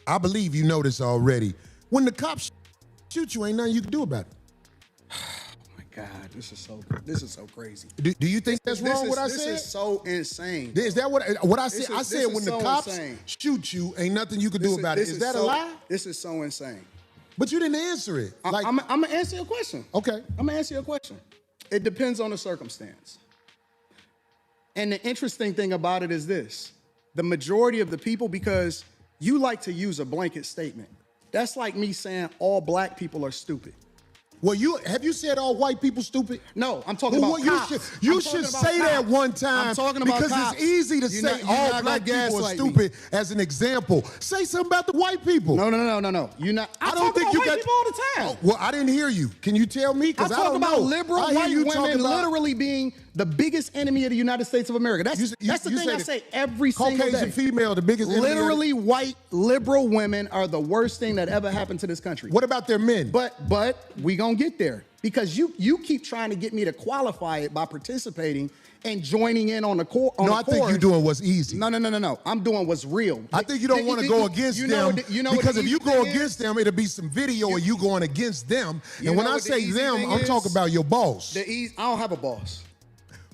I believe you know this already. When the cops shoot you, ain't nothing you can do about it. God, this is so crazy. Do you think that's wrong? What I said? This is so insane. Is that what I said? I said when the cops shoot you, ain't nothing you can do about it. Is that a lie? This is so insane. But you didn't answer it. Like, I'm gonna answer your question. Okay. I'm gonna answer your question. It depends on the circumstance. And the interesting thing about it is this: the majority of the people, because you like to use a blanket statement. That's like me saying all black people are stupid. Well, have you said all white people stupid? No, I'm talking about cops. You should say that one time. I'm talking about because cops. It's easy to say all black people are stupid as an example. Say something about the white people. No. You're not. I don't think you got people all the time. Oh, well, I didn't hear you. Can you tell me? Because I don't know. About liberal white women literally being the biggest enemy of the United States of America. That's the thing I say every single day. Caucasian female, the biggest enemy. Literally, white liberal women are the worst thing that ever happened to this country. What about their men? But we gonna get there because you keep trying to get me to qualify it by participating and joining in on the core. I think you're doing what's easy. No. I'm doing what's real. I think you don't want to go against them because if you go against them, it'll be some video of you going against them. And when I say them, I'm talking about your boss. I don't have a boss.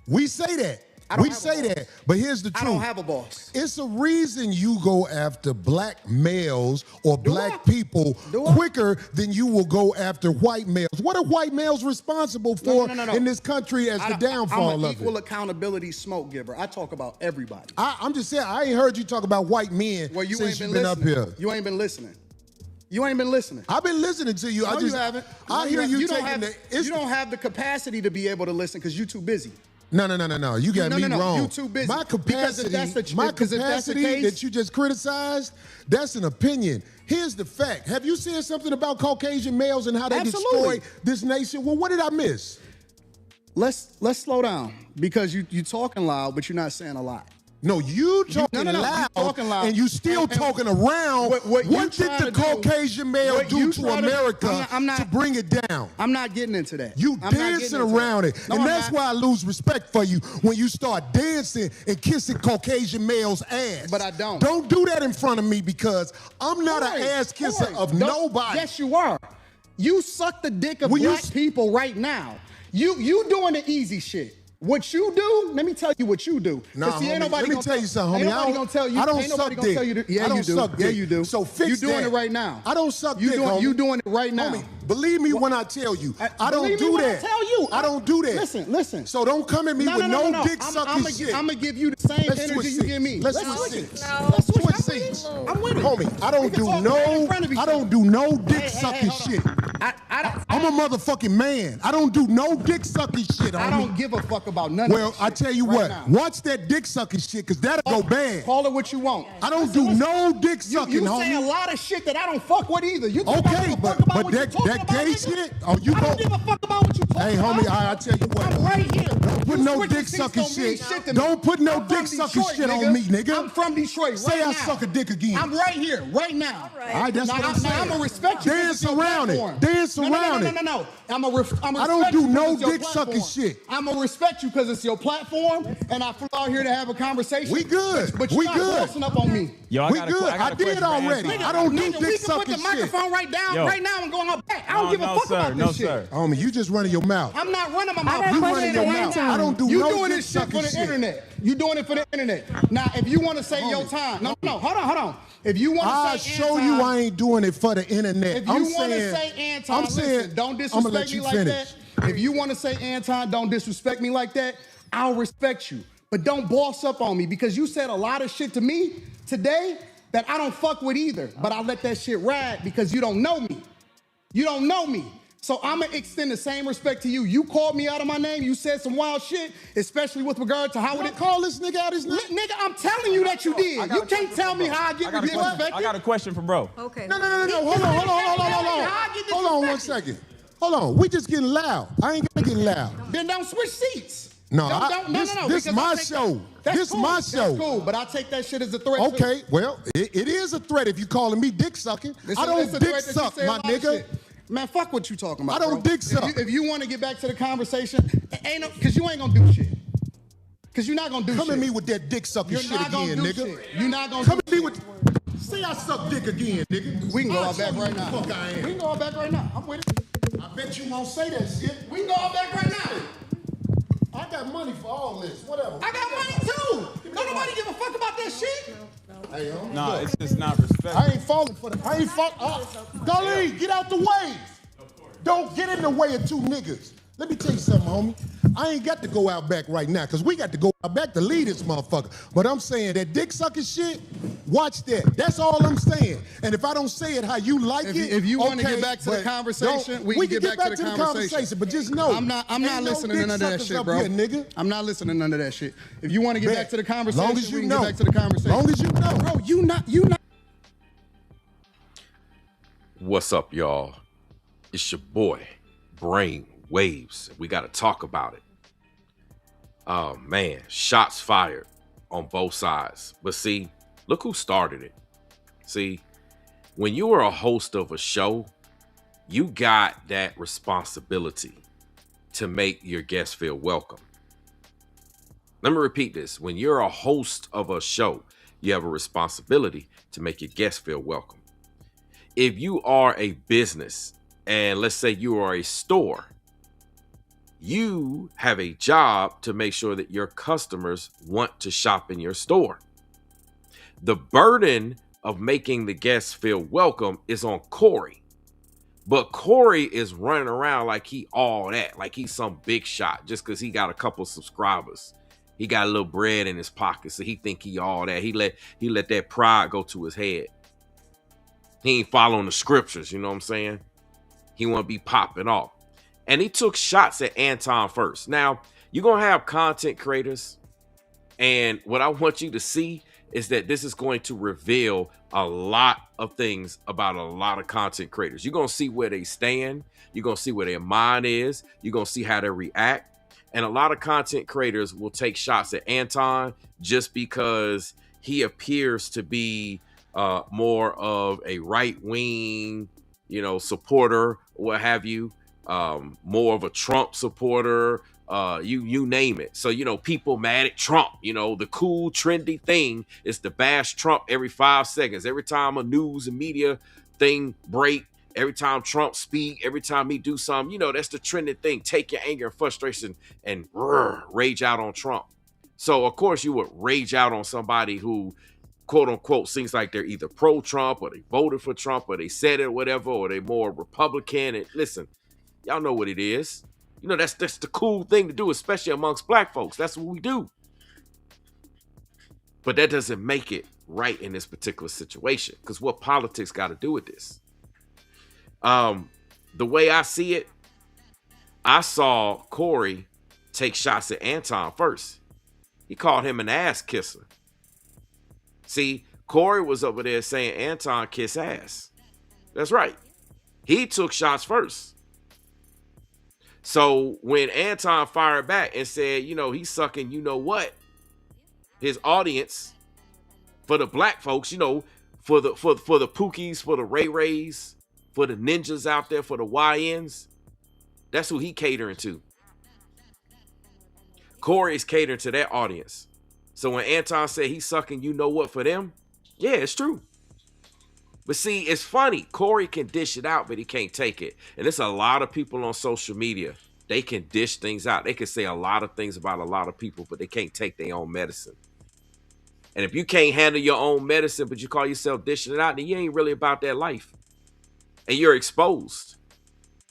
We say that. We say that, but here's the truth. I don't have a boss. It's a reason you go after black males or black people quicker than you will go after white males. What are white males responsible for in this country as the downfall of it? I'm an equal accountability smoke giver. I talk about everybody. I'm just saying, I ain't heard you talk about white men since you've been up here. You ain't been listening. You ain't been listening. I've been listening to you. No, you haven't. I hear you taking you don't have the capacity to be able to listen because you're too busy. No. You got me wrong. You too busy. My capacity that you just criticized, that's an opinion. Here's the fact. Have you said something about Caucasian males and how they destroy this nation? Well, what did I miss? Let's slow down because you talking loud, but you're not saying a lot. No, you talking loud, and you still talking around. What did the Caucasian male do to America to bring it down? I'm not getting into that. You dancing around it. And that's why I lose respect for you when you start dancing and kissing Caucasian males' ass. But I don't. Don't do that in front of me because I'm not an ass kisser of nobody. Yes, you are. You suck the dick of black people right now. You doing the easy shit. What you do, let me tell you what you do. Nah, homie, let me tell you something, homie. I don't suck dick. Yeah, you do. Yeah, you do. So fix that. You doing it right now. I don't suck dick, homie. You doing it right now. Homie, believe me when I tell you. I don't do that. I don't do that. Listen. So don't come at me with no dick sucking shit. I'm going to give you the same energy you give me. Let's switch seats. Let's switch seats. I'm with it. Homie, I don't do no dick sucking shit. I'm a motherfucking man. I don't do no dick sucking shit, homie. I don't give a fuck about none of that. Well, I tell you what, watch that dick sucking shit, because that'll go bad. Call it what you want. I don't do no dick sucking, homie. You say a lot of shit that I don't fuck with either. Okay, but that gay shit, I don't give a fuck about what you talking about. Hey, homie, I tell you what. I'm right here. Don't put no dick sucking shit. Don't put no dick sucking shit on me, nigga. I'm from Detroit right now. Say I suck a dick again. I'm right here, right now. All right, that's what I'm saying. I'm going to respect you. Dance around it. Dance around it. No. I don't do no dick sucking shit. I'm going to respect you because it's your platform, and I flew out here to have a conversation. We good. But you're not bossing up on me. Yo, we good. I did already. I don't do dick sucking shit. We can put the microphone right now and go on back. I don't give a fuck about this shit. Homie, you just running your mouth. I'm not running my mouth. You running your mouth. I don't do no dick sucking shit. You doing this shit for the internet. You doing it for the internet. Now, if you want to say your time. No, hold on. If you want to I'll show you I ain't doing it for the internet. If you want to say Anton, listen, don't disrespect me like that. If you want to say Anton, don't disrespect me like that, I'll respect you. But don't boss up on me because you said a lot of shit to me today that I don't fuck with either. But I let that shit ride because you don't know me. You don't know me. So I'm going to extend the same respect to you. You called me out of my name. You said some wild shit, especially with regard to how would it call this nigga out his name? Nigga, I'm telling you that you did. You can't tell me how I get disrespected. I got a question for bro. Okay. No. Hold on 1 second. Hold on. We just getting loud. I ain't gonna get loud. Then don't switch seats. No. This is my show. This is my show. That's cool, but I take that shit as a threat. Okay, well, it is a threat if you calling me dick sucking. I don't dick suck, my nigga. Man, fuck what you talking about. I don't dick suck. If you want to get back to the conversation, because you ain't gonna do shit. Because you're not gonna do shit. Come at me with that dick sucking shit again, nigga. You're not gonna come at me with. See, I suck dick again, nigga. We can go out back right now. Fuck I am. We can go out back right now. I'm with it. I bet you won't say that shit. We can go out back right now. I got money for all this. Whatever. I got money too. Don't nobody give a fuck about that shit. Hey, no, it's just not respect. I ain't falling for that. I ain't falling. Dolly, get out the way. Don't get in the way of two niggas. Let me tell you something, homie. I ain't got to go out back right now, because we got to go out back to lead this motherfucker. But I'm saying that dick sucking shit, watch that. That's all I'm saying. And if I don't say it how you like it, if you want to get back to the conversation, we can get back to the conversation. But just know, I'm not listening to none of that shit, bro. Here, nigga. I'm not listening to none of that shit. If you want to get back to the conversation, long as you we can know. get back to the conversation. Long as you know. Bro, you not. What's up, y'all? It's your boy, Brainwavezz. We got to talk about it. Oh, man. Shots fired on both sides. But see, look who started it. See, when you are a host of a show, you got that responsibility to make your guests feel welcome. Let me repeat this. When you're a host of a show, you have a responsibility to make your guests feel welcome. If you are a business, and let's say you are a store, you have a job to make sure that your customers want to shop in your store. The burden of making the guests feel welcome is on Corey. But Corey is running around like he all that, like he's some big shot just because he got a couple subscribers. He got a little bread in his pocket, so he think he all that. He let that pride go to his head. He ain't following the scriptures, you know what I'm saying? He want to be popping off. And he took shots at Anton first. Now, you're going to have content creators. And what I want you to see is that this is going to reveal a lot of things about a lot of content creators. You're going to see where they stand. You're going to see where their mind is. You're going to see how they react. And a lot of content creators will take shots at Anton just because he appears to be more of a right-wing, supporter, what have you, more of a Trump supporter, you name it. So, people mad at Trump, the cool, trendy thing is to bash Trump every 5 seconds. Every time a news and media thing break, every time Trump speak, every time he do something, that's the trending thing. Take your anger and frustration and rage out on Trump. So, of course, you would rage out on somebody who, quote unquote, seems like they're either pro-Trump or they voted for Trump or they said it or whatever, or they more Republican. And listen, y'all know what it is. That's the cool thing to do, especially amongst black folks. That's what we do. But that doesn't make it right in this particular situation, because what politics got to do with this? The way I see it, I saw Corey take shots at Anton first. He called him an ass kisser. See, Corey was over there saying Anton kiss ass. That's right. He took shots first. So when Anton fired back and said, he's sucking, his audience, for the black folks, for the Pookies, for the Ray Rays, for the ninjas out there, for the YNs, that's who he catering to. Corey is catering to that audience. So when Anton said he's sucking, for them, yeah, it's true. But see, it's funny. Corey can dish it out, but he can't take it. And there's a lot of people on social media. They can dish things out. They can say a lot of things about a lot of people, but they can't take their own medicine. And if you can't handle your own medicine, but you call yourself dishing it out, then you ain't really about that life. And you're exposed.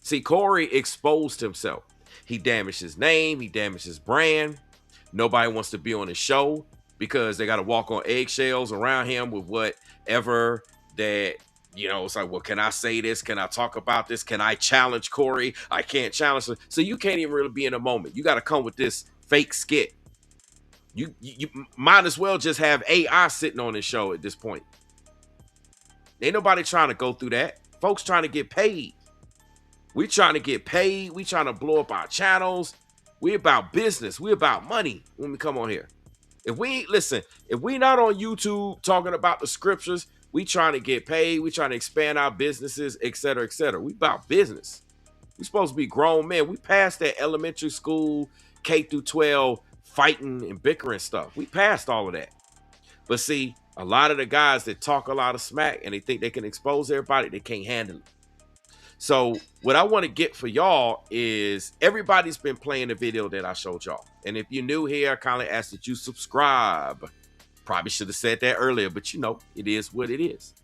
See, Corey exposed himself. He damaged his name. He damaged his brand. Nobody wants to be on his show because they got to walk on eggshells around him with whatever that, it's like, well, can I say this? Can I talk about this? Can I challenge Corey? I can't challenge him. So you can't even really be in a moment. You got to come with this fake skit. You might as well just have AI sitting on his show at this point. Ain't nobody trying to go through that. Folks trying to get paid. We trying to get paid. We trying to blow up our channels. We about business. We about money when we come on here. If we not on YouTube talking about the scriptures, we trying to get paid. We trying to expand our businesses, et cetera, et cetera. We about business. We supposed to be grown men. We passed that elementary school, K through 12, fighting and bickering stuff. We passed all of that. But see, A lot of the guys that talk a lot of smack and they think they can expose everybody, they can't handle it. So what I want to get for y'all is everybody's been playing the video that I showed y'all. And if you're new here, I kindly ask that you subscribe. Probably should have said that earlier, but you know, it is what it is.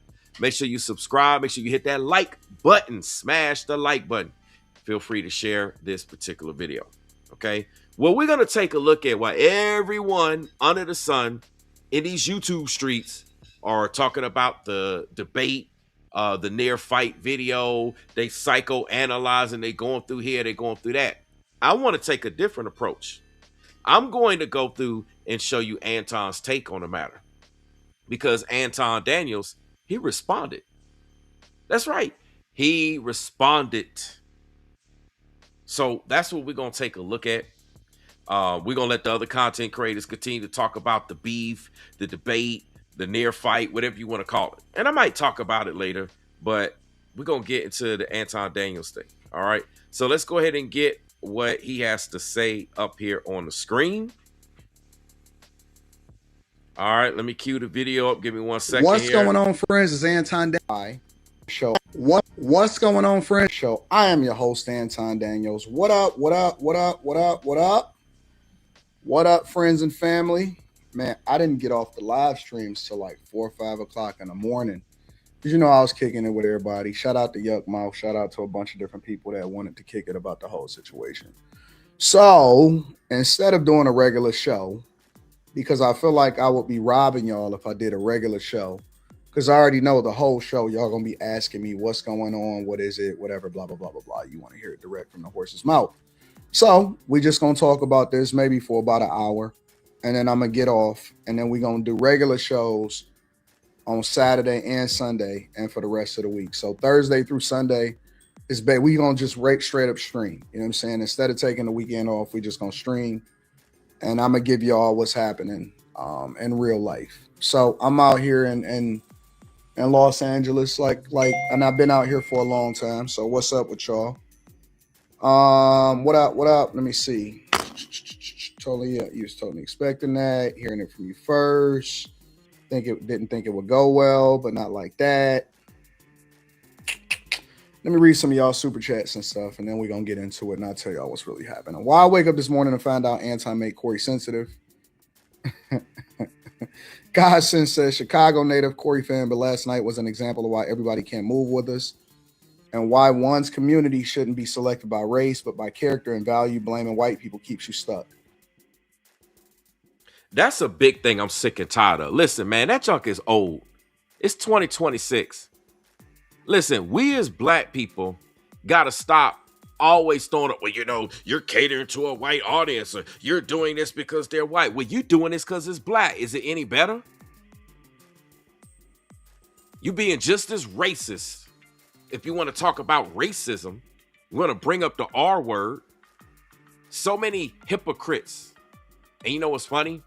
Make sure you subscribe. Make sure you hit that like button. Smash the like button. Feel free to share this particular video. Okay. Well, we're going to take a look at why everyone under the sun in these YouTube streets are talking about the debate, the near fight video. They psychoanalyzing. They going through here. They going through that. I want to take a different approach. I'm going to go through and show you Anton's take on the matter, because Anton Daniels, he responded. That's right. He responded. So that's what we're going to take a look at. We're going to let the other content creators continue to talk about the beef, the debate, the near fight, whatever you want to call it. And I might talk about it later, but we're going to get into the Anton Daniels thing. All right. So let's go ahead and get what he has to say up here on the screen. All right, let me cue the video up. Give me 1 second. What's going on, friends? It's Anton Daniels show. What's going on, friends? Show. I am your host, Anton Daniels. What up? What up? What up? What up? What up? What up, friends and family? Man, I didn't get off the live streams till like 4 or 5 o'clock in the morning. Because you know I was kicking it with everybody. Shout out to Yuck Mouth. Shout out to a bunch of different people that wanted to kick it about the whole situation. So instead of doing a regular show, because I feel like I would be robbing y'all if I did a regular show, because I already know the whole show y'all gonna be asking me what's going on, what is it, whatever, blah blah blah blah blah. You want to hear it direct from the horse's mouth. So we just gonna talk about this maybe for about an hour, and then I'm gonna get off, and then we're gonna do regular shows on Saturday and Sunday, and for the rest of the week. So Thursday through Sunday is we gonna just straight up stream. You know what I'm saying? Instead of taking the weekend off, we just gonna stream. And I'm gonna give y'all what's happening in real life. So I'm out here in Los Angeles, and I've been out here for a long time. So what's up with y'all? What up? What up? Let me see. Totally, you was totally expecting that. Hearing it from you first. Didn't think it would go well, but not like that. Let me read some of y'all super chats and stuff, and then we're going to get into it, and I'll tell y'all what's really happening. Why I wake up this morning and find out Anton made Corey sensitive. Godson says, Chicago native Corey fan, but last night was an example of why everybody can't move with us and why one's community shouldn't be selected by race, but by character and value. Blaming white people keeps you stuck. That's a big thing I'm sick and tired of. Listen, man, that junk is old. It's 2026. Listen, we as black people got to stop always throwing up, well, you know, you're catering to a white audience, or you're doing this because they're white. Well, you doing this because it's black. Is it any better? You being just as racist. If you want to talk about racism, you want to bring up the R word. So many hypocrites. And you know what's funny?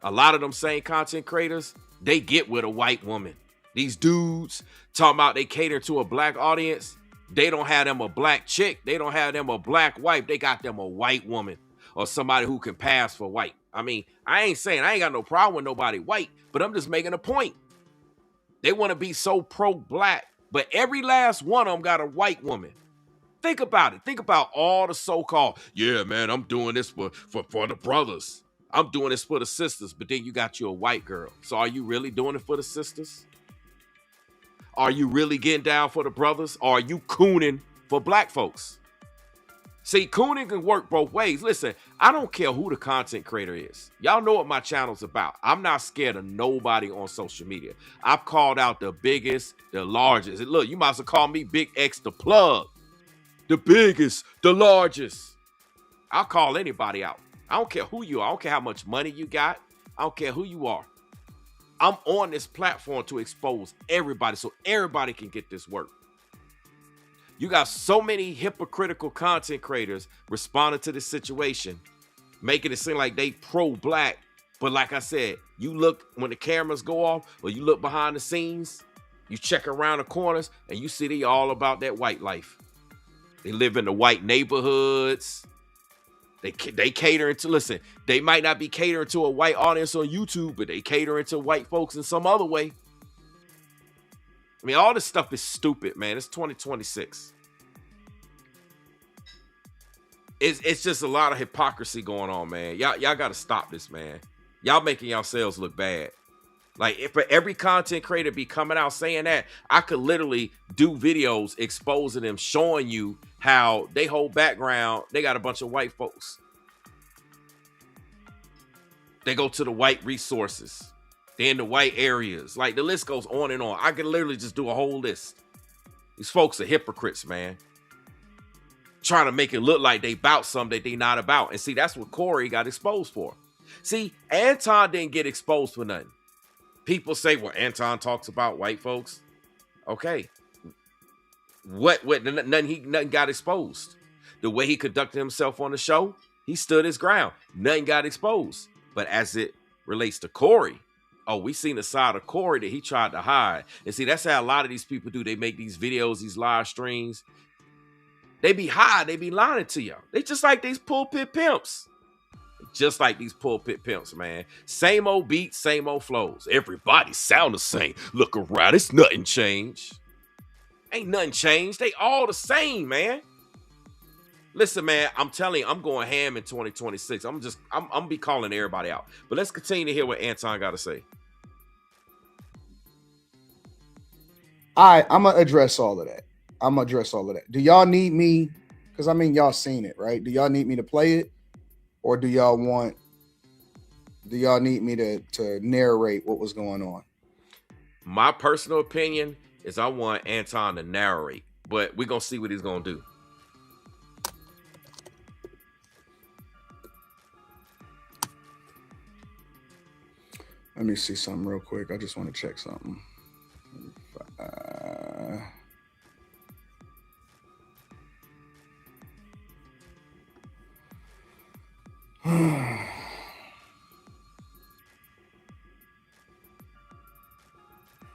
A lot of them same content creators, they get with a white woman. These dudes talking about they cater to a black audience. They don't have them a black chick. They don't have them a black wife. They got them a white woman or somebody who can pass for white. I mean, I ain't saying I ain't got no problem with nobody white, but I'm just making a point. They want to be so pro-black, but every last one of them got a white woman. Think about it. Think about all the so-called, yeah, man, I'm doing this for the brothers. I'm doing this for the sisters, but then you got you a white girl. So are you really doing it for the sisters? Are you really getting down for the brothers? Or are you cooning for black folks? See, cooning can work both ways. Listen, I don't care who the content creator is. Y'all know what my channel's about. I'm not scared of nobody on social media. I've called out the biggest, the largest. And look, you might as well call me Big X the plug. The biggest, the largest. I'll call anybody out. I don't care who you are. I don't care how much money you got. I don't care who you are. I'm on this platform to expose everybody so everybody can get this work. You got so many hypocritical content creators responding to this situation, making it seem like they pro-black. But like I said, you look when the cameras go off or you look behind the scenes, you check around the corners and you see they all about that white life. They live in the white neighborhoods. They catering to, listen, they might not be catering to a white audience on YouTube, but they catering to white folks in some other way. I mean, all this stuff is stupid, man. It's 2026. It's just a lot of hypocrisy going on, man. Y'all got to stop this, man. Y'all making yourselves look bad. Like, if for every content creator be coming out saying that, I could literally do videos exposing them, showing you how they whole background, they got a bunch of white folks. They go to the white resources. They're in the white areas. Like, the list goes on and on. I could literally just do a whole list. These folks are hypocrites, man. Trying to make it look like they about something that they not about. And see, that's what Corey got exposed for. See, Anton didn't get exposed for nothing. People say, well, Anton talks about white folks. Okay. Nothing got exposed. The way he conducted himself on the show, he stood his ground. Nothing got exposed. But as it relates to Corey, oh, we seen the side of Corey that he tried to hide. And see, that's how a lot of these people do. They make these videos, these live streams. They be high. They be lying to y'all. They just like these pulpit pimps. Just like these pulpit pimps, man. Same old beats, same old flows. Everybody sound the same. Look around, it's nothing changed. Ain't nothing changed. They all the same, man. Listen, man, I'm telling you, I'm going ham in 2026. I'm be calling everybody out. But let's continue to hear what Anton got to say. All right, I'm going to address all of that. Do y'all need me? Because, I mean, y'all seen it, right? Do y'all need me to play it? Or do y'all need me to narrate what was going on? My personal opinion is I want Anton to narrate, but we're going to see what he's going to do. Let me see something real quick. I just want to check something.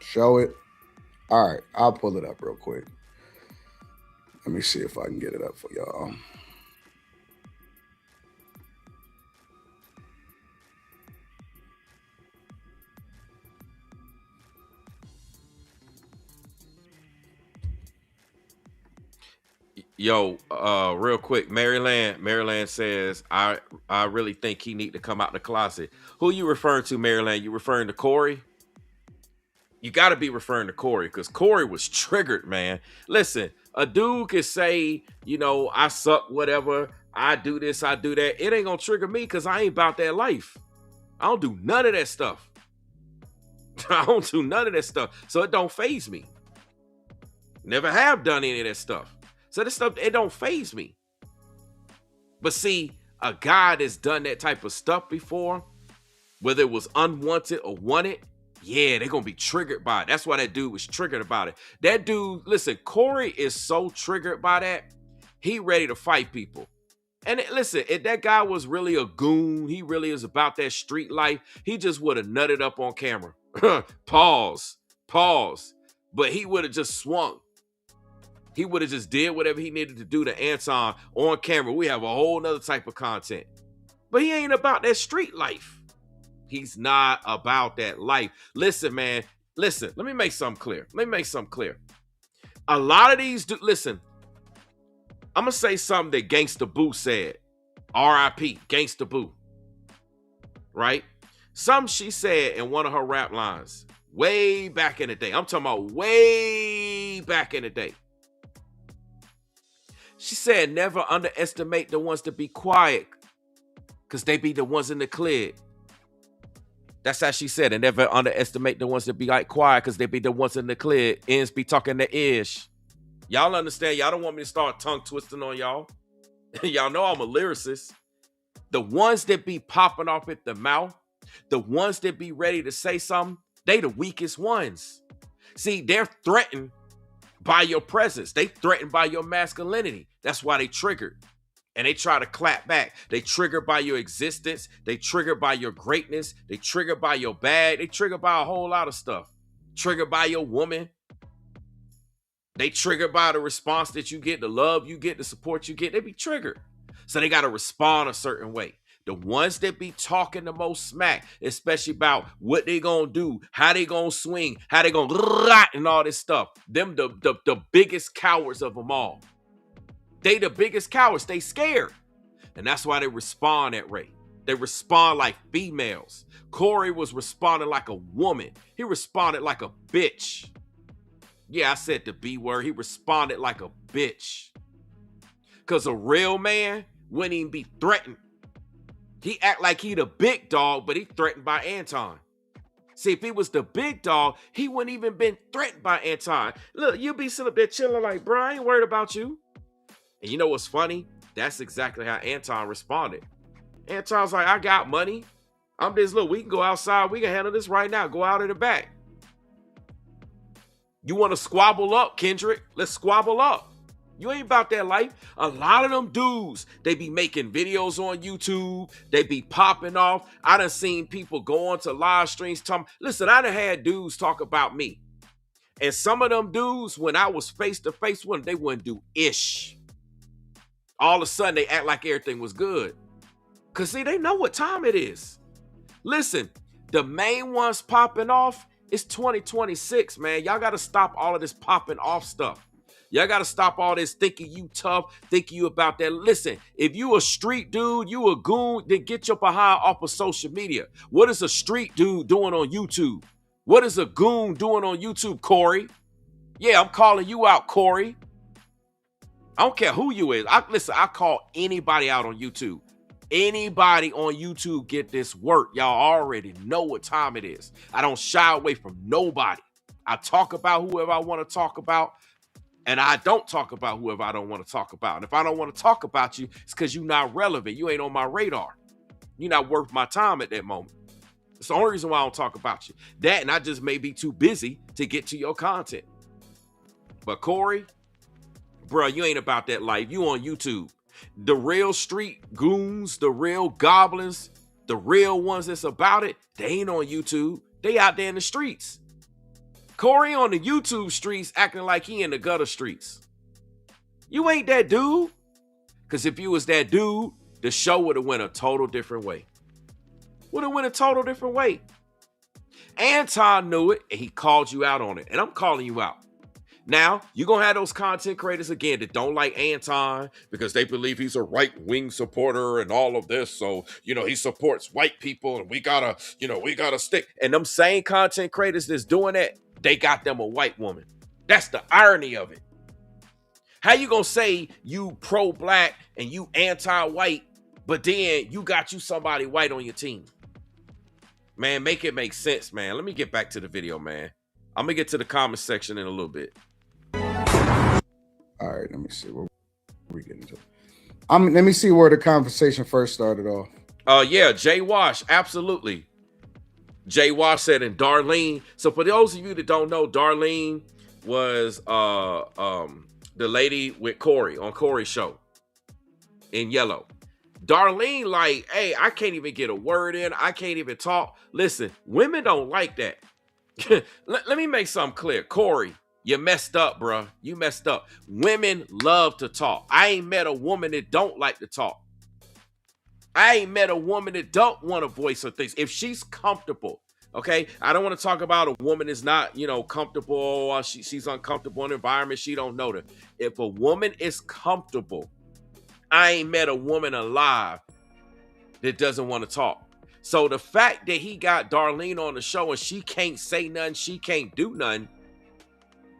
Show it. All right, I'll pull it up real quick. Let me see if I can get it up for y'all. Yo, real quick, Maryland says, I really think he need to come out the closet. Who you referring to, Maryland? You referring to Corey? You got to be referring to Corey, because Corey was triggered, man. Listen, a dude could say, you know, I suck, whatever. I do this, I do that. It ain't going to trigger me because I ain't about that life. I don't do none of that stuff. I don't do none of that stuff. So it don't faze me. Never have done any of that stuff. So this stuff, it don't faze me. But see, a guy that's done that type of stuff before, whether it was unwanted or wanted, yeah, they're going to be triggered by it. That's why that dude was triggered about it. That dude, listen, Corey is so triggered by that, he ready to fight people. And listen, if that guy was really a goon, he really is about that street life, he just would have nutted up on camera. Pause. But he would have just swung. He would have just did whatever he needed to do to Anton on camera. We have a whole nother type of content. But he ain't about that street life. He's not about that life. Listen, man. Listen, let me make something clear. A lot of these, listen, I'm going to say something that Gangsta Boo said. R.I.P. Gangsta Boo. Right? Something she said in one of her rap lines way back in the day. I'm talking about way back in the day. She said, never underestimate the ones to be quiet, because they be the ones in the clear. That's how she said it. Never underestimate the ones that be like quiet, because they be the ones in the clear. Ends be talking their ish. Y'all understand? Y'all don't want me to start tongue twisting on y'all. Y'all know I'm a lyricist. The ones that be popping off at the mouth, the ones that be ready to say something, they the weakest ones. See, they're threatened by your presence. They threatened by your masculinity. That's why they triggered. And they try to clap back. They triggered by your existence. They triggered by your greatness. They triggered by your bag. They triggered by a whole lot of stuff. Triggered by your woman. They triggered by the response that you get, the love you get, the support you get. They be triggered. So they got to respond a certain way. The ones that be talking the most smack, especially about what they gonna do, how they gonna swing, how they gonna and all this stuff, them the biggest cowards of them all. They the biggest cowards. They scared. And that's why they respond that way. They respond like females. Corey was responding like a woman. He responded like a bitch. Yeah, I said the B word. He responded like a bitch. Because a real man wouldn't even be threatened. He act like he the big dog, but he threatened by Anton. See, if he was the big dog, he wouldn't even been threatened by Anton. Look, you be sitting up there chilling like, bro, I ain't worried about you. And you know what's funny? That's exactly how Anton responded. Anton's like, I got money. I'm just, look, we can go outside. We can handle this right now. Go out in the back. You want to squabble up, Kendrick? Let's squabble up. You ain't about that life. A lot of them dudes, they be making videos on YouTube. They be popping off. I done seen people go on to live streams talking. Listen, I done had dudes talk about me. And some of them dudes, when I was face to face with them, they wouldn't do ish. All of a sudden, they act like everything was good. Because, see, they know what time it is. Listen, the main ones popping off, it's 2026, man. Y'all got to stop all of this popping off stuff. Y'all got to stop all this thinking you tough, thinking you about that. Listen, if you a street dude, you a goon, then get your behind off of social media. What is a street dude doing on YouTube? What is a goon doing on YouTube, Corey? Yeah, I'm calling you out, Corey. I don't care who you is. Listen, I call anybody out on YouTube. Anybody on YouTube get this work. Y'all already know what time it is. I don't shy away from nobody. I talk about whoever I want to talk about. And I don't talk about whoever I don't want to talk about. And if I don't want to talk about you, it's because you're not relevant. You ain't on my radar. You're not worth my time at that moment. It's the only reason why I don't talk about you. That and I just may be too busy to get to your content. But Corey, bro, you ain't about that life. You on YouTube. The real street goons, the real goblins, the real ones that's about it, they ain't on YouTube. They out there in the streets. Corey on the YouTube streets acting like he in the gutter streets. You ain't that dude. Because if you was that dude, the show would have went a total different way. Would have went a total different way. Anton knew it, and he called you out on it. And I'm calling you out. Now, you're going to have those content creators, again, that don't like Anton because they believe he's a right-wing supporter and all of this. So, he supports white people, and we got to stick. And them same content creators that's doing that, they got them a white woman. That's the irony of it. How you gonna say you pro-black and you anti-white, but then you got you somebody white on your team? Man, make it make sense, man. Let me get back to the video, man. I'm gonna get to the comment section in a little bit. All right, let me see what we getting to. Let me see where the conversation first started off. Yeah, Jay Wash, absolutely. Jay Wash said, and Darlene. So for those of you that don't know, Darlene was the lady with Corey on Corey's show in yellow. Darlene, like, hey, I can't even get a word in. I can't even talk. Listen, women don't like that. Let me make something clear. Corey, you messed up, bro. You messed up. Women love to talk. I ain't met a woman that don't like to talk. I ain't met a woman that don't want to voice her things. If she's comfortable, okay? I don't want to talk about a woman that's not, comfortable. Or she's uncomfortable in an environment she don't know. If a woman is comfortable, I ain't met a woman alive that doesn't want to talk. So the fact that he got Darlene on the show and she can't say nothing, she can't do nothing,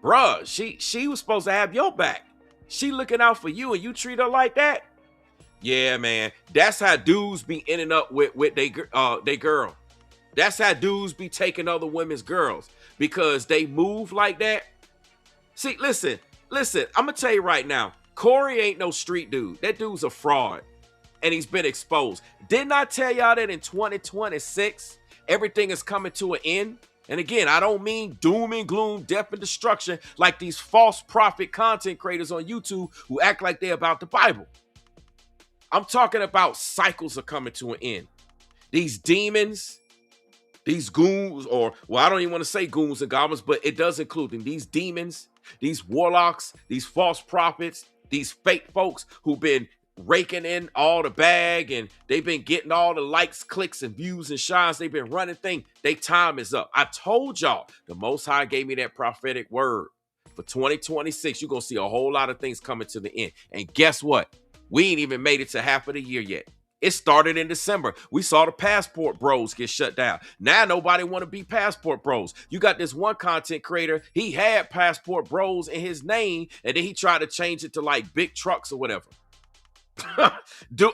bruh, she was supposed to have your back. She looking out for you and you treat her like that? Yeah, man. That's how dudes be ending up with they girl. That's how dudes be taking other women's girls because they move like that. See, listen. I'm going to tell you right now. Corey ain't no street dude. That dude's a fraud. And he's been exposed. Didn't I tell y'all that in 2026, everything is coming to an end? And again, I don't mean doom and gloom, death and destruction like these false prophet content creators on YouTube who act like they're about the Bible. I'm talking about cycles are coming to an end. These demons, these goons, I don't even want to say goons and goblins, but it does include them. These demons, these warlocks, these false prophets, these fake folks who've been raking in all the bag, and they've been getting all the likes, clicks, and views and shines. They've been running things. Their time is up. I told y'all, the Most High gave me that prophetic word. For 2026, you're going to see a whole lot of things coming to the end. And guess what? We ain't even made it to half of the year yet. It started in December. We saw the passport bros get shut down. Now nobody want to be passport bros. You got this one content creator. He had passport bros in his name, and then he tried to change it to like big trucks or whatever.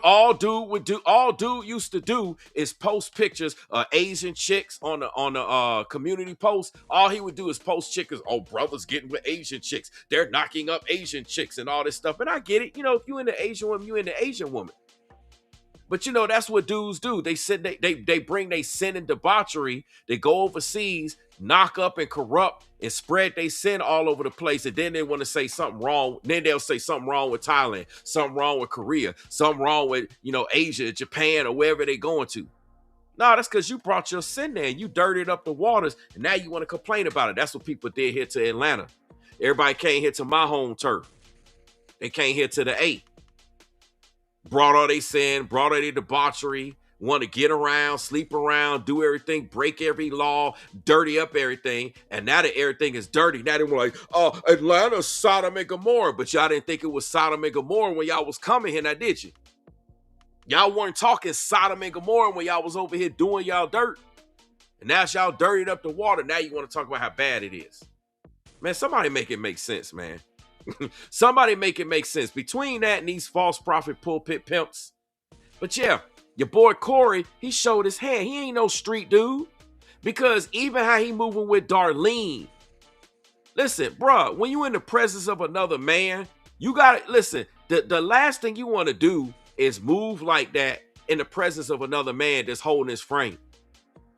All dude used to do is post pictures of Asian chicks on the community post. All he would do is post chicks. Oh, brothers getting with Asian chicks. They're knocking up Asian chicks and all this stuff. And I get it. You know, if you into Asian woman, you into Asian woman. But you know, that's what dudes do. They bring their sin and debauchery. They go overseas, knock up and corrupt and spread their sin all over the place. And then they want to say something wrong. Then they'll say something wrong with Thailand, something wrong with Korea, something wrong with, you know, Asia, Japan, or wherever they going to. No, that's because you brought your sin there and you dirtied up the waters. And now you want to complain about it. That's what people did here to Atlanta. Everybody came here to my home turf. They came here to the A. Brought all they sin, brought all their debauchery, want to get around, sleep around, do everything, break every law, dirty up everything. And now that everything is dirty, now they were like, oh, Atlanta's Sodom and Gomorrah. But y'all didn't think it was Sodom and Gomorrah when y'all was coming here, now did you? Y'all weren't talking Sodom and Gomorrah when y'all was over here doing y'all dirt. And now y'all dirtied up the water. Now you want to talk about how bad it is. Man, somebody make it make sense, man. Somebody make it make sense between that and these false prophet pulpit pimps. But yeah, your boy Corey, he showed his hand. He ain't no street dude. Because even how he moving with Darlene. Listen, bruh, when you in the presence of another man, you gotta listen. The last thing you want to do is move like that in the presence of another man that's holding his frame.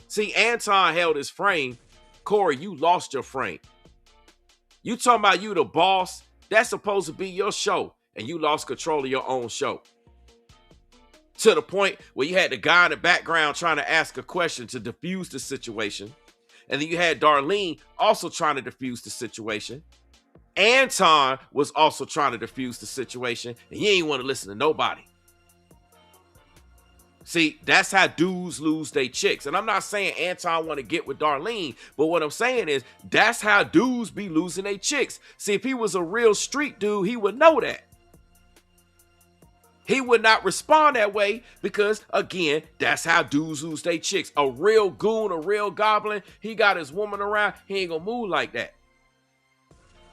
See, Anton held his frame. Corey, you lost your frame. You talking about you the boss? That's supposed to be your show, and you lost control of your own show. To the point where you had the guy in the background trying to ask a question to diffuse the situation. And then you had Darlene also trying to diffuse the situation. Anton was also trying to diffuse the situation, and he ain't want to listen to nobody. See, that's how dudes lose their chicks. And I'm not saying Anton want to get with Darlene, but what I'm saying is that's how dudes be losing their chicks. See, if he was a real street dude, he would know that. He would not respond that way because, again, that's how dudes lose their chicks. A real goon, a real goblin, he got his woman around, he ain't gonna move like that.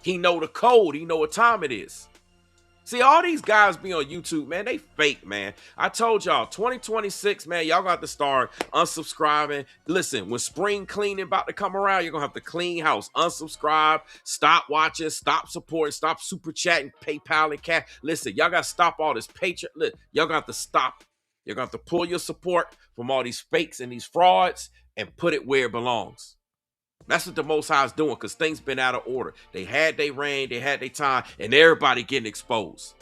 He know the code, he know what time it is. See, all these guys be on YouTube, man, they fake, man. I told y'all, 2026, man, y'all got to start unsubscribing. Listen, when spring cleaning about to come around, you're going to have to clean house. Unsubscribe, stop watching, stop supporting, stop super chatting, PayPal and cash. Listen, y'all got to stop all this Patreon. Y'all got to stop. You're going to have to pull your support from all these fakes and these frauds and put it where it belongs. That's what the Most High is doing because things been out of order. They had their reign, they had their time, and everybody getting exposed.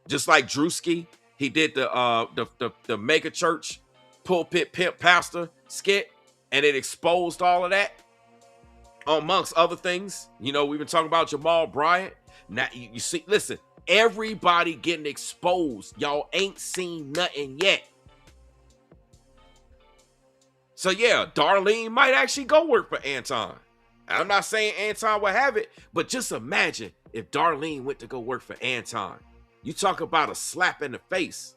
Just like Drewski, he did the mega church pulpit pimp pastor skit, and it exposed all of that, amongst other things. You know, we've been talking about Jamal Bryant. Now you see, listen, everybody getting exposed. Y'all ain't seen nothing yet. So yeah, Darlene might actually go work for Anton. I'm not saying Anton will have it, but just imagine if Darlene went to go work for Anton. You talk about a slap in the face.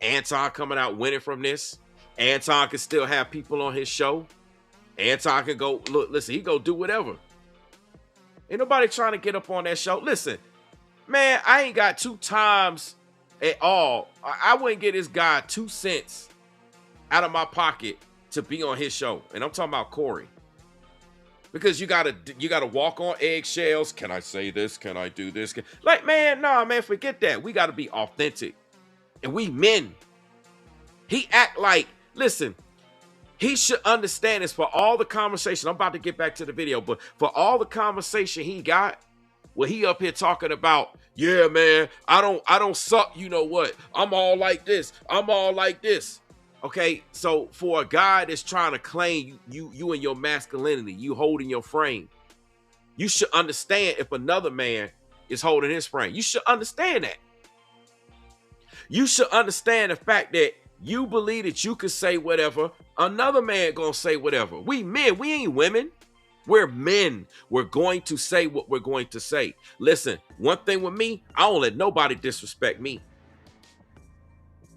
Anton coming out winning from this. Anton can still have people on his show. Anton can go, look, listen, he go do whatever. Ain't nobody trying to get up on that show. Listen, man, I ain't got 2 times at all. I wouldn't get this guy 2 cents out of my pocket to be on his show. And I'm talking about Corey. Because you gotta walk on eggshells. Can I say this? Can I do this? Like, man, nah, man, forget that. We gotta be authentic. And we men. He act like, listen, he should understand this for all the conversation. I'm about to get back to the video, but for all the conversation he got, where he up here talking about, yeah, man, I don't suck, you know what? I'm all like this. I'm all like this. Okay, so for a guy that's trying to claim you and your masculinity, you holding your frame, you should understand if another man is holding his frame. You should understand that. You should understand the fact that you believe that you can say whatever, another man gonna say whatever. We men, we ain't women. We're men. We're going to say what we're going to say. Listen, one thing with me, I don't let nobody disrespect me.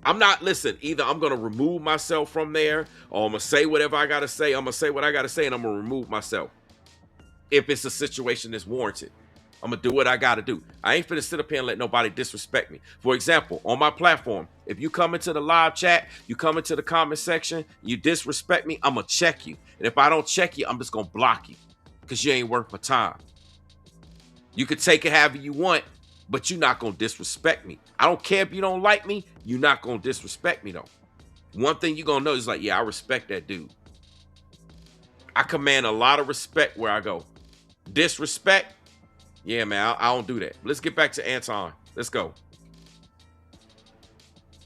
I'm not, listen, either I'm going to remove myself from there, or I'm going to say whatever I got to say. I'm going to say what I got to say, and I'm going to remove myself. If it's a situation that's warranted, I'm going to do what I got to do. I ain't finna sit up here and let nobody disrespect me. For example, on my platform, if you come into the live chat, you come into the comment section, you disrespect me, I'm going to check you. And if I don't check you, I'm just going to block you because you ain't worth my time. You can take it however you want, but you're not going to disrespect me. I don't care if you don't like me. You're not going to disrespect me, though. One thing you're going to know is like, yeah, I respect that dude. I command a lot of respect where I go. Disrespect? Yeah, man, I don't do that. Let's get back to Anton. Let's go.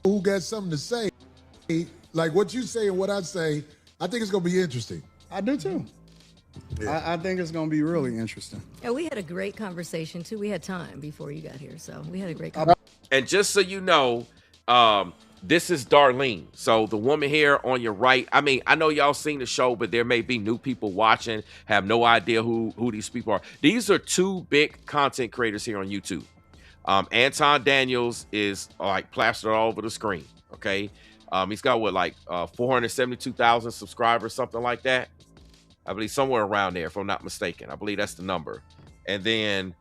Who got something to say? Like what you say and what I say, I think it's going to be interesting. I do, too. Yeah. I think it's going to be really interesting. Yeah, we had a great conversation, too. We had time before you got here, so we had a great conversation. And just so you know, this is Darlene. So the woman here on your right, I mean, I know y'all seen the show, but there may be new people watching, have no idea who these people are. These are two big content creators here on YouTube. Anton Daniels is like plastered all over the screen, okay? He's got what, like 472,000 subscribers, something like that. I believe somewhere around there, if I'm not mistaken. I believe that's the number. And then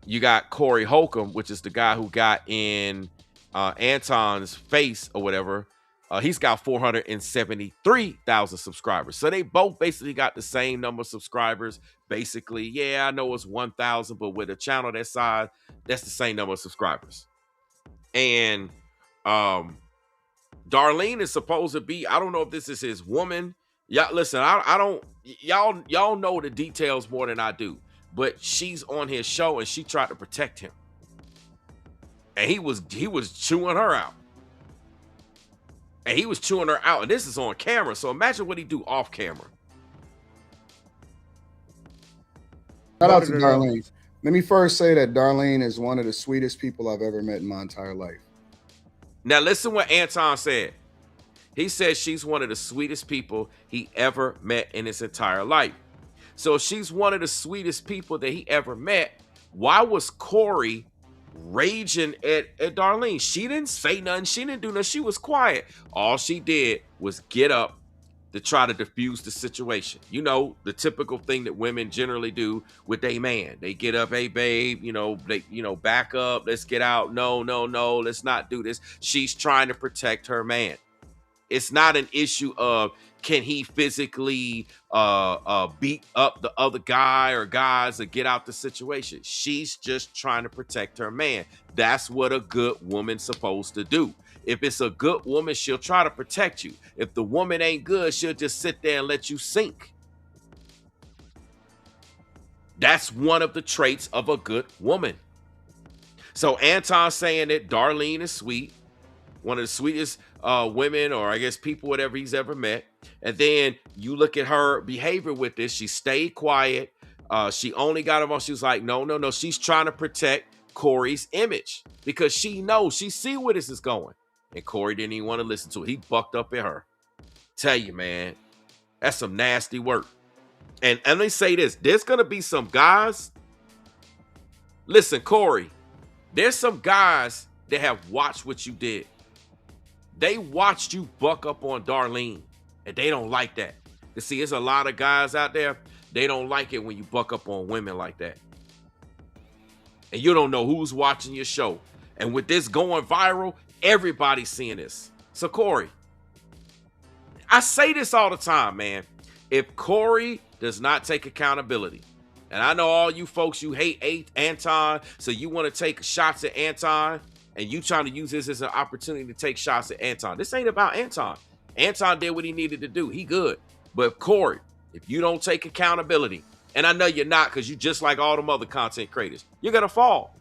you got Corey Holcomb, which is the guy who got in Anton's face or whatever. He's got 473,000 subscribers. So they both basically got the same number of subscribers. Basically, yeah, I know it's 1,000, but with a channel that size, that's the same number of subscribers. And Darlene is supposed to be, I don't know if this is his woman. Yeah, listen, I don't, y'all know the details more than I do, but she's on his show and she tried to protect him. And he was chewing her out. And he was chewing her out, and this is on camera, so imagine what he do off camera. Shout out to Darlene. Let me first say that Darlene is one of the sweetest people I've ever met in my entire life. Now listen what Anton said. He says she's one of the sweetest people he ever met in his entire life. So if she's one of the sweetest people that he ever met, why was Corey raging at Darlene? She didn't say nothing. She didn't do nothing. She was quiet. All she did was get up to try to diffuse the situation. You know, the typical thing that women generally do with their man. They get up, hey babe, back up, let's get out. No, let's not do this. She's trying to protect her man. It's not an issue of can he physically beat up the other guy or guys or get out the situation. She's just trying to protect her man. That's what a good woman's supposed to do. If it's a good woman, she'll try to protect you. If the woman ain't good, she'll just sit there and let you sink. That's one of the traits of a good woman. So Anton saying that Darlene is sweet, one of the sweetest women, or I guess people, whatever he's ever met. And then you look at her behavior with this. She stayed quiet. She only got him on. She was like, no. She's trying to protect Corey's image because she knows, she see where this is going. And Corey didn't even want to listen to it. He bucked up at her. Tell you, man, that's some nasty work. And let me say this. There's going to be some guys. Listen, Corey, there's some guys that have watched what you did. They watched you buck up on Darlene, and they don't like that. You see, there's a lot of guys out there, they don't like it when you buck up on women like that. And you don't know who's watching your show. And with this going viral, everybody's seeing this. So, Corey, I say this all the time, man. If Corey does not take accountability, and I know all you folks, you hate Anton, so you want to take shots at Anton, and you trying to use this as an opportunity to take shots at Anton. This ain't about Anton. Anton did what he needed to do. He good. But Corey, if you don't take accountability, and I know you're not because you just like all them other content creators, you're going to fall.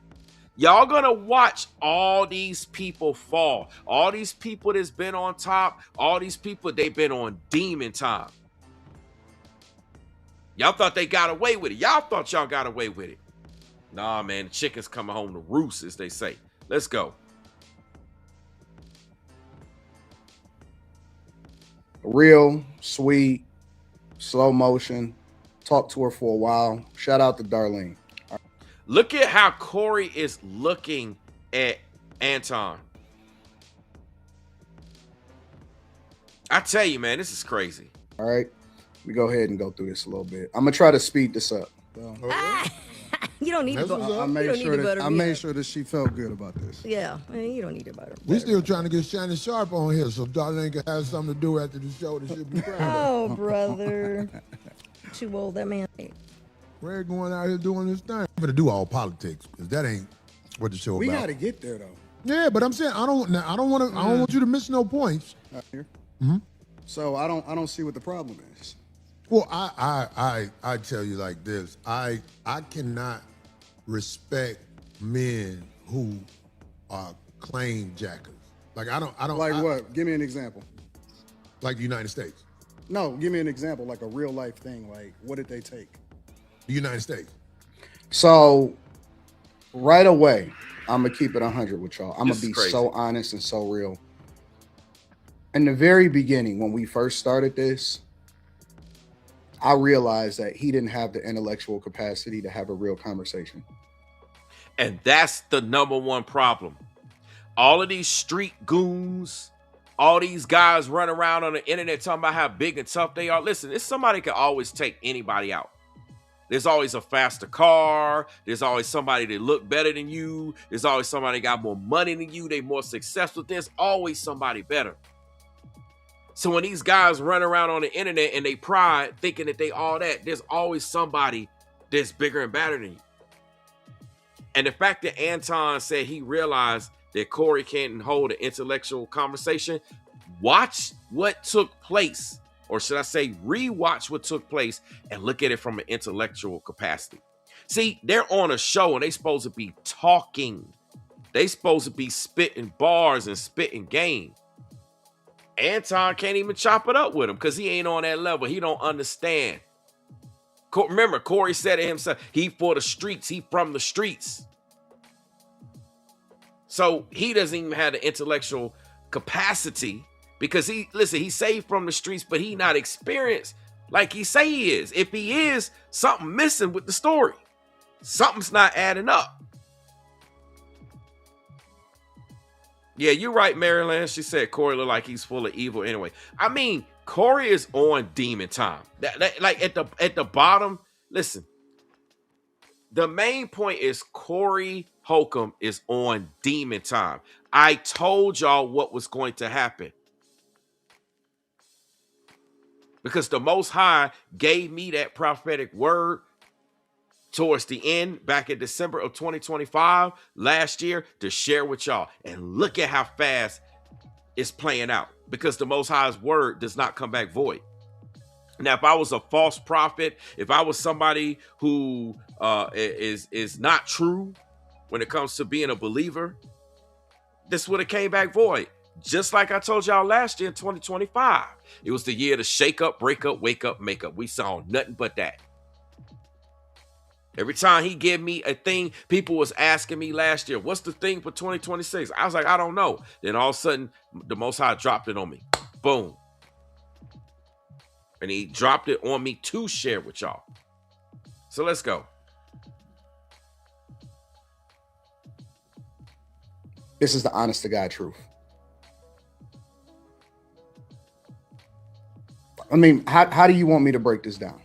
Y'all going to watch all these people fall. All these people that's been on top, all these people, they've been on demon time. Y'all thought they got away with it. Y'all thought y'all got away with it. Nah, man, the chicken's coming home to roost, as they say. Let's go. Real, sweet, slow motion. Talked to her for a while. Shout out to Darlene. Look at how Corey is looking at Anton. I tell you, man, this is crazy. All right. We go ahead and go through this a little bit. I'm going to try to speed this up. So. You don't need to go. I made sure that she felt good about this. Yeah, you don't need to butter. We still trying to get Shannon Sharp on here, so Darlene can have something to do after the show that she'll be proud of. Oh, brother. Too old, that man. Ray going out here doing this thing. I'm going to do all politics, because that ain't what the show We about. got to get there, though. Yeah, but I'm saying I don't want you to miss no points. Here. So I don't see what the problem is. Well, I tell you like this. I cannot respect men who are claim jackers. Like I don't Like what? Give me an example. Like the United States. No, give me an example, like a real life thing. Like, what did they take? The United States. So right away, I'm going to keep it 100 with y'all. I'm going to be crazy. so honest and so real. In the very beginning, when we first started this, I realized that he didn't have the intellectual capacity to have a real conversation. And that's the number one problem. All of these street goons, all these guys run around on the internet talking about how big and tough they are. Listen, it's somebody can always take anybody out. There's always a faster car. There's always somebody that look better than you. There's always somebody that got more money than you. They more successful. There's always somebody better. So when these guys run around on the internet and they pride thinking that they all that, there's always somebody that's bigger and badder than you. And the fact that Anton said he realized that Corey can't hold an intellectual conversation, watch what took place, or should I say rewatch what took place and look at it from an intellectual capacity. See, they're on a show and they supposed to be talking. They supposed to be spitting bars and spitting game. Anton can't even chop it up with him because he ain't on that level. He don't understand. Remember, Corey said it himself, he for the streets, he from the streets. So he doesn't even have the intellectual capacity because he saved from the streets, but he not experienced like he say he is. If he is, something missing with the story. Something's not adding up. Yeah, you're right, Maryland. She said Corey look like he's full of evil anyway. I mean, Corey is on demon time. Like at the bottom, listen. The main point is Corey Holcomb is on demon time. I told y'all what was going to happen. Because the Most High gave me that prophetic word towards the end, back in December of 2025, last year, to share with y'all. And look at how fast it's playing out. Because the Most High's word does not come back void. Now, if I was a false prophet, if I was somebody who is not true when it comes to being a believer, this would have came back void. Just like I told y'all last year in 2025. It was the year to shake up, break up, wake up, make up. We saw nothing but that. Every time he gave me a thing, people was asking me last year, what's the thing for 2026? I was like, I don't know. Then all of a sudden, the Most High dropped it on me. Boom. And he dropped it on me to share with y'all. So let's go. This is the honest to God truth. I mean, how do you want me to break this down?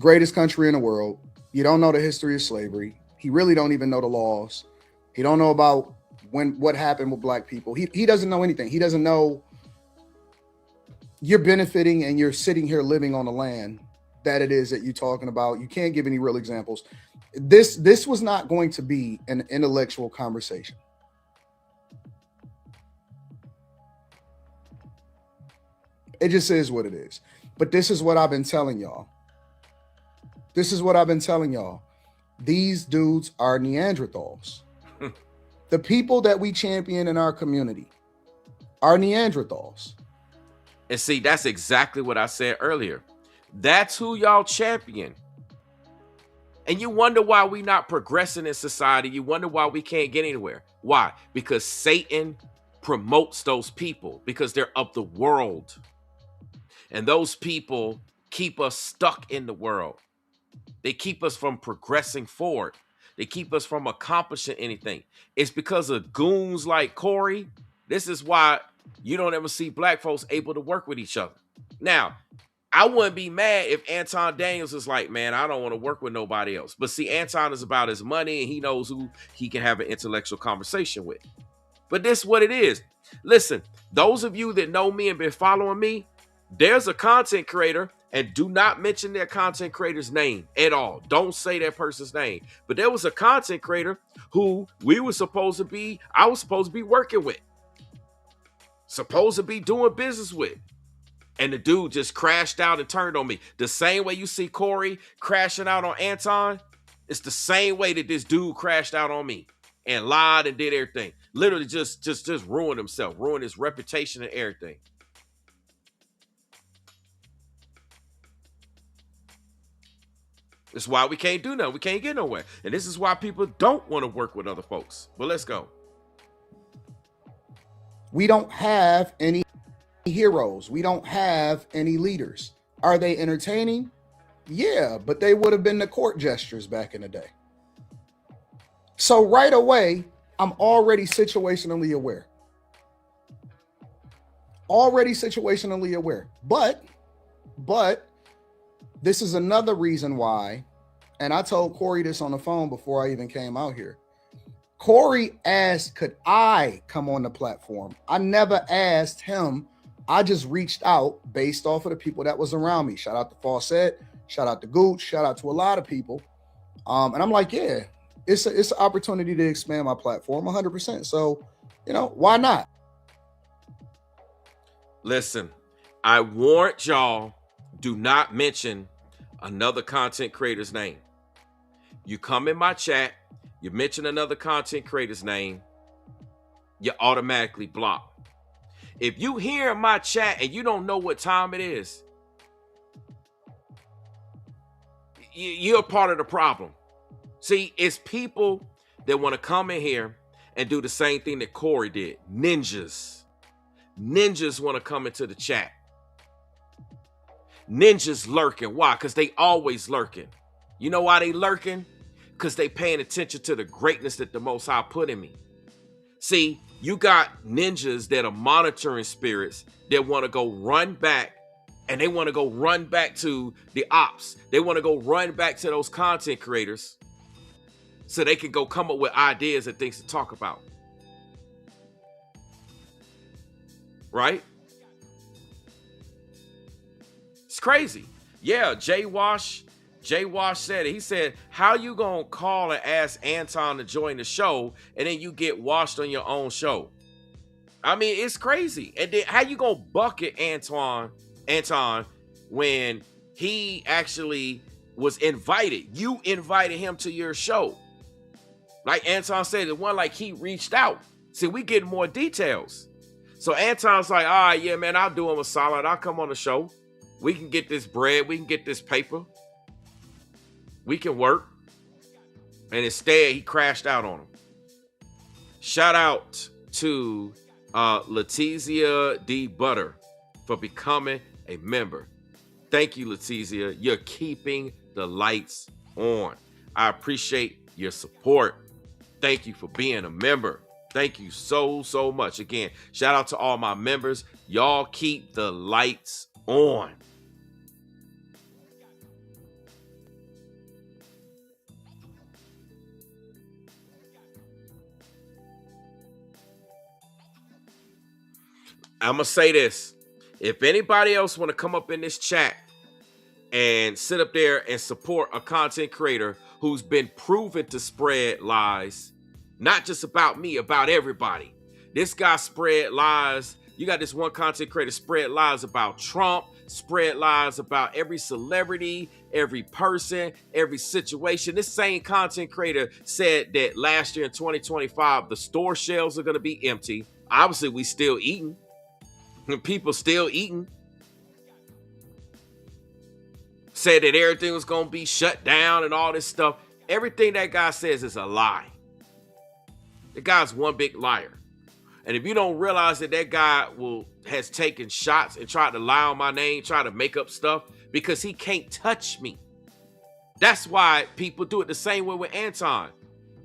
Greatest country in the world. You don't know the history of slavery. He really don't even know the laws. He don't know about what happened with black people. He doesn't know anything. He doesn't know you're benefiting and you're sitting here living on the land that it is that you're talking about. You can't give any real examples. This was not going to be an intellectual conversation. It just is what it is. But this is what I've been telling y'all. These dudes are Neanderthals. The people that we champion in our community are Neanderthals. And see, that's exactly what I said earlier. That's who y'all champion. And you wonder why we not progressing in society. You wonder why we can't get anywhere. Why? Because Satan promotes those people because they're of the world. And those people keep us stuck in the world. They keep us from progressing forward. They keep us from accomplishing anything. It's because of goons like Corey. This is why you don't ever see black folks able to work with each other. Now, I wouldn't be mad if Anton Daniels is like, man, I don't want to work with nobody else. But see, Anton is about his money and he knows who he can have an intellectual conversation with. But this is what it is. Listen, those of you that know me and been following me, there's a content creator, and do not mention their content creator's name at all. Don't say that person's name. But there was a content creator who I was supposed to be working with, supposed to be doing business with. And the dude just crashed out and turned on me. The same way you see Corey crashing out on Anton, it's the same way that this dude crashed out on me and lied and did everything. Literally just ruined himself, ruined his reputation and everything. That's why we can't do nothing. We can't get nowhere. And this is why people don't want to work with other folks. But let's go. We don't have any heroes. We don't have any leaders. Are they entertaining? Yeah, but they would have been the court gestures back in the day. So right away, I'm already situationally aware. But this is another reason why, and I told Corey this on the phone before I even came out here. Corey asked, could I come on the platform? I never asked him. I just reached out based off of the people that was around me. Shout out to Fawcett, shout out to Gooch, shout out to a lot of people. And I'm like, yeah, it's an opportunity to expand my platform 100%. So, why not? Listen, I warned y'all, do not mention another content creator's name. You come in my chat, you mention another content creator's name, you're automatically blocked. If you hear my chat and you don't know what time it is, you're part of the problem. See, it's people that want to come in here and do the same thing that Corey did. Ninjas want to come into the chat. Ninjas lurking. Why? Because they always lurking. You know why they lurking? Because they paying attention to the greatness that the Most High put in me. See, you got ninjas that are monitoring spirits that want to go run back, and they want to go run back to the ops. They want to go run back to those content creators so they can go come up with ideas and things to talk about. Right? It's crazy. Yeah, Jay Wash said it. He said, how you gonna call and ask Anton to join the show and then you get washed on your own show? I mean, it's crazy. And then how you gonna bucket Anton when he actually was invited? You invited him to your show. Like Anton said, the one like he reached out. See, we get more details. So Anton's like, all right, yeah, man, I'll do him a solid. I'll come on the show. We can get this bread. We can get this paper. We can work. And instead, he crashed out on him. Shout out to Letizia D. Butter for becoming a member. Thank you, Letizia. You're keeping the lights on. I appreciate your support. Thank you for being a member. Thank you so, so much. Again, shout out to all my members. Y'all keep the lights on. I'm going to say this. If anybody else want to come up in this chat and sit up there and support a content creator who's been proven to spread lies, not just about me, about everybody. This guy spread lies. You got this one content creator spread lies about Trump, spread lies about every celebrity, every person, every situation. This same content creator said that last year in 2025, the store shelves are going to be empty. Obviously, we still eating. People still eating. Said that everything was going to be shut down and all this stuff. Everything that guy says is a lie. The guy's one big liar. And if you don't realize that that guy has taken shots and tried to lie on my name, try to make up stuff because he can't touch me. That's why people do it the same way with Anton.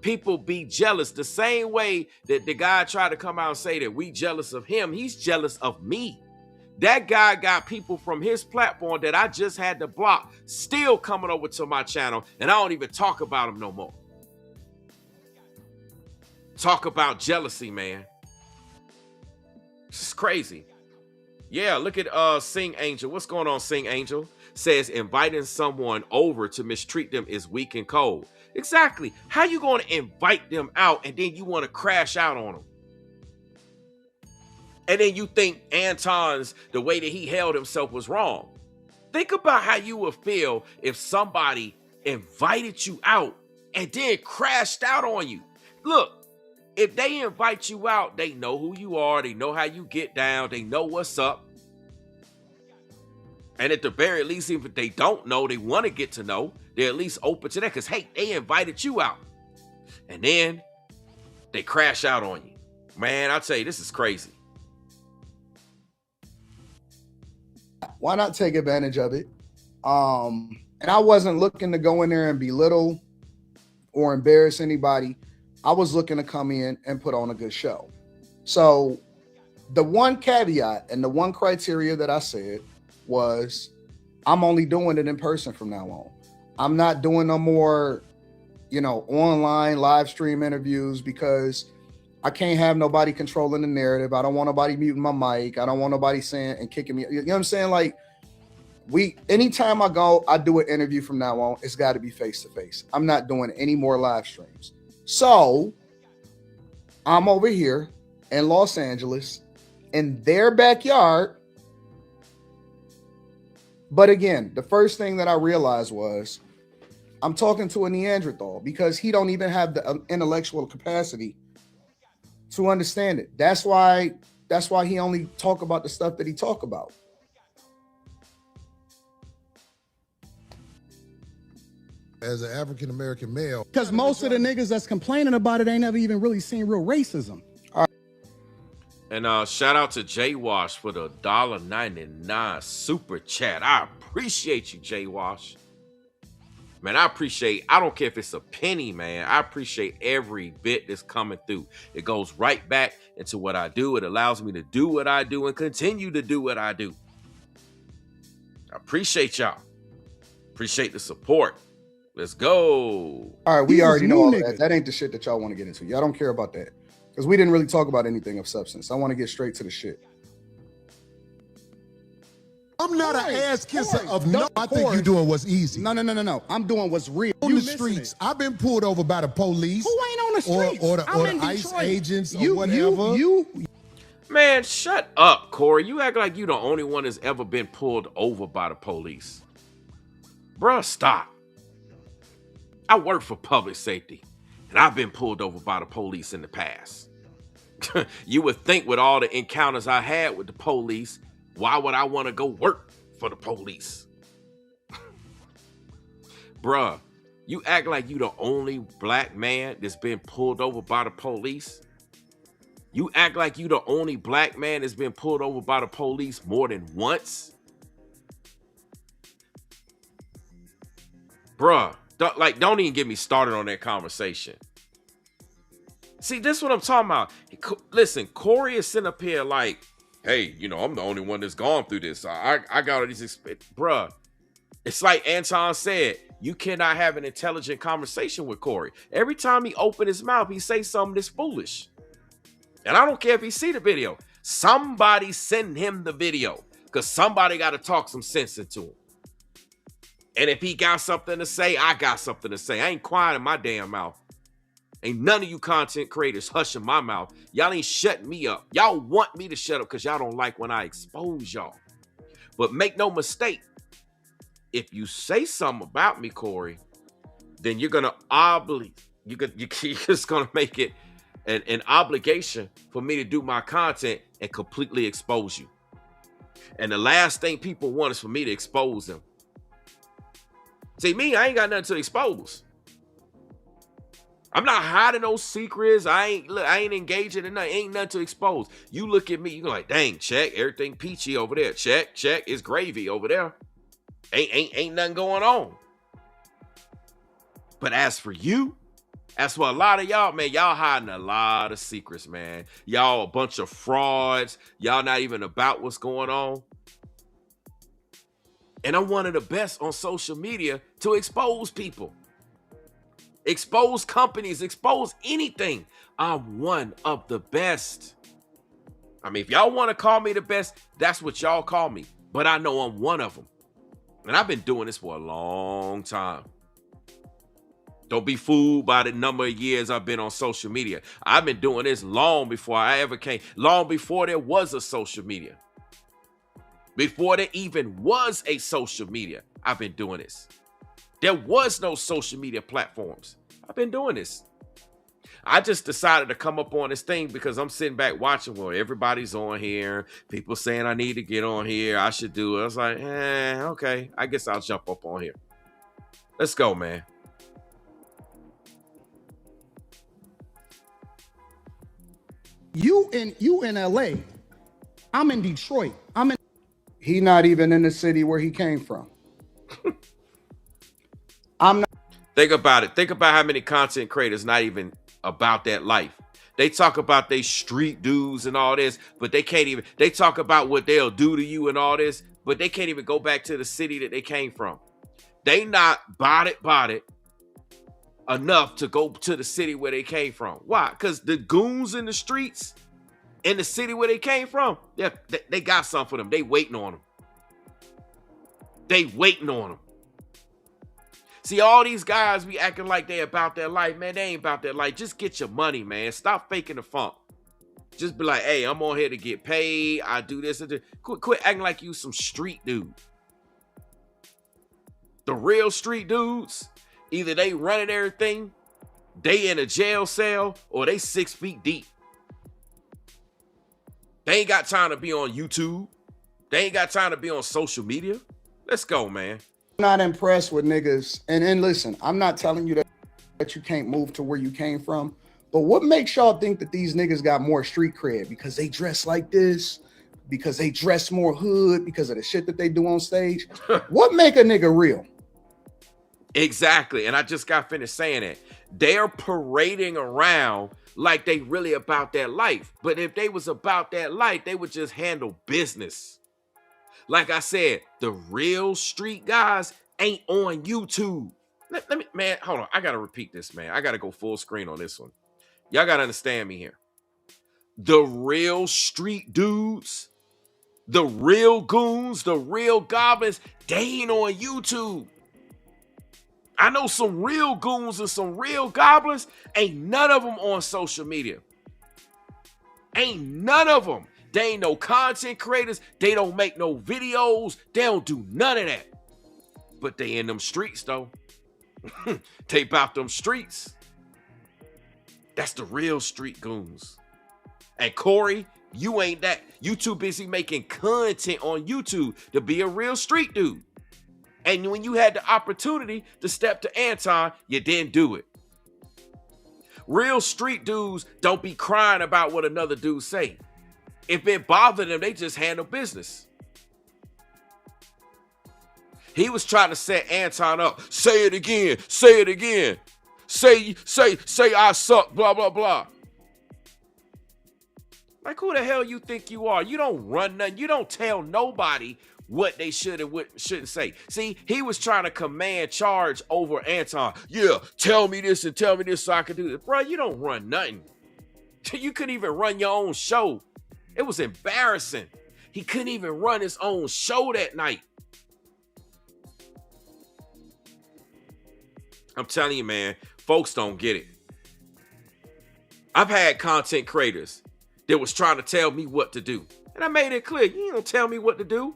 People be jealous the same way that the guy tried to come out and say that we jealous of him. He's jealous of me. That guy got people from his platform that I just had to block still coming over to my channel, and I don't even talk about him no more. Talk about jealousy, man. It's crazy. Yeah, look at Sing Angel. What's going on, Sing Angel? Says inviting someone over to mistreat them is weak and cold. Exactly. How you going to invite them out and then you want to crash out on them? And then you think Anton's, the way that he held himself was wrong. Think about how you would feel if somebody invited you out and then crashed out on you. Look, if they invite you out, they know who you are. They know how you get down. They know what's up. And at the very least, even if they don't know, they want to get to know, they're at least open to that because, hey, they invited you out. And then they crash out on you. Man, I'll tell you, this is crazy. Why not take advantage of it? And I wasn't looking to go in there and belittle or embarrass anybody. I was looking to come in and put on a good show. So the one caveat and the one criteria that I said was I'm only doing it in person from now on. I'm not doing no more, online live stream interviews because I can't have nobody controlling the narrative. I don't want nobody muting my mic. I don't want nobody saying and kicking me. You know what I'm saying? Like anytime I go, I do an interview from now on. It's got to be face to face. I'm not doing any more live streams. So I'm over here in Los Angeles in their backyard. But again, the first thing that I realized was I'm talking to a Neanderthal because he don't even have the intellectual capacity to understand it. That's why he only talk about the stuff that he talk about. As an African-American male. Because most of the niggas that's complaining about it ain't never even really seen real racism. And shout out to Jay Wash for the $1.99 super chat. I appreciate you, Jay Wash. Man, I don't care if it's a penny, man. I appreciate every bit that's coming through. It goes right back into what I do. It allows me to do what I do and continue to do what I do. I appreciate y'all. Appreciate the support. Let's go. All right, we already know all that. That ain't the shit that y'all want to get into. Y'all don't care about that. Because we didn't really talk about anything of substance. I want to get straight to the shit. I'm not an ass kisser of no. I think you're doing what's easy. No. I'm doing what's real. On the streets, I've been pulled over by the police. Who ain't on the streets? Or the ICE agents or whatever. Man, shut up, Corey. You act like you the only one that's ever been pulled over by the police. Bruh, stop. I work for public safety, and I've been pulled over by the police in the past. You would think with all the encounters I had with the police, why would I want to go work for the police? Bruh, you act like you the only black man that's been pulled over by the police? You act like you the only black man that's been pulled over by the police more than once? Bruh, don't even get me started on that conversation. See, this is what I'm talking about. Listen, Corey is sitting up here like, hey, I'm the only one that's gone through this. I got all these bruh. It's like Anton said, you cannot have an intelligent conversation with Corey. Every time he opens his mouth, he says something that's foolish. And I don't care if he see the video. Somebody send him the video because somebody got to talk some sense into him. And if he got something to say, I got something to say. I ain't quiet in my damn mouth. Ain't none of you content creators hushing my mouth. Y'all ain't shutting me up. Y'all want me to shut up because y'all don't like when I expose y'all. But make no mistake, if you say something about me, Corey, then you're gonna you're just gonna make it an obligation for me to do my content and completely expose you. And the last thing people want is for me to expose them. See, me, I ain't got nothing to expose. I'm not hiding those secrets. I ain't engaging in nothing. Ain't nothing to expose. You look at me, you like, dang, check, everything peachy over there. Check, it's gravy over there. Ain't nothing going on. But as for you, as for a lot of y'all, man, y'all hiding a lot of secrets, man. Y'all a bunch of frauds. Y'all not even about what's going on. And I'm one of the best on social media to expose people. Expose companies, expose anything. I'm one of the best. I mean, if y'all want to call me the best, that's what y'all call me. But I know I'm one of them. And I've been doing this for a long time. Don't be fooled by the number of years I've been on social media. I've been doing this long before I ever came, long before there was a social media. Before there even was a social media, I've been doing this. There was no social media platforms. I've been doing this. I just decided to come up on this thing because I'm sitting back watching, well, everybody's on here. People saying I need to get on here. I should do it. I was like, okay. I guess I'll jump up on here. Let's go, man. You in LA. I'm in Detroit. He not even in the city where he came from. I'm not. Think about it. Think about how many content creators not even about that life. They talk about they street dudes and all this, but they can't even, they talk about what they'll do to you and all this, but they can't even go back to the city that they came from. They not bought it enough to go to the city where they came from. Why? Because the goons in the streets in the city where they came from, they got something for them. They waiting on them. They waiting on them. See, all these guys be acting like they about their life, man. They ain't about their life. Just get your money, man. Stop faking the funk. Just be like, hey, I'm on here to get paid. I do this and this. Quit acting like you some street dude. The real street dudes, either they running everything, they in a jail cell, or they 6 feet deep. They ain't got time to be on YouTube. They ain't got time to be on social media. Let's go, man. Not impressed with niggas. And listen, I'm not telling you that you can't move to where you came from, but what makes y'all think that these niggas got more street cred? Because they dress like this, because they dress more hood, because of the shit that they do on stage? What make a nigga real? Exactly. And I just got finished saying it. They're parading around like they really about that life. But if they was about that life, they would just handle business. Like I said, the real street guys ain't on YouTube. Let me, man, hold on. I got to repeat this, man. I got to go full screen on this one. Y'all got to understand me here. The real street dudes, the real goons, the real goblins, they ain't on YouTube. I know some real goons and some real goblins. Ain't none of them on social media. Ain't none of them. They ain't no content creators. They don't make no videos. They don't do none of that. But they in them streets, though. They about them streets. That's the real street goons. And Corey, you ain't that. You too busy making content on YouTube to be a real street dude. And when you had the opportunity to step to Anton, you didn't do it. Real street dudes don't be crying about what another dude say. If it bothered them, they just handle business. He was trying to set Anton up. Say it again. Say it again. Say I suck, blah, blah, blah. Like, who the hell you think you are? You don't run nothing. You don't tell nobody what they should and what shouldn't say. See, he was trying to command charge over Anton. Yeah, tell me this and tell me this so I can do this. Bro, you don't run nothing. You couldn't even run your own show. It was embarrassing. He couldn't even run his own show that night. I'm telling you, man, folks don't get it. I've had content creators that was trying to tell me what to do. And I made it clear, you ain't gonna tell me what to do.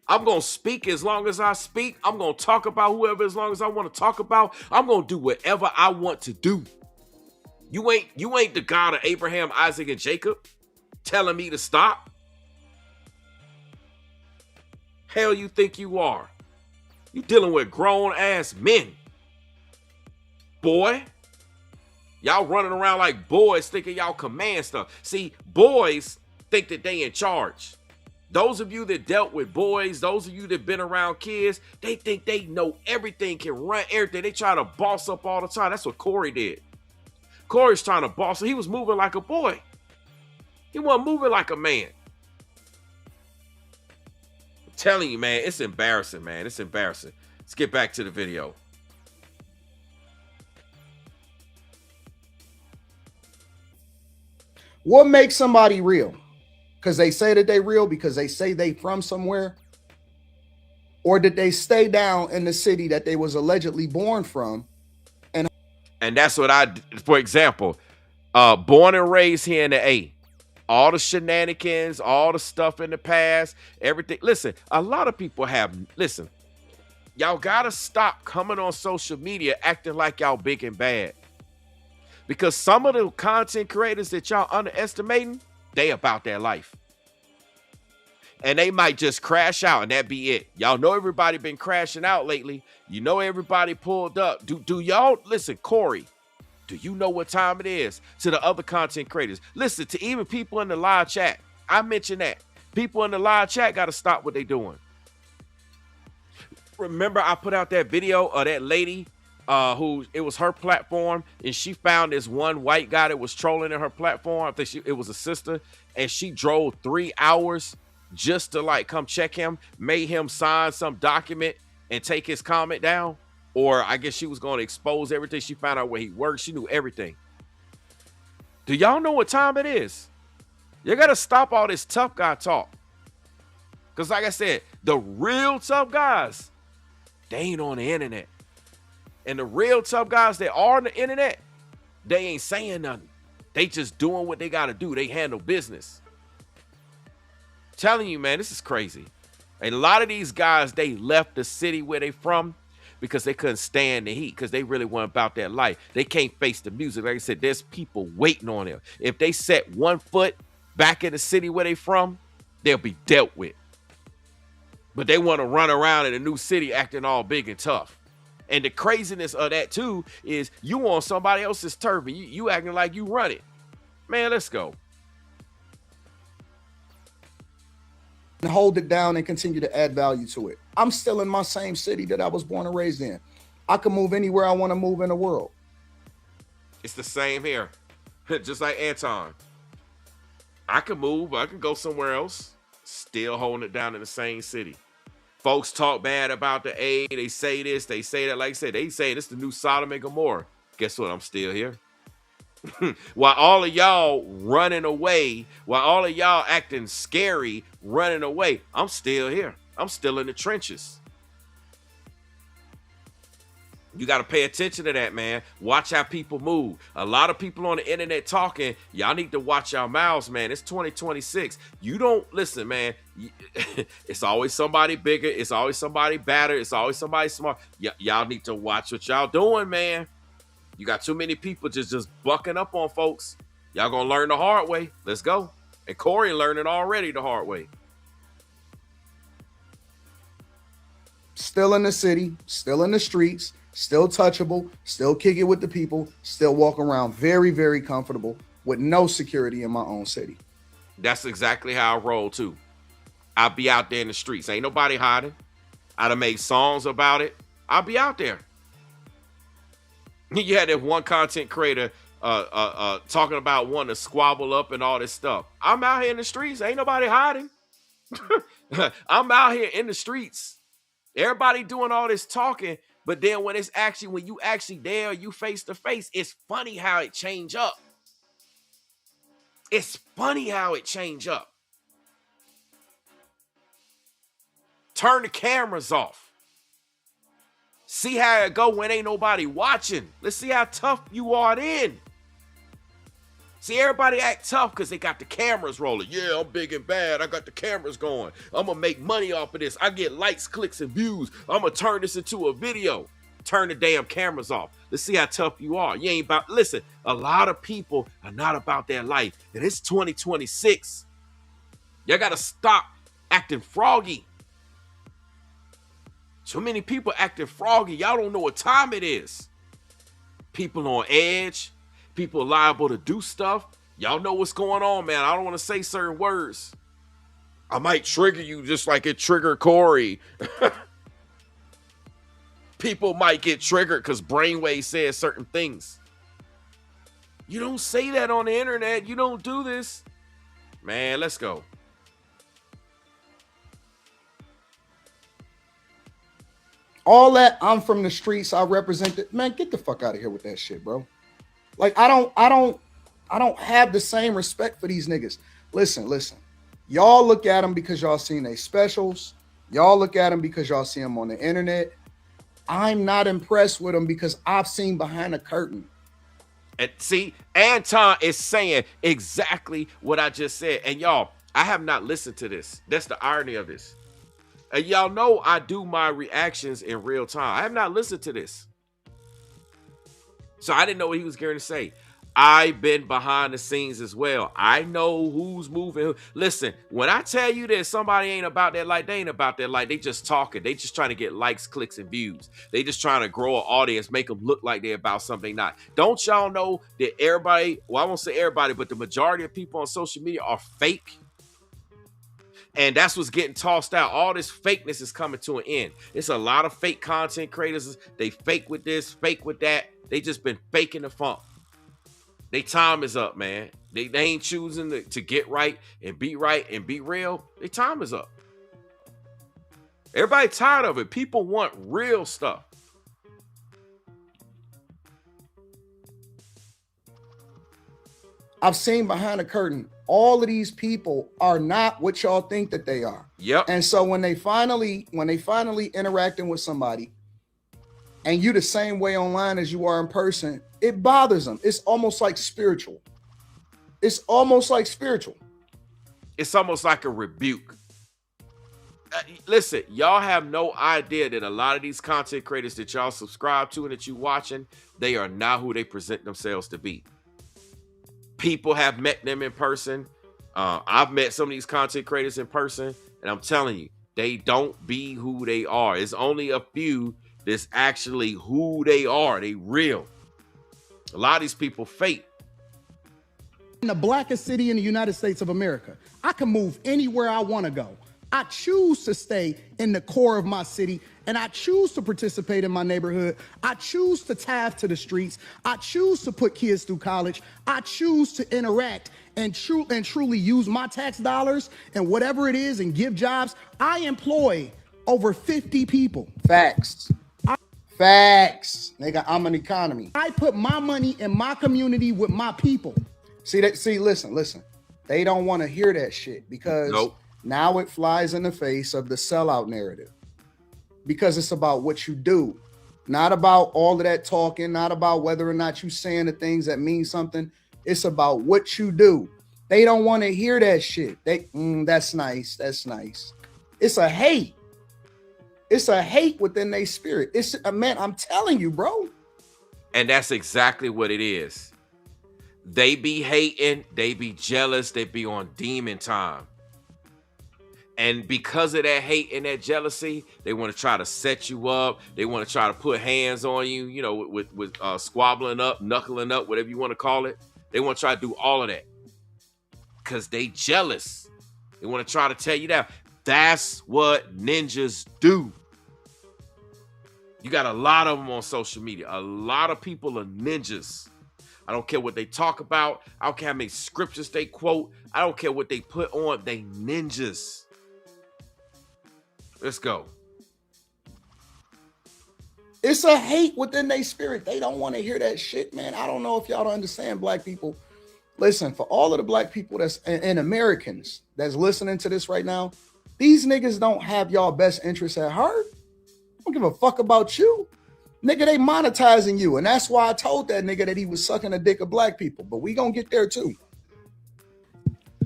I'm gonna speak as long as I speak. I'm gonna talk about whoever as long as I want to talk about. I'm gonna do whatever I want to do. You ain't the God of Abraham, Isaac, and Jacob telling me to stop. Hell you think you are? You dealing with grown ass men. Boy, Y'all running around like boys thinking y'all command stuff. See, boys think that they in charge. Those of you that dealt with boys, those of you that been around kids, they think they know everything, can run everything. They try to boss up all the time. That's what Corey did. Corey's trying to boss up. He was moving like a boy. He wasn't moving like a man. I'm telling you, man, it's embarrassing, man. It's embarrassing. Let's get back to the video. What makes somebody real? Because they say that they real, because they say they from somewhere? Or did they stay down in the city that they was allegedly born from? And that's what I, for example, born and raised here in the A. All the shenanigans, all the stuff in the past, everything. Listen, a lot of people have, listen, y'all gotta stop coming on social media acting like y'all big and bad. Because some of the content creators that y'all underestimating, they about their life. And they might just crash out and that be it. Y'all know everybody been crashing out lately. You know everybody pulled up. Do y'all, listen, Corey, do you know what time it is? To the other content creators. Listen, to even people in the live chat. I mentioned that. People in the live chat got to stop what they doing. Remember I put out that video of that lady who, it was her platform, and she found this one white guy that was trolling in her platform. I think it was a sister, and she drove 3 hours just to like come check him, made him sign some document and take his comment down. Or I guess she was going to expose everything. She found out where he worked. She knew everything. Do y'all know what time it is? You got to stop all this tough guy talk. Because like I said, the real tough guys, they ain't on the internet. And the real tough guys that are on the internet, they ain't saying nothing. They just doing what they got to do. They handle business. Telling you, man, this is crazy. And a lot of these guys, they left the city where they from because they couldn't stand the heat, because they really weren't about that life. They can't face the music. Like I said, there's people waiting on them. If they set one foot back in the city where they from, they'll be dealt with. But they want to run around in a new city acting all big and tough. And the craziness of that, too, is you on somebody else's turf and you acting like you run it. Man, let's go. And hold it down and continue to add value to it. I'm still in my same city that I was born and raised in. I can move anywhere I want to move in the world. It's the same here. Just like Anton. I can move. I can go somewhere else. Still holding it down in the same city. Folks talk bad about the A. They say this. They say that. Like I said, they say this is the new Sodom and Gomorrah. Guess what? I'm still here. While all of y'all running away, while all of y'all acting scary, running away, I'm still here. I'm still in the trenches. You got to pay attention to that, man. Watch how people move. A lot of people on the internet talking. Y'all need to watch your mouths, man. It's 2026. You don't listen, man. It's always somebody bigger. It's always somebody badder. It's always somebody smart. Y'all need to watch what y'all doing, man. You got too many people just bucking up on folks. Y'all gonna learn the hard way. Let's go. And Corey learning already the hard way. Still in the city, still in the streets, still touchable, still kick it with the people, still walk around very, very comfortable with no security in my own city. That's exactly how I roll too. I'll be out there in the streets. Ain't nobody hiding. I done made songs about it. I'll be out there. You had that one content creator talking about wanting to squabble up and all this stuff. I'm out here in the streets. Ain't nobody hiding. I'm out here in the streets. Everybody doing all this talking, but then when you actually there, you face to face, it's funny how it change up. It's funny how it change up. Turn the cameras off. See how it go when ain't nobody watching. Let's see how tough you are then. See, everybody act tough because they got the cameras rolling. Yeah, I'm big and bad. I got the cameras going. I'm going to make money off of this. I get likes, clicks, and views. I'm going to turn this into a video. Turn the damn cameras off. Let's see how tough you are. You ain't about, listen, a lot of people are not about their life. And it's 2026. Y'all got to stop acting froggy. So many people acting froggy. Y'all don't know what time it is. People on edge. People liable to do stuff. Y'all know what's going on, man. I don't want to say certain words. I might trigger you just like it triggered Corey. People might get triggered because Brainwavezz says certain things. You don't say that on the internet. You don't do this. Man, let's go. All that, I'm from the streets, I represent it. Man, get the fuck out of here with that shit, bro. Like, I don't have the same respect for these niggas. Listen. Y'all look at them because y'all seen their specials. Y'all look at them because y'all see them on the internet. I'm not impressed with them because I've seen behind the curtain. And see, Anton is saying exactly what I just said. And y'all, I have not listened to this. That's the irony of this. And y'all know I do my reactions in real time. I have not listened to this. So I didn't know what he was going to say. I've been behind the scenes as well. I know who's moving. Listen, when I tell you that somebody ain't about that light, they ain't about that light. They just talking. They just trying to get likes, clicks, and views. They just trying to grow an audience, make them look like they're about something not. Don't y'all know that everybody, well, I won't say everybody, but the majority of people on social media are fake? And that's what's getting tossed out. All this fakeness is coming to an end. It's a lot of fake content creators. They fake with this, fake with that. They just been faking the funk. Their time is up, man. They ain't choosing to get right and be real. Their time is up. Everybody tired of it. People want real stuff. I've seen behind the curtain. All of these people are not what y'all think that they are. Yep. And so when they finally interacting with somebody, and you the same way online as you are in person, it bothers them. It's almost like spiritual. It's almost like spiritual. It's almost like a rebuke. Listen, y'all have no idea that a lot of these content creators that y'all subscribe to and that you watching, they are not who they present themselves to be. People have met them in person. I've met some of these content creators in person, and I'm telling you, they don't be who they are. It's only a few that's actually who they are. They real. A lot of these people fake. In the blackest city in the United States of America, I can move anywhere I want to go. I choose to stay in the core of my city, and I choose to participate in my neighborhood. I choose to tithe to the streets. I choose to put kids through college. I choose to interact and truly use my tax dollars and whatever it is and give jobs. I employ over 50 people. Facts. Facts. Nigga, I'm an economy. I put my money in my community with my people. Listen. They don't want to hear that shit because now it flies in the face of the sellout narrative. Because it's about what you do, not about all of that talking, not about whether or not you saying the things that mean something. It's about what you do. They don't want to hear that shit. That's nice. That's nice. It's a hate. It's a hate within their spirit. It's man, I'm telling you, bro. And that's exactly what it is. They be hating, they be jealous, they be on demon time. And because of that hate and that jealousy, they want to try to set you up. They want to try to put hands on you, you know, with squabbling up, knuckling up, whatever you want to call it. They want to try to do all of that because they jealous. They want to try to tear you down. That's what ninjas do. You got a lot of them on social media. A lot of people are ninjas. I don't care what they talk about. I don't care how many scriptures they quote. I don't care what they put on. They ninjas. Let's go. It's a hate within their spirit. They don't want to hear that shit, man. I don't know if y'all don't understand, black people. Listen, for all of the black people that's and Americans that's listening to this right now, these niggas don't have y'all best interests at heart. I don't give a fuck about you. Nigga, they monetizing you. And that's why I told that nigga that he was sucking the dick of black people. But we gonna get there too.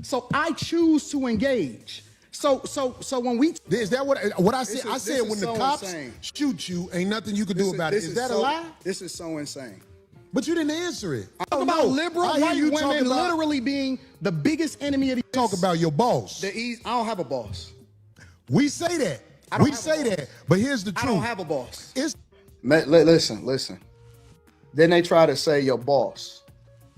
So I choose to engage. So when we is that what I said? I said when the cops shoot you, ain't nothing you can do about it. Is that a lie? This is so insane. But you didn't answer it. Talk about liberal white women literally being the biggest enemy of the talk about your boss. I don't have a boss. We say that. We say that. But here's the truth. I don't have a boss. Listen. Then they try to say your boss.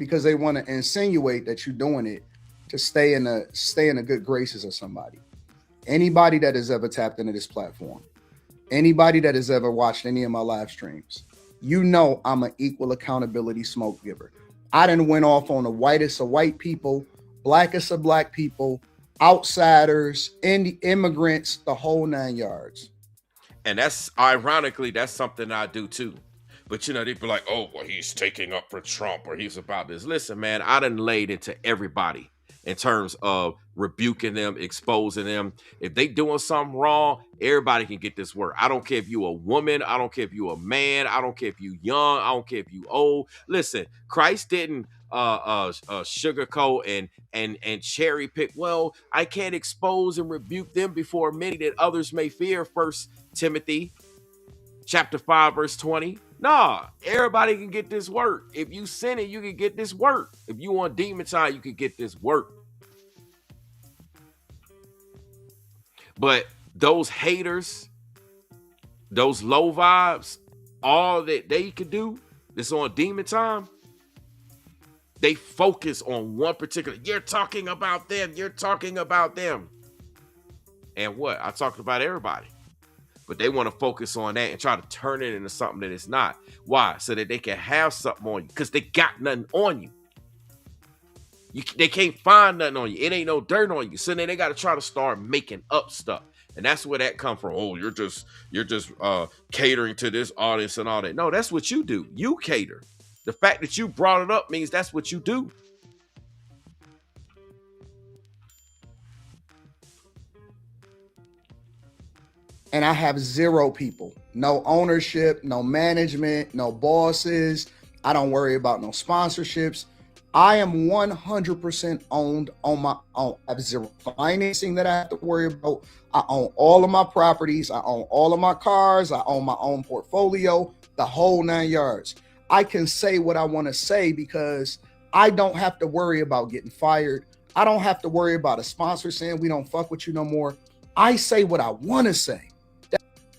because they want to insinuate that you're doing it to stay in the good graces of somebody. Anybody that has ever tapped into this platform, anybody that has ever watched any of my live streams, you know I'm an equal accountability smoke giver. I done went off on the whitest of white people, blackest of black people, outsiders, immigrants, the whole 9 yards. And that's ironically, that's something I do too. But you know, they be like, oh, well, he's taking up for Trump or he's about this. Listen, man, I done laid into everybody in terms of rebuking them, exposing them. If they doing something wrong, everybody can get this work. I don't care if you a woman. I don't care if you a man. I don't care if you young. I don't care if you old. Listen, Christ didn't sugarcoat and cherry pick. Well, I can't expose and rebuke them before many that others may fear. 1 Timothy chapter 5, verse 20. Nah, everybody can get this work. If you sin it, you can get this work. If you want demon time, you can get this work. But those haters, those low vibes, all that they could do that's on demon time, they focus on one particular, you're talking about them, you're talking about them. And what? I talked about everybody. But they want to focus on that and try to turn it into something that it's not. Why? So that they can have something on you. Because they got nothing on you. They can't find nothing on you. It ain't no dirt on you. So then they got to try to start making up stuff. And that's where that come from. Oh, you're just catering to this audience and all that. No, that's what you do. You cater. The fact that you brought it up means that's what you do. And I have 0 people, no ownership, no management, no bosses. I don't worry about no sponsorships. I am 100% owned on my own. I have 0 financing that I have to worry about. I own all of my properties. I own all of my cars. I own my own portfolio, the whole 9 yards. I can say what I want to say because I don't have to worry about getting fired. I don't have to worry about a sponsor saying we don't fuck with you no more. I say what I want to say.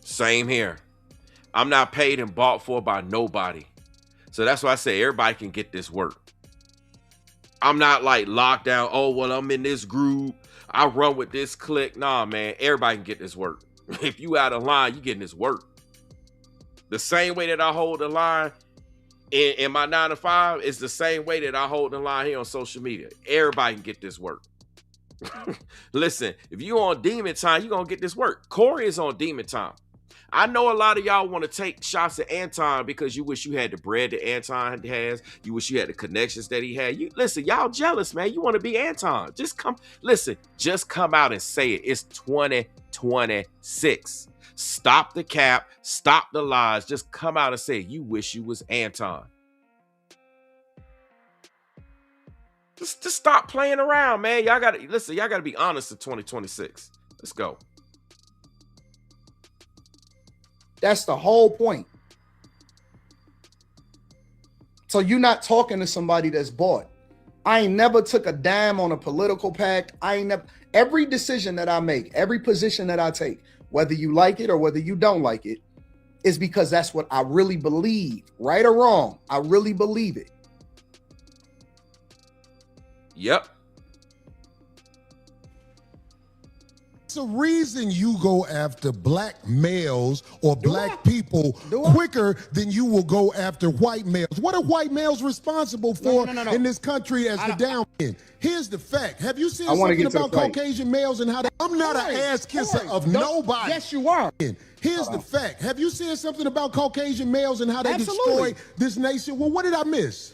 Same here. I'm not paid and bought for by nobody. So that's why I say everybody can get this work. I'm not like locked down. Oh, well, I'm in this group. I run with this clique. Nah, man, everybody can get this work. If you out of line, you getting this work. The same way that I hold the line in my 9 to 5 is the same way that I hold the line here on social media. Everybody can get this work. Listen, if you on demon time, you're going to get this work. Corey is on demon time. I know a lot of y'all want to take shots at Anton because you wish you had the bread that Anton has. You wish you had the connections that he had. Listen, y'all jealous, man. You want to be Anton. Just come out and say it. It's 2026. Stop the cap. Stop the lies. Just come out and say it. You wish you was Anton. Just stop playing around, man. Y'all got to be honest in 2026. Let's go. That's the whole point. So you're not talking to somebody that's bought. I ain't never took a dime on a political pact. Every decision that I make, every position that I take, whether you like it or whether you don't like it, is because that's what I really believe. Right or wrong, I really believe it. Yep. It's a reason you go after black males or black people quicker than you will go after white males. What are white males responsible for in this country as the down end? Here's the fact. Have you seen something about Caucasian males and how they... I'm not an ass kisser of nobody. Yes, you are. Here's the fact. Have you seen something about Caucasian males and how they destroy this nation? Well, what did I miss?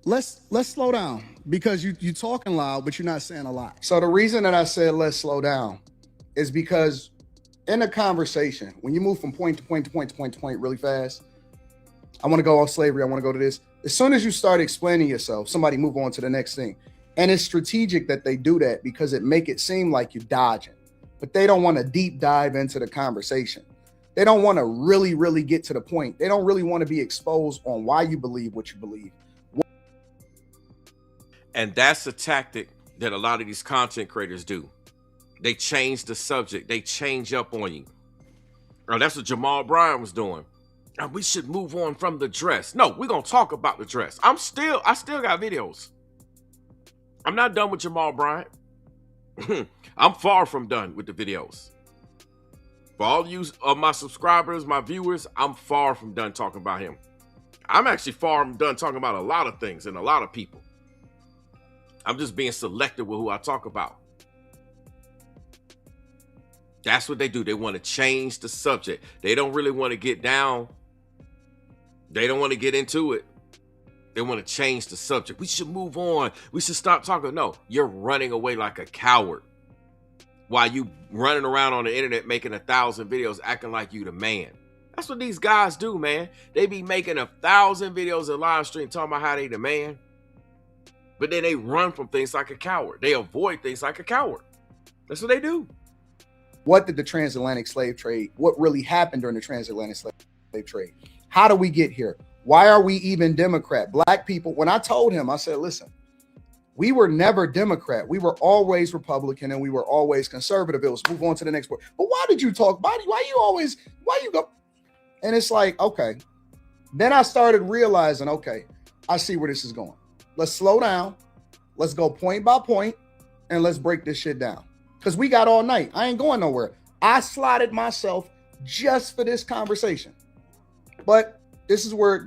Let's slow down because you talking loud, but you're not saying a lot. So the reason that I said let's slow down is because in a conversation, when you move from point to point to point to point to point really fast, I want to go off slavery. I want to go to this. As soon as you start explaining yourself, somebody move on to the next thing. And it's strategic that they do that because it make it seem like you're dodging, but they don't want to deep dive into the conversation. They don't want to really, really get to the point. They don't really want to be exposed on why you believe what you believe. And that's a tactic that a lot of these content creators do. They change the subject. They change up on you. Or that's what Jamal Bryant was doing. And we should move on from the dress. No, we're gonna talk about the dress. I still got videos. I'm not done with Jamal Bryant. I'm far from done with the videos. For all of you of my subscribers, my viewers, I'm far from done talking about him. I'm actually far from done talking about a lot of things and a lot of people. I'm just being selective with who I talk about. That's what they do. They want to change the subject. They don't really want to get down. They don't want to get into it. They want to change the subject. We should move on. We should stop talking. No, you're running away like a coward while you running around on the internet making 1,000 videos acting like you the man. That's what these guys do, man. They be making 1,000 videos in live stream talking about how they the man. But then they run from things like a coward. They avoid things like a coward. That's what they do. What did the transatlantic slave trade, what really happened during the transatlantic slave trade? How do we get here? Why are we even Democrat? Black people, when I told him, I said, listen, we were never Democrat. We were always Republican and we were always conservative. It was move on to the next point. But why did you talk? Why you go? And it's like, okay. Then I started realizing, okay, I see where this is going. Let's slow down. Let's go point by point and let's break this shit down. Because we got all night. I ain't going nowhere. I slotted myself just for this conversation. But this is where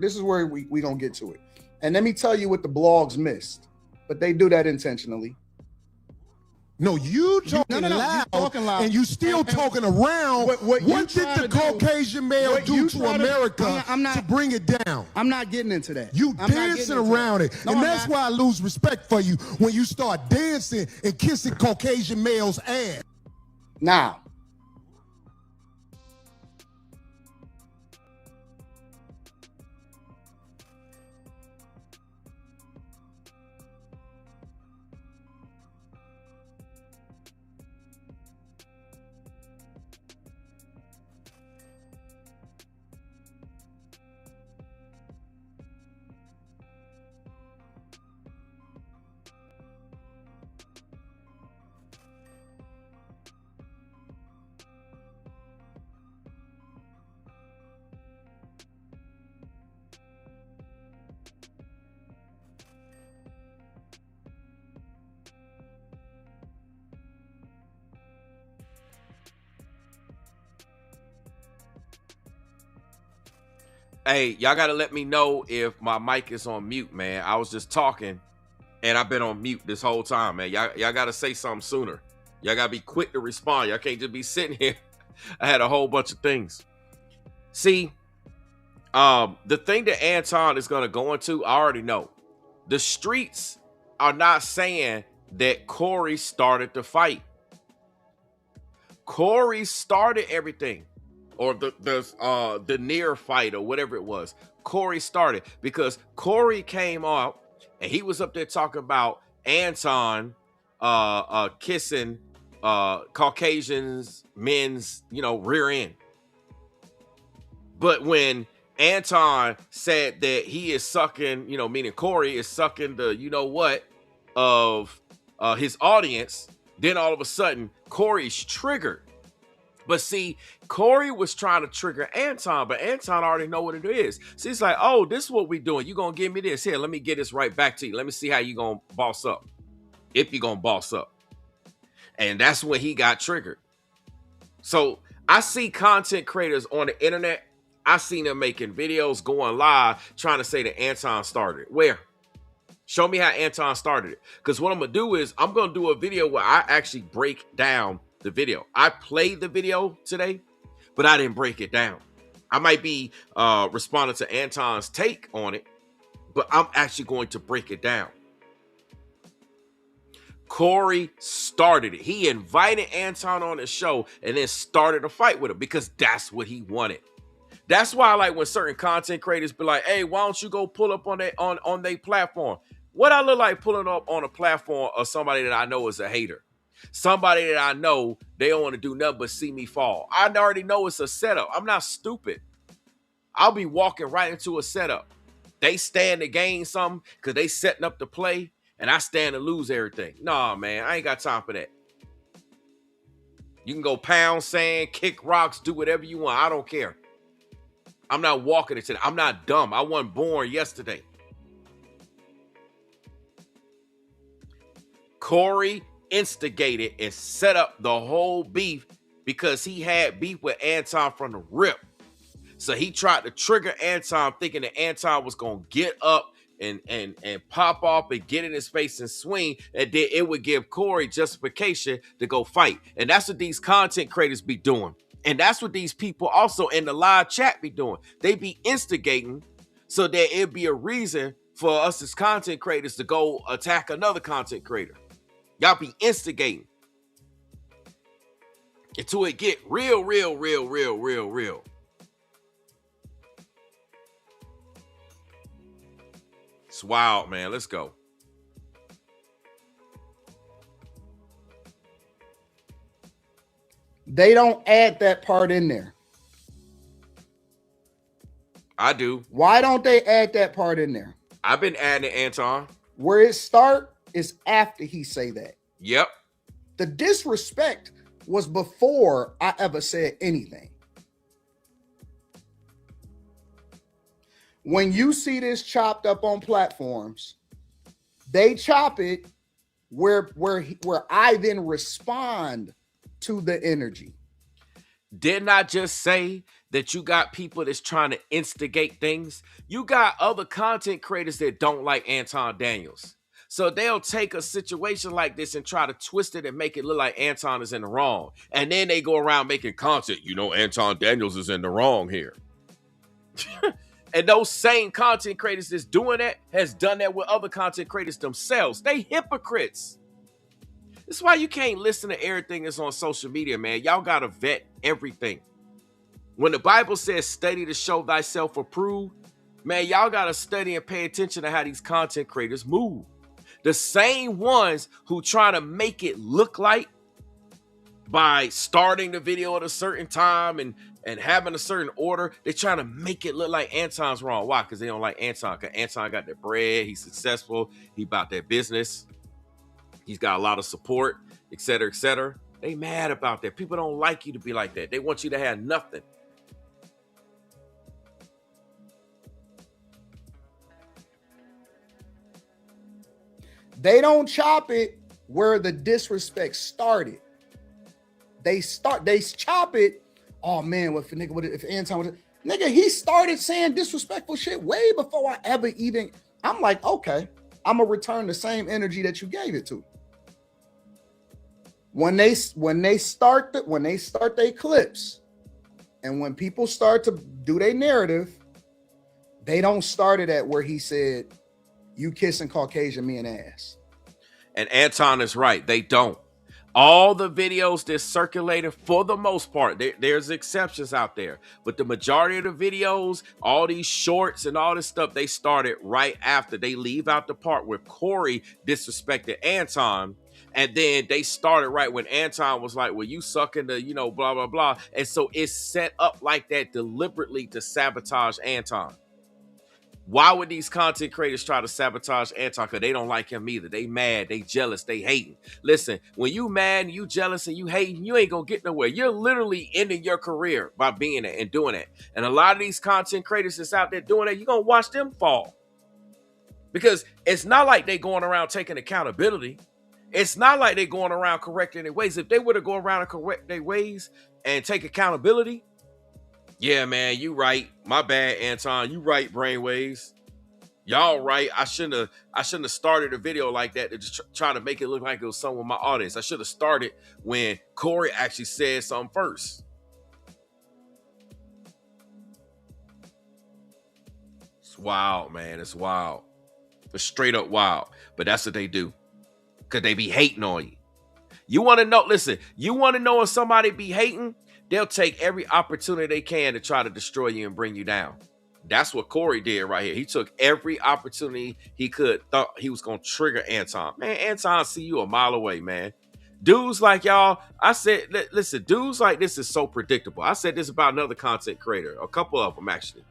we gonna get to it. And let me tell you what the blogs missed. But they do that intentionally. No, you talking loud, and you still talking around. What did the Caucasian male do to America to bring it down? I'm not getting into that. You dancing around it. And that's why I lose respect for you when you start dancing and kissing Caucasian males' ass. Now, Hey, y'all got to let me know if my mic is on mute, man. I was just talking, and I've been on mute this whole time, man. Y'all got to say something sooner. Y'all got to be quick to respond. Y'all can't just be sitting here. I had a whole bunch of things. See, the thing that Anton is going to go into, I already know. The streets are not saying that Corey started the fight. Corey started everything. Or the near fight or whatever it was. Corey started because Corey came out and he was up there talking about Anton kissing Caucasians men's, rear end. But when Anton said that he is sucking, meaning Corey is sucking the of his audience, then all of a sudden Corey's triggered. But see, Corey was trying to trigger Anton, but Anton already know what it is. So he's like, oh, this is what we doing. You gonna give me this. Here, let me get this right back to you. Let me see how you gonna boss up. If you gonna boss up. And that's when he got triggered. So I see content creators on the internet. I seen them making videos, going live, trying to say that Anton started it. Where? Show me how Anton started it. Because what I'm gonna do is I'm gonna do a video where I actually break down the video. I played the video today, but I didn't break it down. I might be responding to Anton's take on it, but I'm actually going to break it down. Corey started it. He invited Anton on his show and then started a fight with him because that's what he wanted. That's why I like when certain content creators be like, hey, why don't you go pull up on their platform? What I look like pulling up on a platform of somebody that I know is a hater. Somebody that I know, they don't want to do nothing but see me fall. I already know it's a setup. I'm not stupid. I'll be walking right into a setup. They stand to gain something because they setting up to play, and I stand to lose everything. Nah, man, I ain't got time for that. You can go pound sand, kick rocks, do whatever you want. I don't care. I'm not walking into that. I'm not dumb. I wasn't born yesterday. Corey instigated and set up the whole beef because he had beef with Anton from the rip. So he tried to trigger Anton, thinking that Anton was going to get up and pop off and get in his face and swing, and then it would give Corey justification to go fight. And that's what these content creators be doing. And that's what these people also in the live chat be doing. They be instigating so that it'd be a reason for us as content creators to go attack another content creator. Y'all be instigating until it get real. It's wild, man. Let's go. They don't add that part in there. I do. Why don't they add that part in there? I've been adding it, Anton. Where it start is after he say that. Yep. The disrespect was before I ever said anything. When you see this chopped up on platforms, they chop it where I then respond to the energy. Didn't I just say that you got people that's trying to instigate things? You got other content creators that don't like Anton Daniels. So they'll take a situation like this and try to twist it and make it look like Anton is in the wrong. And then they go around making content. You know, Anton Daniels is in the wrong here. And those same content creators that's doing that has done that with other content creators themselves. They hypocrites. That's why you can't listen to everything that's on social media, man. Y'all got to vet everything. When the Bible says study to show thyself approved, man, y'all got to study and pay attention to how these content creators move. The same ones who try to make it look like by starting the video at a certain time and having a certain order, they're trying to make it look like Anton's wrong. Why? Because they don't like Anton. Because Anton got their bread. He's successful. He about their business. He's got a lot of support, et cetera, et cetera. They mad about that. People don't like you to be like that. They want you to have nothing. They don't chop it where the disrespect started. They chop it. Oh man, if Anton was, nigga, he started saying disrespectful shit way before I ever even. I'm like, okay, I'm gonna return the same energy that you gave it to. When they start their clips, and when people start to do their narrative, they don't start it at where he said, "You kissing Caucasian me an ass." And Anton is right. They don't. All the videos that circulated, for the most part, there's exceptions out there, but the majority of the videos, all these shorts and all this stuff, they started right after. They leave out the part where Corey disrespected Anton, and then they started right when Anton was like, well, you sucking the, you know, blah, blah, blah. And so it's set up like that deliberately to sabotage Anton. Why would these content creators try to sabotage Anton? Because they don't like him either. They mad, they jealous, they hating. Listen, when you mad and you jealous and you hating, you ain't gonna get nowhere. You're literally ending your career by being it and doing it. And a lot of these content creators that's out there doing that, you're gonna watch them fall. Because it's not like they going around taking accountability. It's not like they going around correcting their ways. If they were to go around and correct their ways and take accountability, yeah, man, you right. My bad, Anton. You right, Brainwavezz. Y'all right. I shouldn't have started a video like that to just try to make it look like it was someone with my audience. I should have started when Corey actually said something first. It's wild, man. It's wild. It's straight up wild. But that's what they do. Because they be hating on you. You want to know, listen, you want to know if somebody be hating? They'll take every opportunity they can to try to destroy you and bring you down. That's what Corey did right here. He took every opportunity he could, thought he was going to trigger Anton. Man, Anton see you a mile away, man. Dudes like y'all, I said, listen, dudes like this is so predictable. I said this about another content creator, a couple of them actually.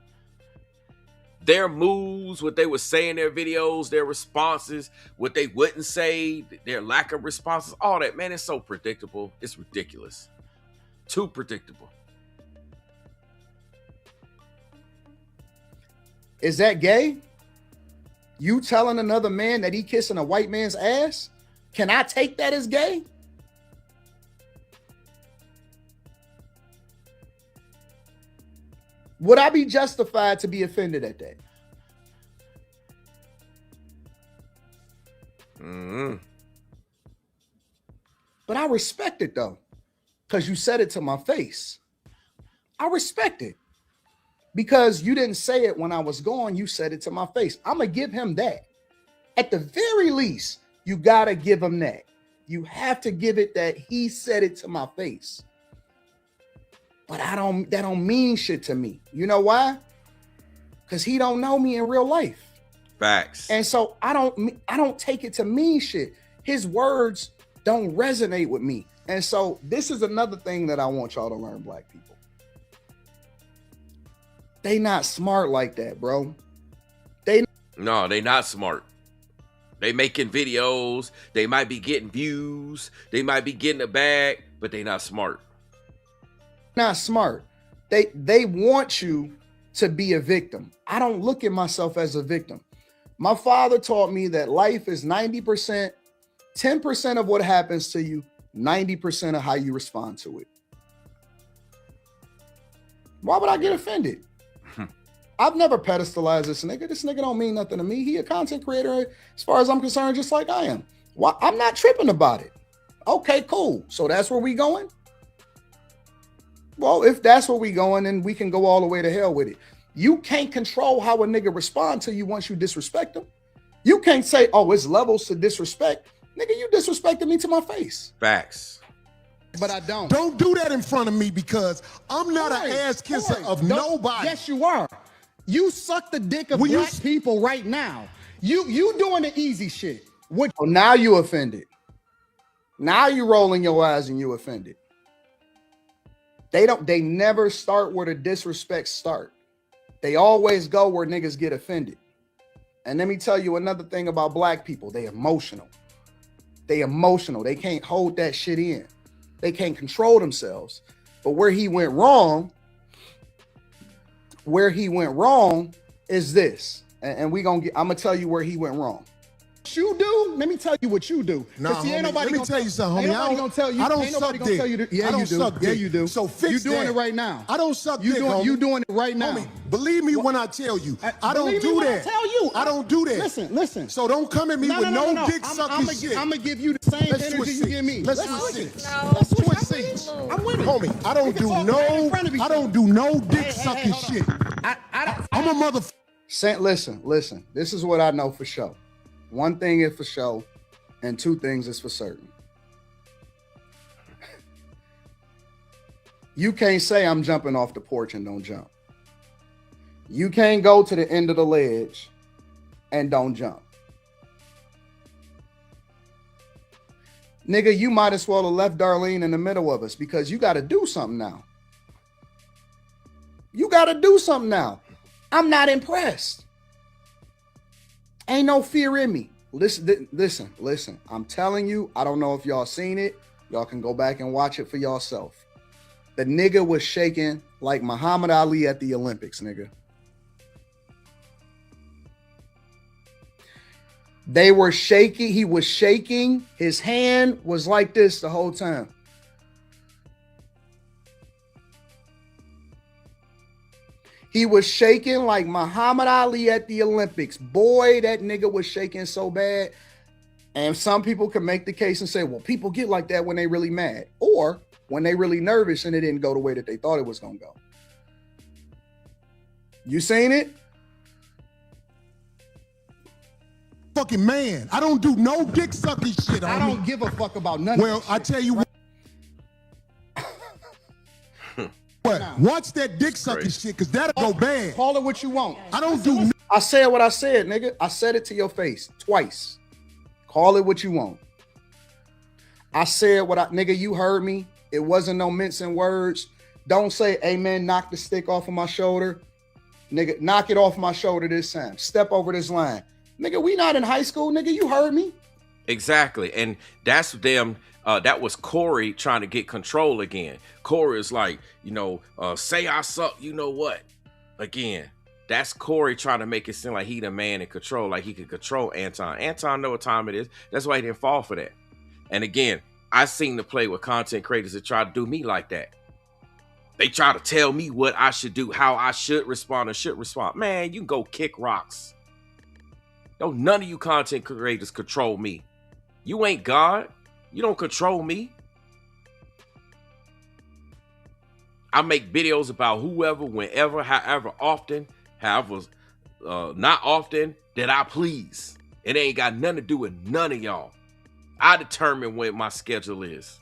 Their moves, what they would say in their videos, their responses, what they wouldn't say, their lack of responses, all that, man, it's so predictable. It's ridiculous. Too predictable. Is that gay? You telling another man that he kissing a white man's ass? Can I take that as gay? Would I be justified to be offended at that? But I respect it though, because you said it to my face. I respect it because you didn't say it when I was gone. You said it to my face. I'm going to give him that. At the very least, you got to give him that. You have to give it that he said it to my face. But that don't mean shit to me. You know why? Because he don't know me in real life. Facts. And so I don't take it to mean shit. His words don't resonate with me. And so this is another thing that I want y'all to learn, black people. They not smart like that, bro. No, they not smart. They making videos. They might be getting views. They might be getting a bag, but they not smart. Not smart. They want you to be a victim. I don't look at myself as a victim. My father taught me that life is 90%, 10% of what happens to you, 90% of how you respond to it. Why would I get offended? I've never pedestalized this nigga. This nigga don't mean nothing to me. He a content creator as far as I'm concerned, just like I am. Why? I'm not tripping about it. Okay, cool. So that's where we going? Well, if that's where we going, then we can go all the way to hell with it. You can't control how a nigga respond to you once you disrespect him. You can't say, oh, it's levels to disrespect. Nigga, you disrespected me to my face. Facts. But I don't. Don't do that in front of me because I'm not an ass kisser of nobody. Yes, you are. You suck the dick of black people right now. You doing the easy shit. What? Oh, now you offended. Now you rolling your eyes and you offended. They never start where the disrespect start. They always go where niggas get offended. And let me tell you another thing about black people. They emotional. They emotional. They can't hold that shit in. They can't control themselves. But where he went wrong is this. And I'm gonna tell you where he went wrong. You do? Let me tell you what you do. Nah, homie, let me tell you something, homie. I don't suck dick. Yeah, you do. Yeah, you do. So fix you doing that. it right now. I don't suck dick, homie. You doing it right now. Homie, believe me when I tell you. I don't do that. I tell you. I don't do that. Listen. So don't come at me with no dick sucking shit. I'm gonna give you the same energy you give me. Let's switch seats. Let's switch seats. I'm with it. Homie, I don't do no dick sucking shit. I'm a motherfucker. Listen. This is what I know for sure. One thing is for sure, and two things is for certain. You can't say I'm jumping off the porch and don't jump. You can't go to the end of the ledge and don't jump. Nigga, you might as well have left Darlene in the middle of us because you got to do something now. You got to do something now. I'm not impressed. Ain't no fear in me. Listen. I'm telling you, I don't know if y'all seen it. Y'all can go back and watch it for yourself. The nigga was shaking like Muhammad Ali at the Olympics, nigga. They were shaking. He was shaking. His hand was like this the whole time. He was shaking like Muhammad Ali at the Olympics. Boy, that nigga was shaking so bad. And some people can make the case and say, well, people get like that when they really mad. Or when they really nervous and it didn't go the way that they thought it was going to go. You seen it? Fucking man. I don't do no dick sucking shit. I don't give a fuck about none of that I tell you what. Watch that dick sucking shit, because that'll go bad. Call it what you want. I don't do. I said what I said, nigga. I said it to your face twice. Call it what you want. I said nigga, you heard me. It wasn't no mincing words. Don't say, hey man, knock the stick off of my shoulder. Nigga, knock it off my shoulder this time. Step over this line. Nigga, we not in high school, nigga. You heard me. Exactly. And that's them. That was Corey trying to get control again. Corey is like, say I suck, you know what? Again, That's Corey trying to make it seem like he the man in control, like he could control Anton. Anton know what time it is. That's why he didn't fall for that. And again, I seen the play with content creators that try to do me like that. They try to tell me what I should do, how I should respond or should respond. Man, you can go kick rocks. No, none of you content creators control me. You ain't God. You don't control me. I make videos about whoever, whenever, however often, however not often that I please. It ain't got nothing to do with none of y'all. I determine what my schedule is.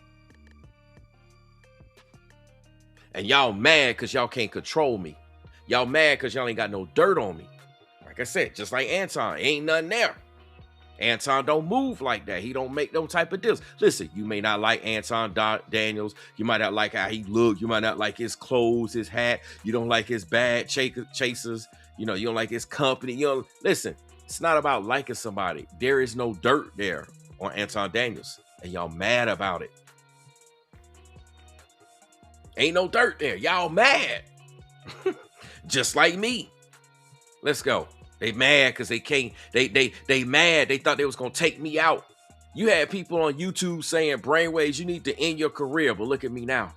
And y'all mad because y'all can't control me. Y'all mad because y'all ain't got no dirt on me. Like I said, just like Anton, ain't nothing there. Anton don't move like that. He don't make no type of deals. Listen, you may not like Anton Daniels. You might not like how he look. You might not like his clothes, his hat. You don't like his bad chasers. You know, you don't like his company. You know, listen, it's not about liking somebody. There is no dirt there on Anton Daniels. And y'all mad about it. Ain't no dirt there. Y'all mad. Just like me. Let's go. They mad because they can't. They mad. They thought they was gonna take me out. You had people on YouTube saying, Brainwavezz, you need to end your career. But look at me now.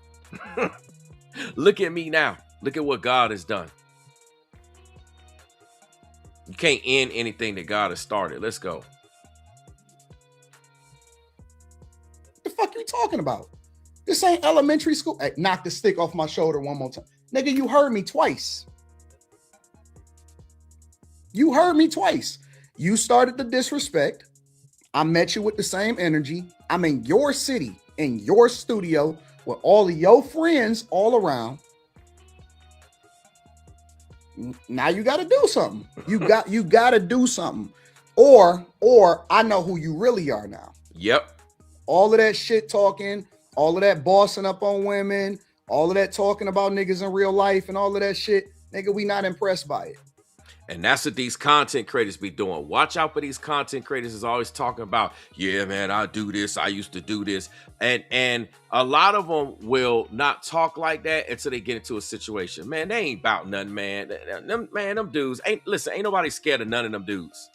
Look at me now. Look at what God has done. You can't end anything that God has started. Let's go. What the fuck are you talking about? This ain't elementary school. Hey, knock the stick off my shoulder one more time. Nigga, you heard me twice. You heard me twice. You started the disrespect. I met you with the same energy. I'm in your city, in your studio, with all of your friends all around. Now you got to do something. You got to do something. Or I know who you really are now. Yep. All of that shit talking, all of that bossing up on women, all of that talking about niggas in real life and all of that shit, nigga, we not impressed by it. And that's what these content creators be doing. Watch out for these content creators is always talking about, yeah, man, I do this. I used to do this. And a lot of them will not talk like that until they get into a situation. Man, they ain't about nothing, man. Them dudes ain't nobody scared of none of them dudes.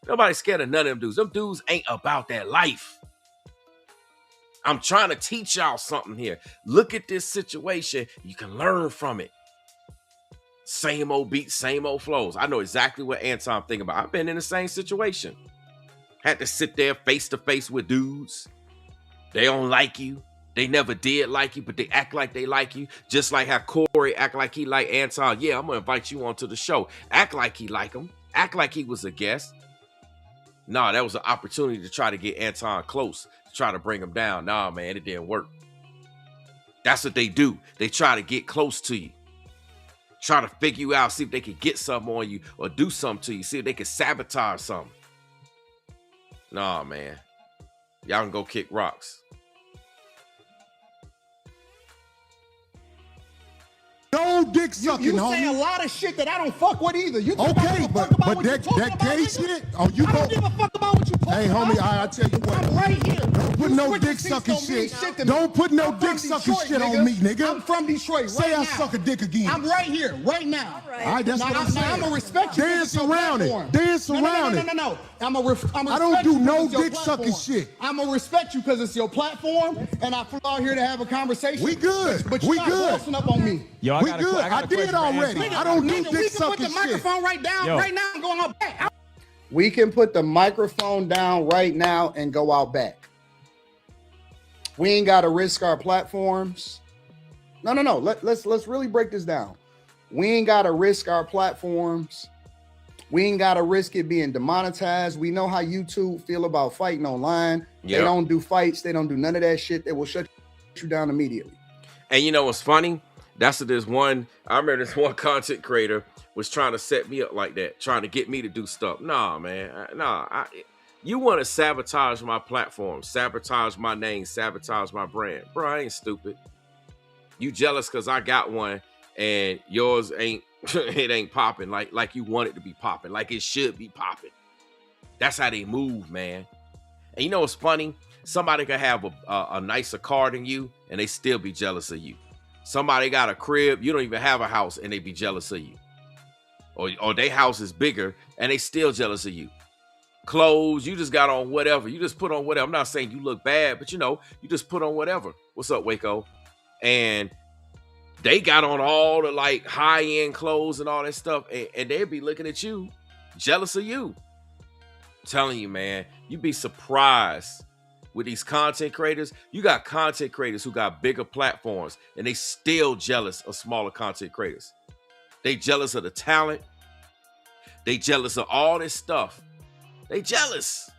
Nobody scared of none of them dudes. Them dudes ain't about that life. I'm trying to teach y'all something here. Look at this situation. You can learn from it. Same old beats, same old flows. I know exactly what Anton thinking about. I've been in the same situation. Had to sit there face to face with dudes. They don't like you. They never did like you, but they act like they like you. Just like how Corey act like he like Anton. Yeah, I'm going to invite you onto the show. Act like he like him. Act like he was a guest. Nah, that was an opportunity to try to get Anton close, to try to bring him down. Nah, man, it didn't work. That's what they do. They try to get close to you. Try to figure you out, see if they can get something on you or do something to you. See if they can sabotage something. Nah, man. Y'all can go kick rocks. No dick sucking, you homie. say a lot of shit that I don't fuck with either. You okay, but that gay shit. Oh, you I don't give a fuck about what you talking hey, about. homie, I tell you what. I'm right here. Don't put no dick sucking shit. Don't put no dick sucking shit on me, nigga. I'm from Detroit. Say right I now. suck a dick again. I'm right here, right now. All right. All right, that's what I'm saying. I'm gonna respect you. Dance around it. Dance around it. No. I don't do no dick sucking shit. I'm gonna respect you because it's your platform, and I flew out here to have a conversation. We good. But you're not bossing up on me. Yo, We good. I did already. I don't do dick We can put sucking the shit. microphone right down, Yo. right now, and go out back. We can put the microphone down right now and go out back. We ain't got to risk our platforms. No. Let's really break this down. We ain't got to risk our platforms. We ain't got to risk it being demonetized. We know how YouTube feel about fighting online. Yep. They don't do fights. They don't do none of that shit. They will shut you down immediately. And you know what's funny? That's what this one, I remember this one content creator was trying to set me up like that, trying to get me to do stuff. Nah, man. You want to sabotage my platform, sabotage my name, sabotage my brand. Bro, I ain't stupid. You jealous because I got one and yours ain't, it ain't popping like you want it to be popping, like it should be popping. That's how they move, man. And you know what's funny? Somebody could have a nicer car than you and they still be jealous of you. Somebody got a crib, you don't even have a house, and they be jealous of you. or their house is bigger and they still jealous of you. Clothes, you just got on whatever. You just put on whatever. I'm not saying you look bad, but you just put on whatever. What's up, Waco? And they got on all the like high-end clothes and all that stuff, and they'd be looking at you, jealous of you. I'm telling you, man, you'd be surprised with these content creators. You got content creators who got bigger platforms, and they still jealous of smaller content creators. They jealous of the talent. They jealous of all this stuff. They jealous.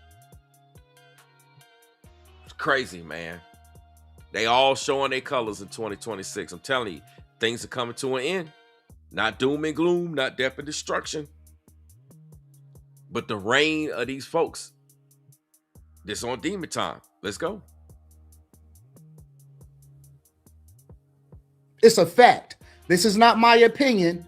It's crazy, man. They all showing their colors in 2026. I'm telling you, things are coming to an end. Not doom and gloom, not death and destruction. But the reign of these folks. This on demon time. Let's go. It's a fact. This is not my opinion.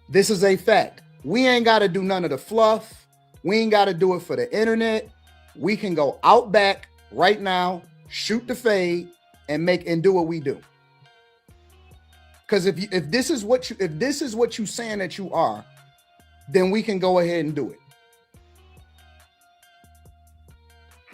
This is a fact. We ain't got to do none of the fluff. We ain't got to do it for the internet. We can go out back right now, shoot the fade, and do what we do. Because if this is what you saying that you are, then we can go ahead and do it.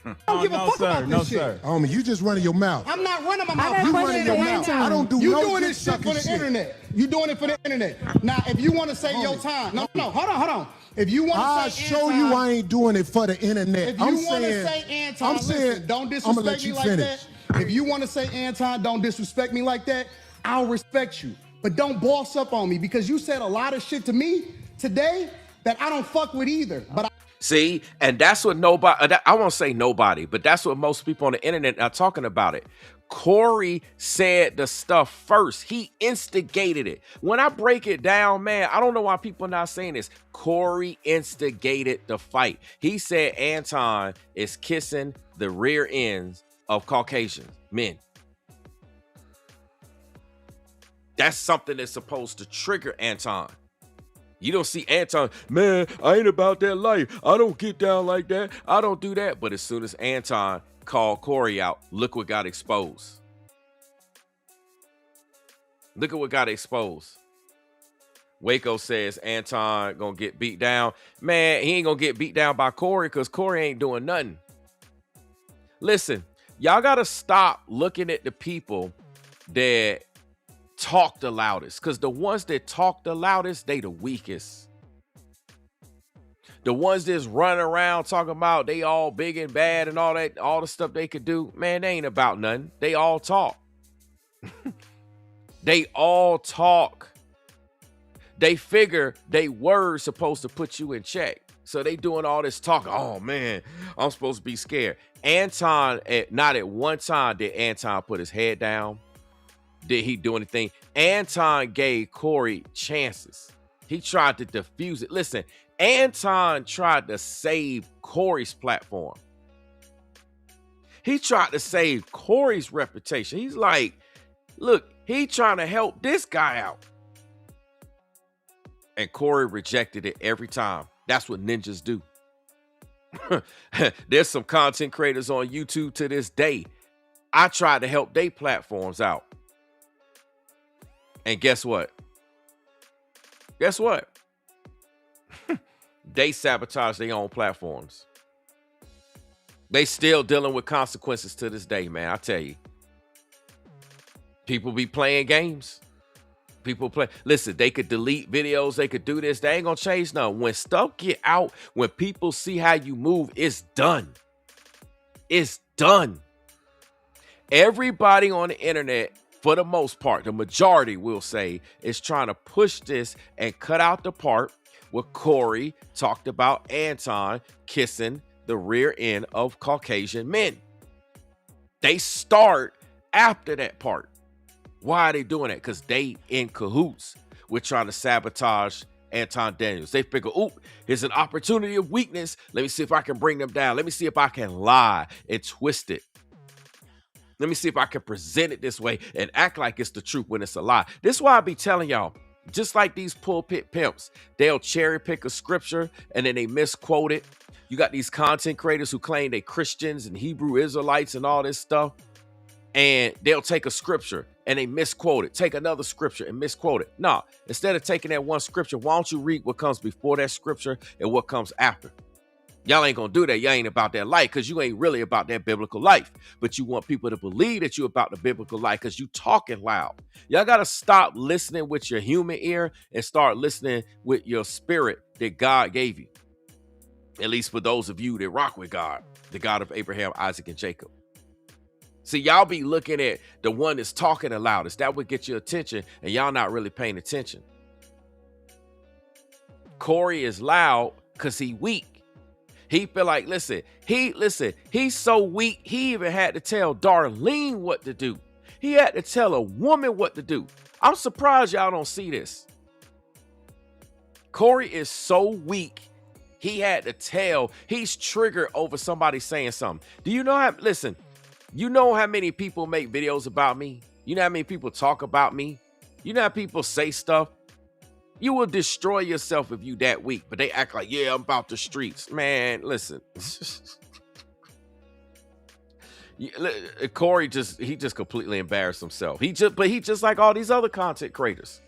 I don't give a fuck about this shit. Homie, you just running your mouth. I'm not running my mouth. You running your mouth. I don't do you no doing this shit for the internet. You doing it for the internet. Now, if you want to say your time, no, hold on. If you want to say show Anton, you I ain't doing it for the internet. If you want to say Anton, listen, don't disrespect me like that. If you want to say Anton, don't disrespect me like that. I'll respect you, but don't boss up on me because you said a lot of shit to me today that I don't fuck with either. But see, and that's what nobody, I won't say nobody, but that's what most people on the internet are talking about it. Corey said the stuff first. He instigated it. When I break it down, man, I don't know why people are not saying this. Corey instigated the fight. He said Anton is kissing the rear ends of Caucasian men. That's something that's supposed to trigger Anton. You don't see Anton, man, I ain't about that life. I don't get down like that. I don't do that. But as soon as Anton called Corey out, look what got exposed. Look at what got exposed. Waco says Anton gonna get beat down. Man, he ain't gonna get beat down by Corey because Corey ain't doing nothing. Listen, y'all gotta stop looking at the people that talk the loudest, because the ones that talk the loudest, they the weakest. The ones that's running around talking about they all big and bad and all that, all the stuff they could do, man, they ain't about nothing. They all talk. They all talk. They figure they words supposed to put you in check. So they doing all this talk. Oh man, I'm supposed to be scared. Anton, not at one time did Anton put his head down. Did he do anything? Anton gave Corey chances. He tried to defuse it. Listen, Anton tried to save Corey's platform. He tried to save Corey's reputation. He's like, look, he trying to help this guy out. And Corey rejected it every time. That's what ninjas do. There's some content creators on YouTube to this day. I tried to help their platforms out. And guess what? Guess what? They sabotage their own platforms. They still dealing with consequences to this day, man. I tell you. People be playing games. People play. Listen, they could delete videos. They could do this. They ain't gonna change nothing. When stuff get out, when people see how you move, it's done. It's done. Everybody on the internet, for the most part, the majority will say, is trying to push this and cut out the part where Corey talked about Anton kissing the rear end of Caucasian men. They start after that part. Why are they doing that? Because they in cahoots with trying to sabotage Anton Daniels. They figure, oh, here's an opportunity of weakness. Let me see if I can bring them down. Let me see if I can lie and twist it. Let me see if I can present it this way and act like it's the truth when it's a lie. This is why I be telling y'all, just like these pulpit pimps, they'll cherry pick a scripture and then they misquote it. You got these content creators who claim they Christians and Hebrew Israelites and all this stuff. And they'll take a scripture and they misquote it. Take another scripture and misquote it. No, instead of taking that one scripture, why don't you read what comes before that scripture and what comes after? Y'all ain't gonna do that. Y'all ain't about that life because you ain't really about that biblical life. But you want people to believe that you're about the biblical life because you talking loud. Y'all gotta stop listening with your human ear and start listening with your spirit that God gave you. At least for those of you that rock with God, the God of Abraham, Isaac, and Jacob. See, y'all be looking at the one that's talking the loudest. That would get your attention, and y'all not really paying attention. Corey is loud because he weak. He feel like, he's so weak, he even had to tell Darlene what to do. He had to tell a woman what to do. I'm surprised y'all don't see this. Corey is so weak, he had to tell, he's triggered over somebody saying something. Do you know how, you know how many people make videos about me? You know how many people talk about me? You know how people say stuff? You will destroy yourself if you that weak, but they act like, yeah, I'm about the streets. Man, listen. Corey he just completely embarrassed himself. He just like all these other content creators.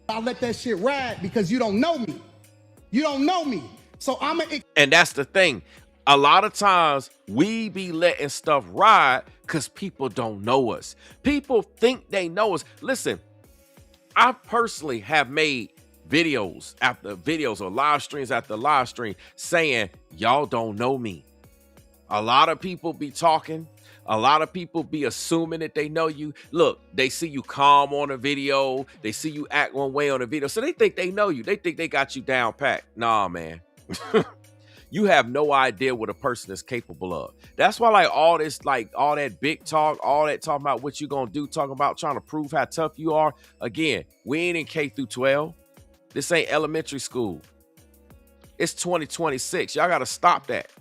I let that shit ride because you don't know me. You don't know me. So and that's the thing. A lot of times we be letting stuff ride because people don't know us. People think they know us. Listen, I personally have made videos after videos or live streams after live stream saying, y'all don't know me. A lot of people be talking. A lot of people be assuming that they know you. Look, they see you calm on a video. They see you act one way on a video. So they think they know you. They think they got you down pat. Nah, man. You have no idea what a person is capable of. That's why like all that big talk, all that talking about what you gonna do, talking about trying to prove how tough you are. Again, we ain't in K through 12. This ain't elementary school. It's 2026. Y'all gotta stop that.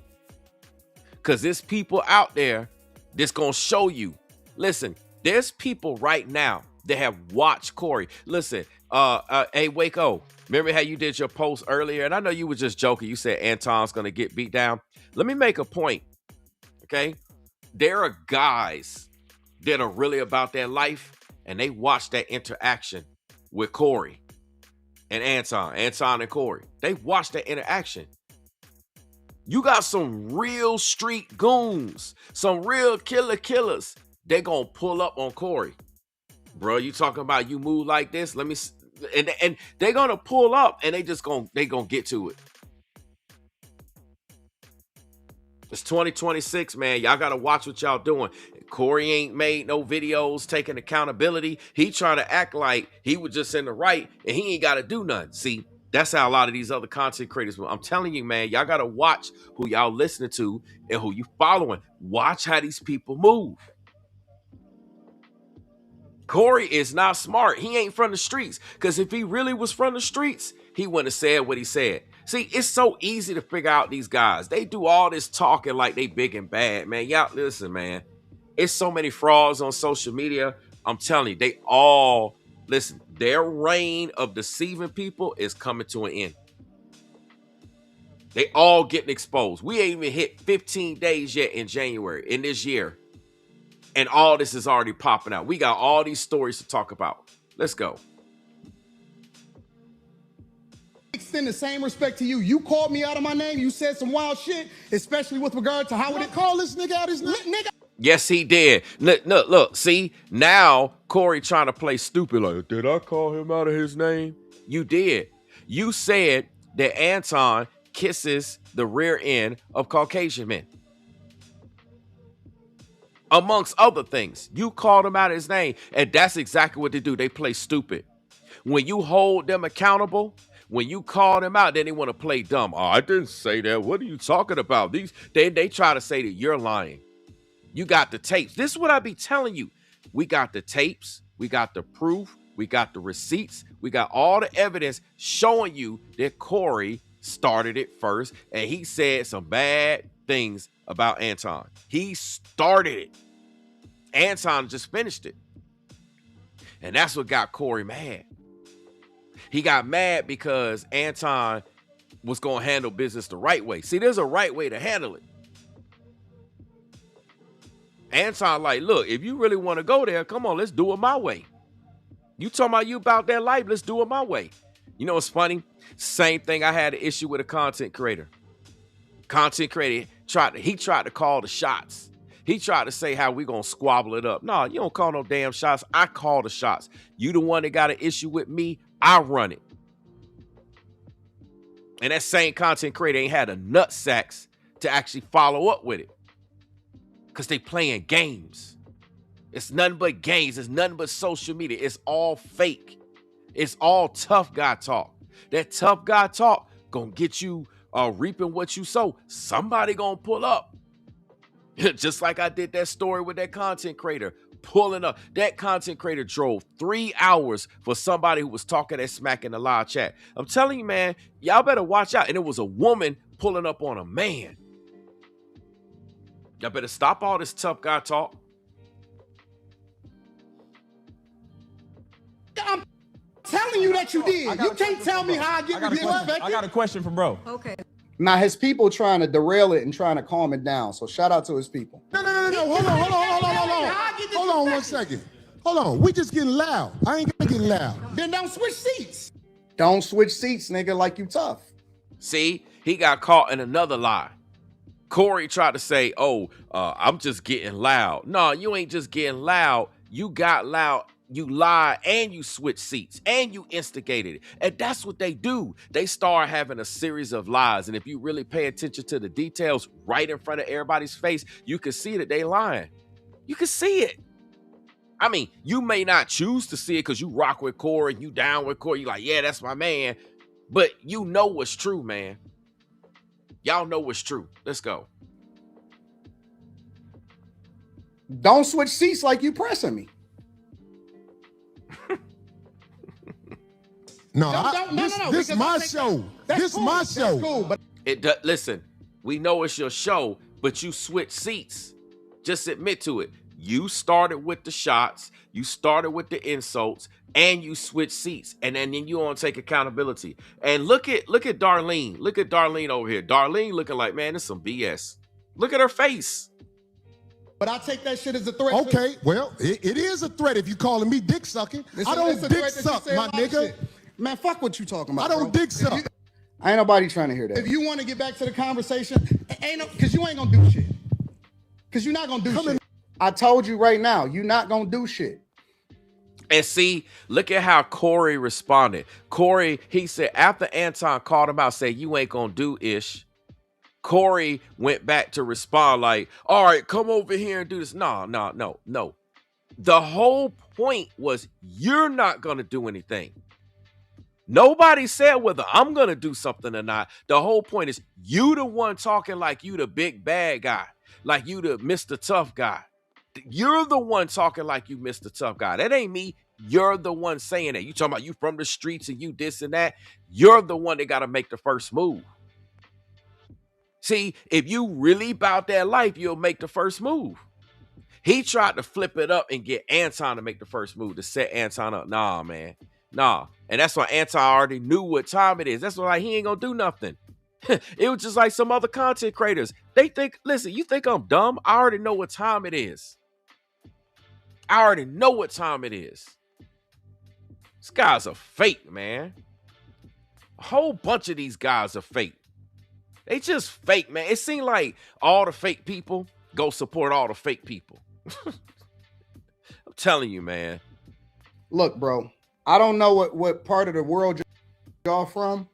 Cause there's people out there that's gonna show you. Listen, there's people right now that have watched Corey. Listen, hey, Waco, remember how you did your post earlier? And I know you were just joking. You said Anton's going to get beat down. Let me make a point, okay? There are guys that are really about their life, and they watch that interaction with Corey and Anton and Corey. They watch that interaction. You got some real street goons, some real killers. They going to pull up on Corey. Bro, you talking about you move like this? Let me... And they're gonna pull up and they gonna get to it. It's 2026, man. Y'all gotta watch what y'all doing. Corey ain't made no videos taking accountability. He trying to act like he was just in the right and he ain't gotta do nothing. See, that's how a lot of these other content creators move. I'm telling you, man, y'all gotta watch who y'all listening to and who you following. Watch how these people move. Corey is not smart. He ain't from the streets. Because if he really was from the streets, he wouldn't have said what he said. See, it's so easy to figure out these guys. They do all this talking like they big and bad, man. Y'all, listen, man. It's so many frauds on social media. I'm telling you, they all, listen, their reign of deceiving people is coming to an end. They all getting exposed. We ain't even hit 15 days yet in January, in this year. And all this is already popping out. We got all these stories to talk about. Let's go. Extend the same respect to you. You called me out of my name. You said some wild shit, especially with regard to how would it call this nigga out his name? Yes, he did. Look, see, now Corey trying to play stupid. Like, did I call him out of his name? You did. You said that Anton kisses the rear end of Caucasian men. Amongst other things, you called him out of his name, and that's exactly what they do. They play stupid. When you hold them accountable, when you call them out, then they want to play dumb. Oh, I didn't say that. What are you talking about? They try to say that you're lying. You got the tapes. This is what I be telling you. We got the tapes. We got the proof. We got the receipts. We got all the evidence showing you that Corey started it first, and he said some bad things about Anton. He started it. Anton just finished it. And that's what got Corey mad. He got mad because Anton was going to handle business the right way. See, there's a right way to handle it. Anton like, look, if you really want to go there, come on, let's do it my way. You talking about you about that life, let's do it my way. You know what's funny? Same thing, I had an issue with a content creator. Content creator tried to call the shots. He tried to say how we gonna squabble it up. No, you don't call no damn shots. I call the shots. You the one that got an issue with me, I run it. And that same content creator ain't had a nut sacks to actually follow up with it. Because they playing games. It's nothing but games. It's nothing but social media. It's all fake. It's all tough guy talk. That tough guy talk gonna get you reaping what you sow. Somebody gonna pull up. Just like I did that story with that content creator pulling up. That content creator drove 3 hours for somebody who was talking that smack in the live chat. I'm telling you, man, y'all better watch out. And it was a woman pulling up on a man. Y'all better stop all this tough guy talk. I'm telling you that you did. You can't tell me how I get disrespected. I got a question for bro. Okay. Now his people trying to derail it and trying to calm it down. So shout out to his people. No. Hold on 1 second. Hold on. We just getting loud. I ain't gonna get loud. Then don't switch seats. Don't switch seats, nigga, like you tough. See, he got caught in another lie. Corey tried to say, I'm just getting loud. No, you ain't just getting loud. You got loud. You lied and you switched seats and you instigated it. And that's what they do. They start having a series of lies. And if you really pay attention to the details right in front of everybody's face, you can see that they lying. You can see it. I mean, you may not choose to see it because you rock with Corey, you down with Corey. You like, yeah, that's my man. But you know what's true, man. Y'all know what's true. Let's go. Don't switch seats like you pressing me. This my show. This my show. Cool, but Listen, we know it's your show, but you switch seats. Just admit to it. You started with the shots, you started with the insults, and you switch seats. And then you want to take accountability. And look at Darlene. Look at Darlene over here. Darlene looking like, man, this is some BS. Look at her face. But I take that shit as a threat. Okay, well, it is a threat if you calling me dick sucking. I don't dick suck, my nigga. Man, fuck what you talking about. I don't dick suck. Ain't nobody trying to hear that. If you want to get back to the conversation, because you ain't gonna do shit. Because you're not gonna do shit. I told you right now, you're not gonna do shit. And see, look at how Corey responded. Corey, he said, after Anton called him out, said, you ain't gonna do ish. Corey went back to respond like, all right, come over here and do this. No. The whole point was you're not gonna do anything. Nobody said whether I'm going to do something or not. The whole point is you the one talking like you the big bad guy, like you the Mr. Tough guy. You're the one talking like you Mr. Tough guy. That ain't me. You're the one saying that. You talking about you from the streets and you this and that. You're the one that got to make the first move. See, if you really about that life, you'll make the first move. He tried to flip it up and get Anton to make the first move to set Anton up. Nah, man. Nah. And that's why Anton already knew what time it is. That's why like, he ain't gonna do nothing. It was just like some other content creators. They think, listen, you think I'm dumb? I already know what time it is. I already know what time it is. These guys are fake, man. A whole bunch of these guys are fake. They just fake, man. It seems like all the fake people go support all the fake people. I'm telling you, man. Look, bro. I don't know what part of the world y'all from,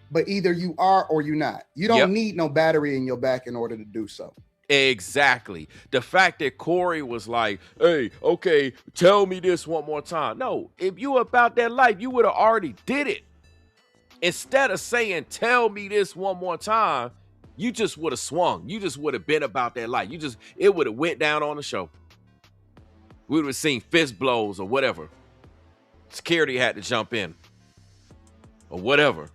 but either you are or you not. You don't need no battery in your back in order to do so. Exactly. The fact that Corey was like, hey, okay, tell me this one more time. No, if you about that life, you would have already did it. Instead of saying, tell me this one more time, you just would have swung. You just would have been about that life. It would have went down on the show. We would have seen fist blows or whatever. Security had to jump in or whatever.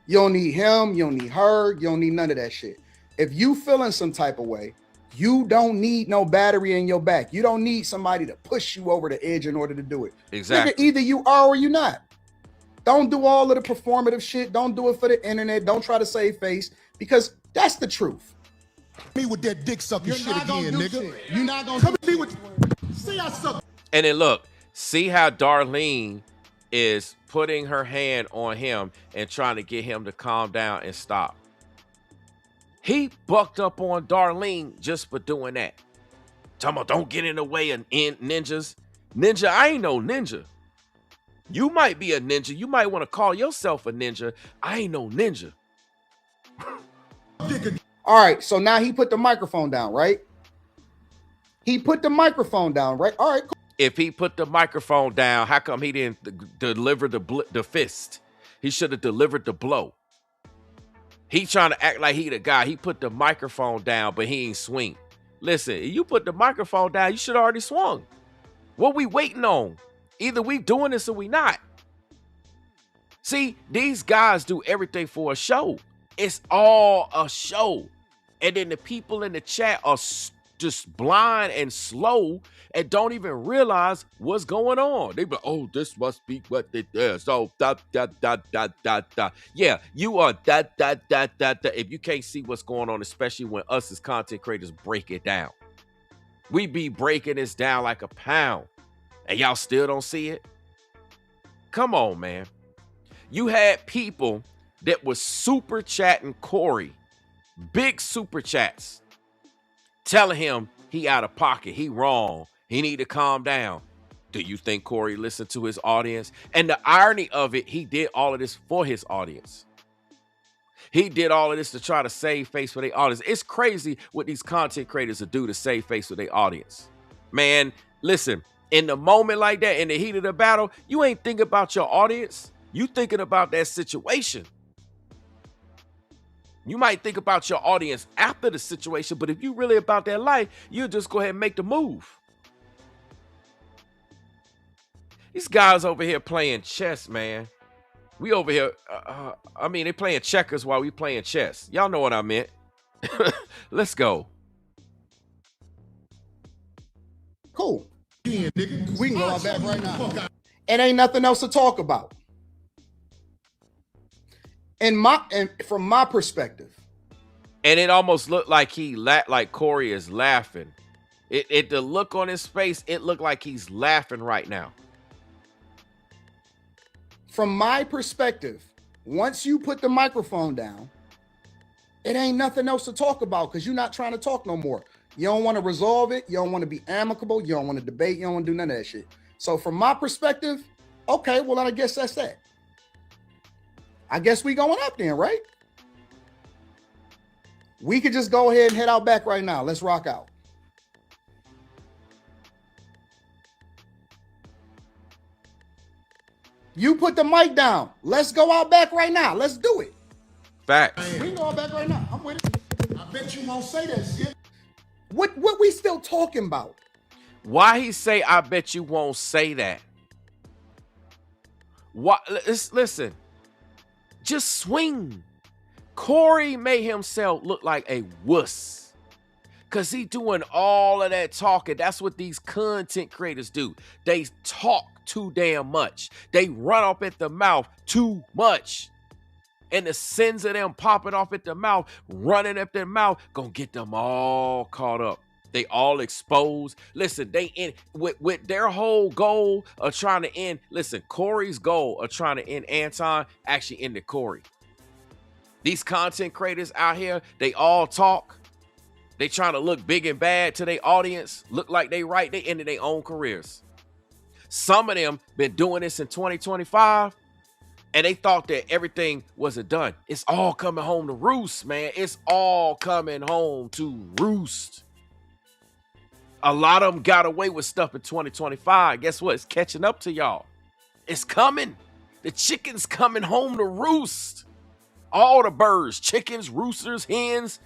You don't need him. You don't need her. You don't need none of that shit. If you feeling some type of way, you don't need no battery in your back. You don't need somebody to push you over the edge in order to do it. Exactly. Nigga, either you are or you not. Don't do all of the performative shit. Don't do it for the internet. Don't try to save face because that's the truth. Me with that dick sucking shit again, nigga. Shit. You're not gonna come at me with. See, I suck. And then look, see how Darlene is putting her hand on him and trying to get him to calm down and stop. He bucked up on Darlene just for doing that. Talking about don't get in the way of ninjas. Ninja, I ain't no ninja. You might be a ninja. You might want to call yourself a ninja. I ain't no ninja. All right, so now he put the microphone down, right? He put the microphone down, right? All right, cool. If he put the microphone down, how come he didn't deliver the fist? He should have delivered the blow. He trying to act like he the guy. He put the microphone down, but he ain't swing. Listen, you put the microphone down, you should have already swung. What we waiting on? Either we doing this or we not. See, these guys do everything for a show. It's all a show. And then the people in the chat are just blind and slow and don't even realize what's going on. They be like, oh, this must be what it is. So, yeah, you are If you can't see what's going on, especially when us as content creators break it down. We be breaking this down like a pound. And y'all still don't see it? Come on, man. You had people that was super chatting Corey, big super chats, telling him he out of pocket, he wrong, he need to calm down. Do you think Corey listened to his audience? And the irony of it, he did all of this for his audience. He did all of this to try to save face for their audience. It's crazy what these content creators will do to save face for their audience. Man, listen, in the moment like that, in the heat of the battle, you ain't thinking about your audience. You thinking about that situation. You might think about your audience after the situation, but if you really about that life, you just go ahead and make the move. These guys over here playing chess, man. We over here, they playing checkers while we playing chess. Y'all know what I meant. Let's go. Cool. Yeah, nigga. We can go out back right now. It ain't nothing else to talk about. And from my perspective. And it almost looked like like Corey is laughing. The look on his face, it looked like he's laughing right now. From my perspective, once you put the microphone down, it ain't nothing else to talk about because you're not trying to talk no more. You don't want to resolve it. You don't want to be amicable. You don't want to debate. You don't want to do none of that shit. So from my perspective, okay, well, I guess that's that. I guess we going up then, right? We could just go ahead and head out back right now. Let's rock out. You put the mic down. Let's go out back right now. Let's do it. Facts. We can go out back right now. I'm with it. I bet you won't say that shit. What we still talking about? Why he say, I bet you won't say that? Why? Listen. Just swing. Corey made himself look like a wuss. Because he doing all of that talking. That's what these content creators do. They talk too damn much. They run off at the mouth too much. And the sins of them popping off at the mouth, running at their mouth, gonna get them all caught up. They all exposed. Listen, they in with their whole goal of trying to end. Listen, Corey's goal of trying to end Anton actually ended Corey. These content creators out here, they all talk. They trying to look big and bad to their audience, look like they right. They ended their own careers. Some of them been doing this in 2025, and they thought that everything wasn't done. It's all coming home to roost, man. It's all coming home to roost. A lot of them got away with stuff in 2025. Guess what? It's catching up to y'all. It's coming. The chicken's coming home to roost. All the birds, chickens, roosters, hens,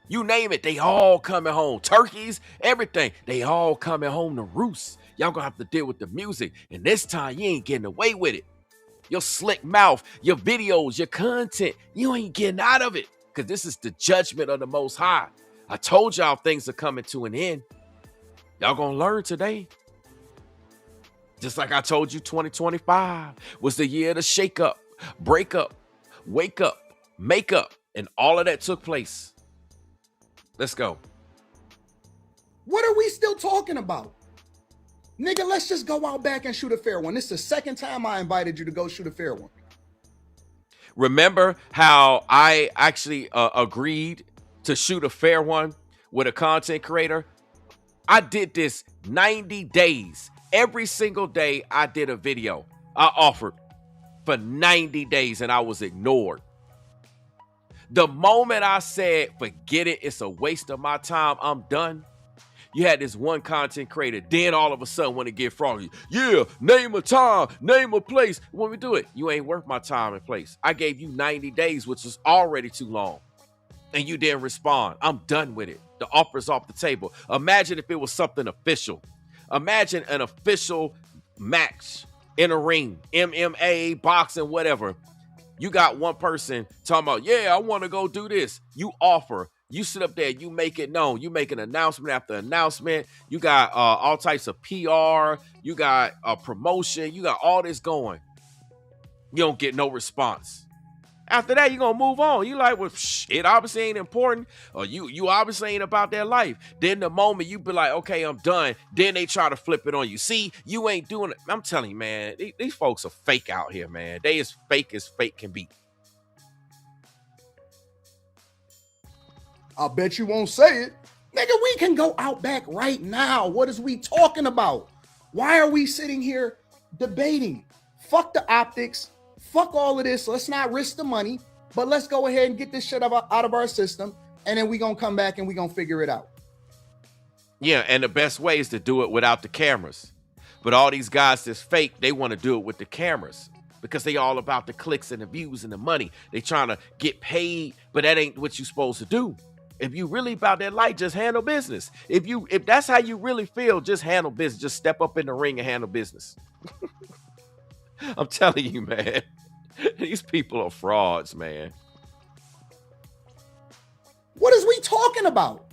you name it, they all coming home. Turkeys, everything, they all coming home to roost. Y'all gonna have to deal with the music, and this time you ain't getting away with it. Your slick mouth, your videos, your content, you ain't getting out of it, because this is the judgment of the Most High. I told y'all things are coming to an end. Y'all gonna learn today. Just like I told you, 2025 was the year to shake up, break up, wake up, make up, and all of that took place. Let's go. What are we still talking about? Nigga, let's just go out back and shoot a fair one. This is the second time I invited you to go shoot a fair one. Remember how I actually agreed to shoot a fair one with a content creator? I did this 90 days. Every single day I did a video. I offered for 90 days and I was ignored. The moment I said, forget it, it's a waste of my time, I'm done. You had this one content creator, then all of a sudden want to get froggy. Yeah, name a time, name a place. When we do it, you ain't worth my time and place. I gave you 90 days, which was already too long. And you didn't respond. I'm done with it. The offer's off the table. Imagine if it was something official. Imagine an official match in a ring, MMA, boxing, whatever. You got one person talking about, yeah, I want to go do this. You offer. You sit up there, you make it known. You make an announcement after announcement. You got all types of PR. You got a promotion. You got all this going. You don't get no response. After that, you're going to move on. You like, well, it obviously ain't important. Or you obviously ain't about that life. Then the moment you be like, okay, I'm done. Then they try to flip it on you. See, you ain't doing it. I'm telling you, man, these folks are fake out here, man. They as fake can be. I bet you won't say it. Nigga, we can go out back right now. What is we talking about? Why are we sitting here debating? Fuck the optics. Fuck all of this. Let's not risk the money, but let's go ahead and get this shit out of our system. And then we going to come back and we going to figure it out. Yeah, and the best way is to do it without the cameras. But all these guys that's fake, they want to do it with the cameras because they all about the clicks and the views and the money. They trying to get paid, but that ain't what you supposed to do. If you really about that life, just handle business. If that's how you really feel, just handle business. Just step up in the ring and handle business. I'm telling you, man. These people are frauds, man. What is we talking about?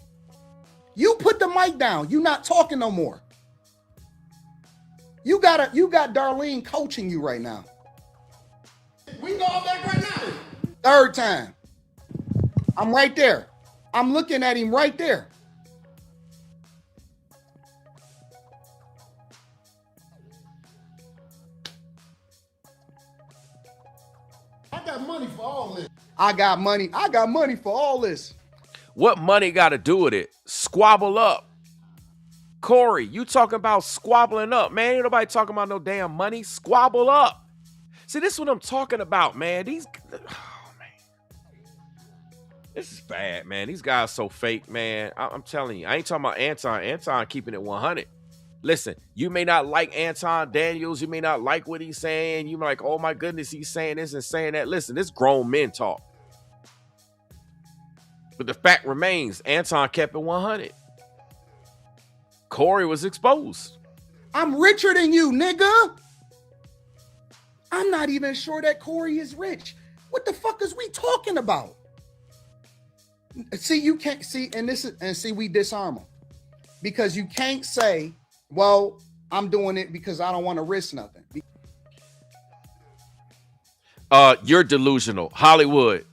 You put the mic down. You not talking no more. You got Darlene coaching you right now. We can go all back right now. Third time. I'm right there. I'm looking at him right there. I got money for all this. I got money for all this. What money got to do with it? Squabble up. Corey, you talking about squabbling up, man. Ain't nobody talking about no damn money. Squabble up. See, this is what I'm talking about, man. This is bad, man. These guys so fake, man. I'm telling you. I ain't talking about Anton. Anton keeping it 100. Listen, you may not like Anton Daniels. You may not like what he's saying. You may like, oh my goodness, he's saying this and saying that. Listen, this grown men talk. But the fact remains, Anton kept it 100. Corey was exposed. I'm richer than you, nigga. I'm not even sure that Corey is rich. What the fuck is we talking about? See, you can't see, we disarm them. Because you can't say, well, I'm doing it because I don't want to risk nothing. You're delusional. Hollywood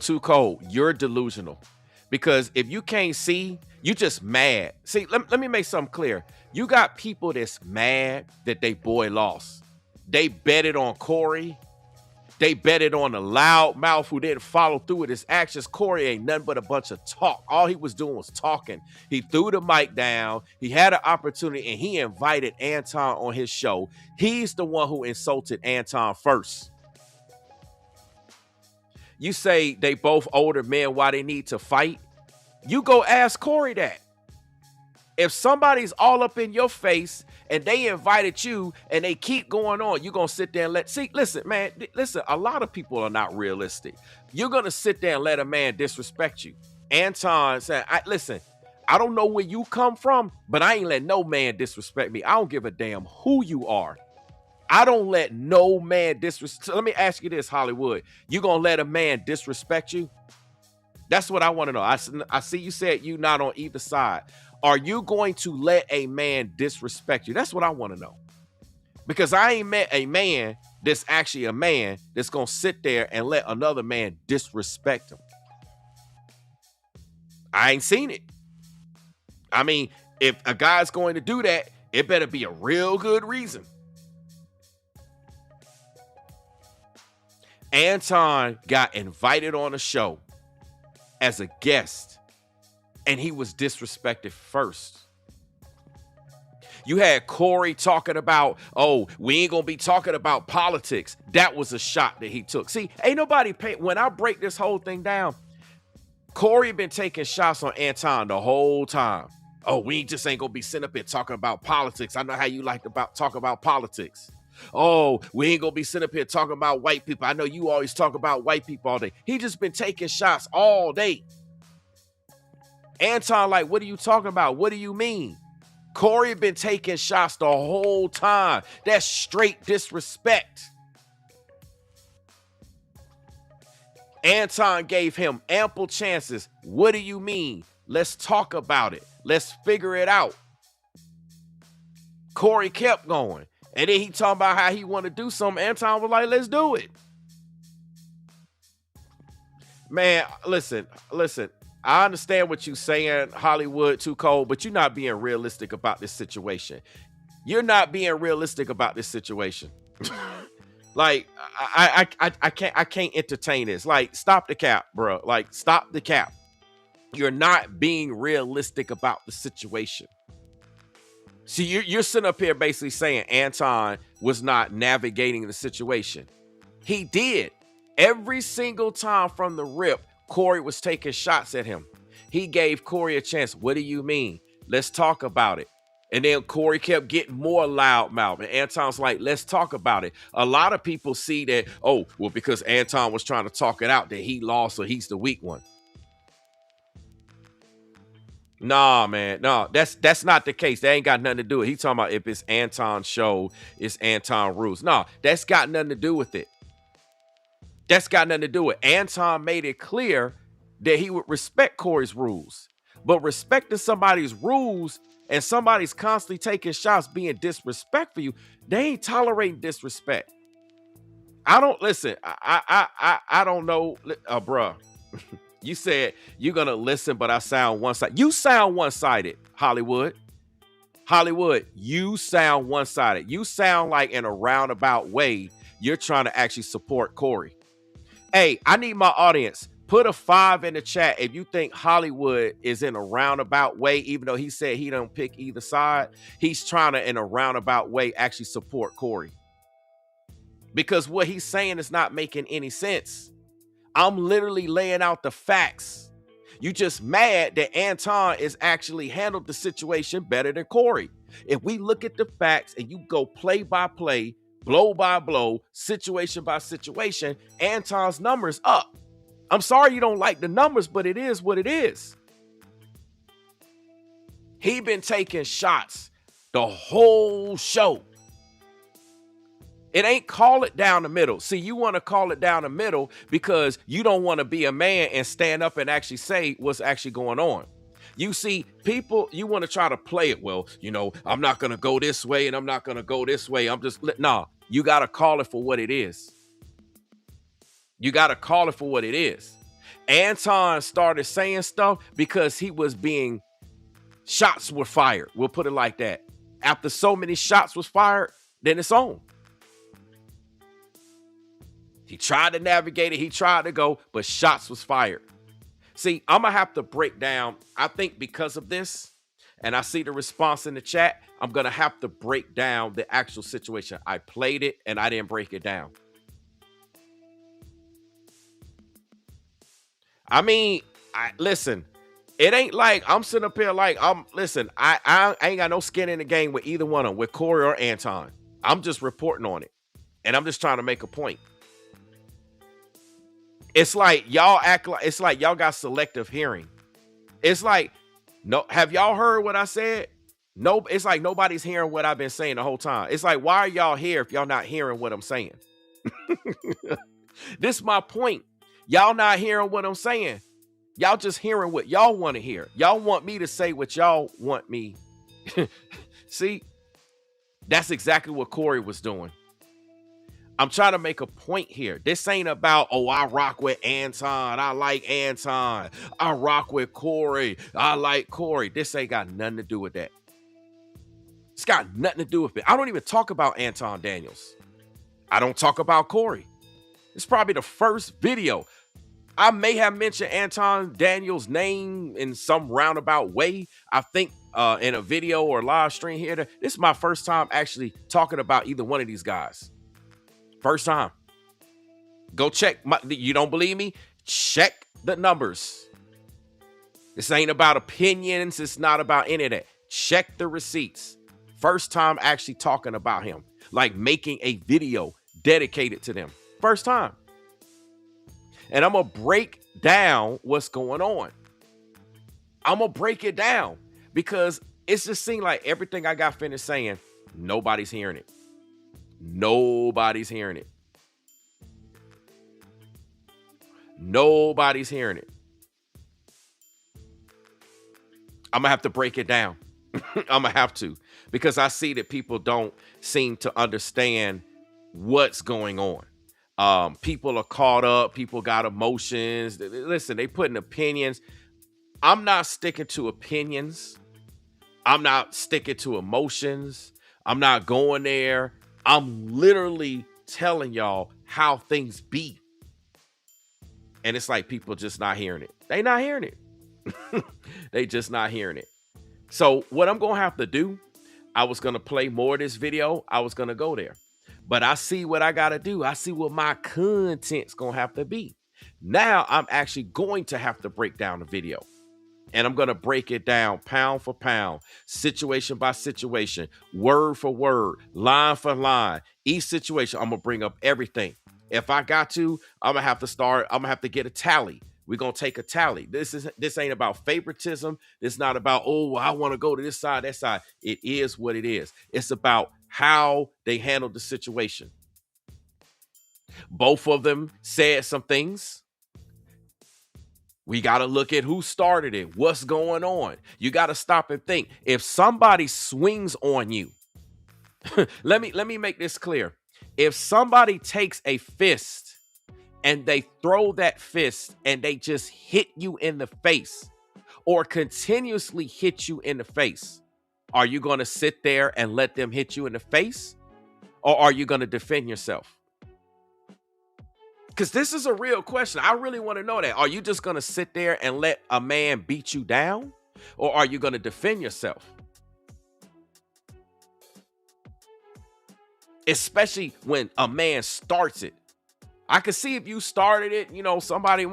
too cold. You're delusional. Because if you can't see, you just mad. See, let me make something clear. You got people that's mad that they boy lost. They betted on Corey. They betted on the loud mouth who didn't follow through with his actions. Corey ain't nothing but a bunch of talk. All he was doing was talking. He threw the mic down. He had an opportunity, and he invited Anton on his show. He's the one who insulted Anton first. You say they both older men, why they need to fight? You go ask Corey that. If somebody's all up in your face and they invited you and they keep going on, you're going to sit there and listen, man, a lot of people are not realistic. You're going to sit there and let a man disrespect you. Anton said, listen, I don't know where you come from, but I ain't let no man disrespect me. I don't give a damn who you are. I don't let no man disrespect. Let me ask you this, Hollywood. You going to let a man disrespect you? That's what I want to know. I see you said you not on either side. Are you going to let a man disrespect you? That's what I want to know. Because I ain't met a man that's actually a man that's going to sit there and let another man disrespect him. I ain't seen it. I mean, if a guy's going to do that, it better be a real good reason. Anton got invited on a show as a guest, and he was disrespected first. You had Corey talking about, oh, we ain't gonna be talking about politics. That was a shot that he took. See, ain't nobody pay. When I break this whole thing down, Corey been taking shots on Anton the whole time. Oh, we just ain't gonna be sitting up here talking about politics. I know how you like to talk about politics. Oh, we ain't gonna be sitting up here talking about white people. I know you always talk about white people all day. He just been taking shots all day. Anton, like, what are you talking about? What do you mean? Corey been taking shots the whole time. That's straight disrespect. Anton gave him ample chances. What do you mean? Let's talk about it. Let's figure it out. Corey kept going. And then he talking about how he want to do something. Anton was like, let's do it. Man, listen. I understand what you're saying, Hollywood, too cold, but you're not being realistic about this situation. You're not being realistic about this situation. Like, I can't entertain this. Like, stop the cap, bro. Like, stop the cap. You're not being realistic about the situation. See, you're sitting up here basically saying Anton was not navigating the situation. He did. Every single time from the rip, Corey was taking shots at him. He gave Corey a chance. What do you mean? Let's talk about it. And then Corey kept getting more loudmouth. And Anton's like, let's talk about it. A lot of people see that, oh, well, because Anton was trying to talk it out, that he lost, so he's the weak one. Nah, man. No, that's not the case. That ain't got nothing to do with it. He talking about if it's Anton's show, it's Anton rules. No, that's got nothing to do with it. That's got nothing to do with it. Anton made it clear that he would respect Corey's rules. But respecting somebody's rules and somebody's constantly taking shots, being disrespectful for you, they ain't tolerating disrespect. I don't listen. I don't know, bruh. You said you're gonna listen, but I sound one-sided. You sound one-sided, Hollywood. Hollywood, you sound one-sided. You sound like in a roundabout way you're trying to actually support Corey. Hey, I need my audience. Put a 5 in the chat if you think Hollywood is in a roundabout way, even though he said he don't pick either side. He's trying to, in a roundabout way, actually support Corey. Because what he's saying is not making any sense. I'm literally laying out the facts. You just mad that Anton is actually handled the situation better than Corey. If we look at the facts and you go play by play, blow by blow, situation by situation, Anton's numbers up. I'm sorry you don't like the numbers, but it is what it is. He been taking shots the whole show. It ain't call it down the middle. See, you want to call it down the middle because you don't want to be a man and stand up and actually say what's actually going on. You see, people, you want to try to play it. Well, you know, I'm not going to go this way and I'm not going to go this way. Nah, you got to call it for what it is. You got to call it for what it is. Anton started saying stuff because he was being, shots were fired. We'll put it like that. After so many shots was fired, then it's on. He tried to navigate it. He tried to go, but shots was fired. See, I'm going to have to break down. I think because of this, and I see the response in the chat, I'm going to have to break down the actual situation. I played it and I didn't break it down. I mean, listen, it ain't like I'm sitting up here like I ain't got no skin in the game with either one of them, with Corey or Anton. I'm just reporting on it. And I'm just trying to make a point. It's like y'all act like it's like y'all got selective hearing. It's like, no, have y'all heard what I said? No, it's like nobody's hearing what I've been saying the whole time. It's like, why are y'all here if y'all not hearing what I'm saying? This is my point. Y'all not hearing what I'm saying. Y'all just hearing what y'all want to hear. Y'all want me to say what y'all want me. See, that's exactly what Corey was doing. I'm trying to make a point here. This ain't about, oh, I rock with Anton. I like Anton. I rock with Corey. I like Corey. This ain't got nothing to do with that. It's got nothing to do with it. I don't even talk about Anton Daniels. I don't talk about Corey. It's probably the first video. I may have mentioned Anton Daniels' name in some roundabout way. I think in a video or live stream here. This is my first time actually talking about either one of these guys. First time. Go check. You don't believe me? Check the numbers. This ain't about opinions. It's not about any of that. Check the receipts. First time actually talking about him. Like making a video dedicated to them. First time. And I'm going to break down what's going on. I'm going to break it down because it's just seemed like everything I got finished saying, nobody's hearing it. Nobody's hearing it. Nobody's hearing it. I'm going to have to break it down. I'm going to have to, because I see that people don't seem to understand what's going on. People are caught up. People got emotions. Listen, they put in opinions. I'm not sticking to opinions. I'm not sticking to emotions. I'm not going there. I'm literally telling y'all how things be. And it's like people just not hearing it. They not hearing it. They just not hearing it. So what I'm going to have to do, I was going to play more of this video. I was going to go there. But I see what I got to do. I see what my content's going to have to be. Now I'm actually going to have to break down the video. And I'm going to break it down pound for pound, situation by situation, word for word, line for line. Each situation, I'm going to bring up everything. If I got to, I'm going to have to get a tally. We're going to take a tally. This ain't about favoritism. It's not about, oh, I want to go to this side, that side. It is what it is. It's about how they handled the situation. Both of them said some things. We got to look at who started it. What's going on? You got to stop and think. If somebody swings on you, let me make this clear. If somebody takes a fist and they throw that fist and they just hit you in the face or continuously hit you in the face, are you going to sit there and let them hit you in the face? Or are you going to defend yourself? Because this is a real question. I really want to know that. Are you just going to sit there and let a man beat you down? Or are you going to defend yourself? Especially when a man starts it. I could see if you started it, somebody,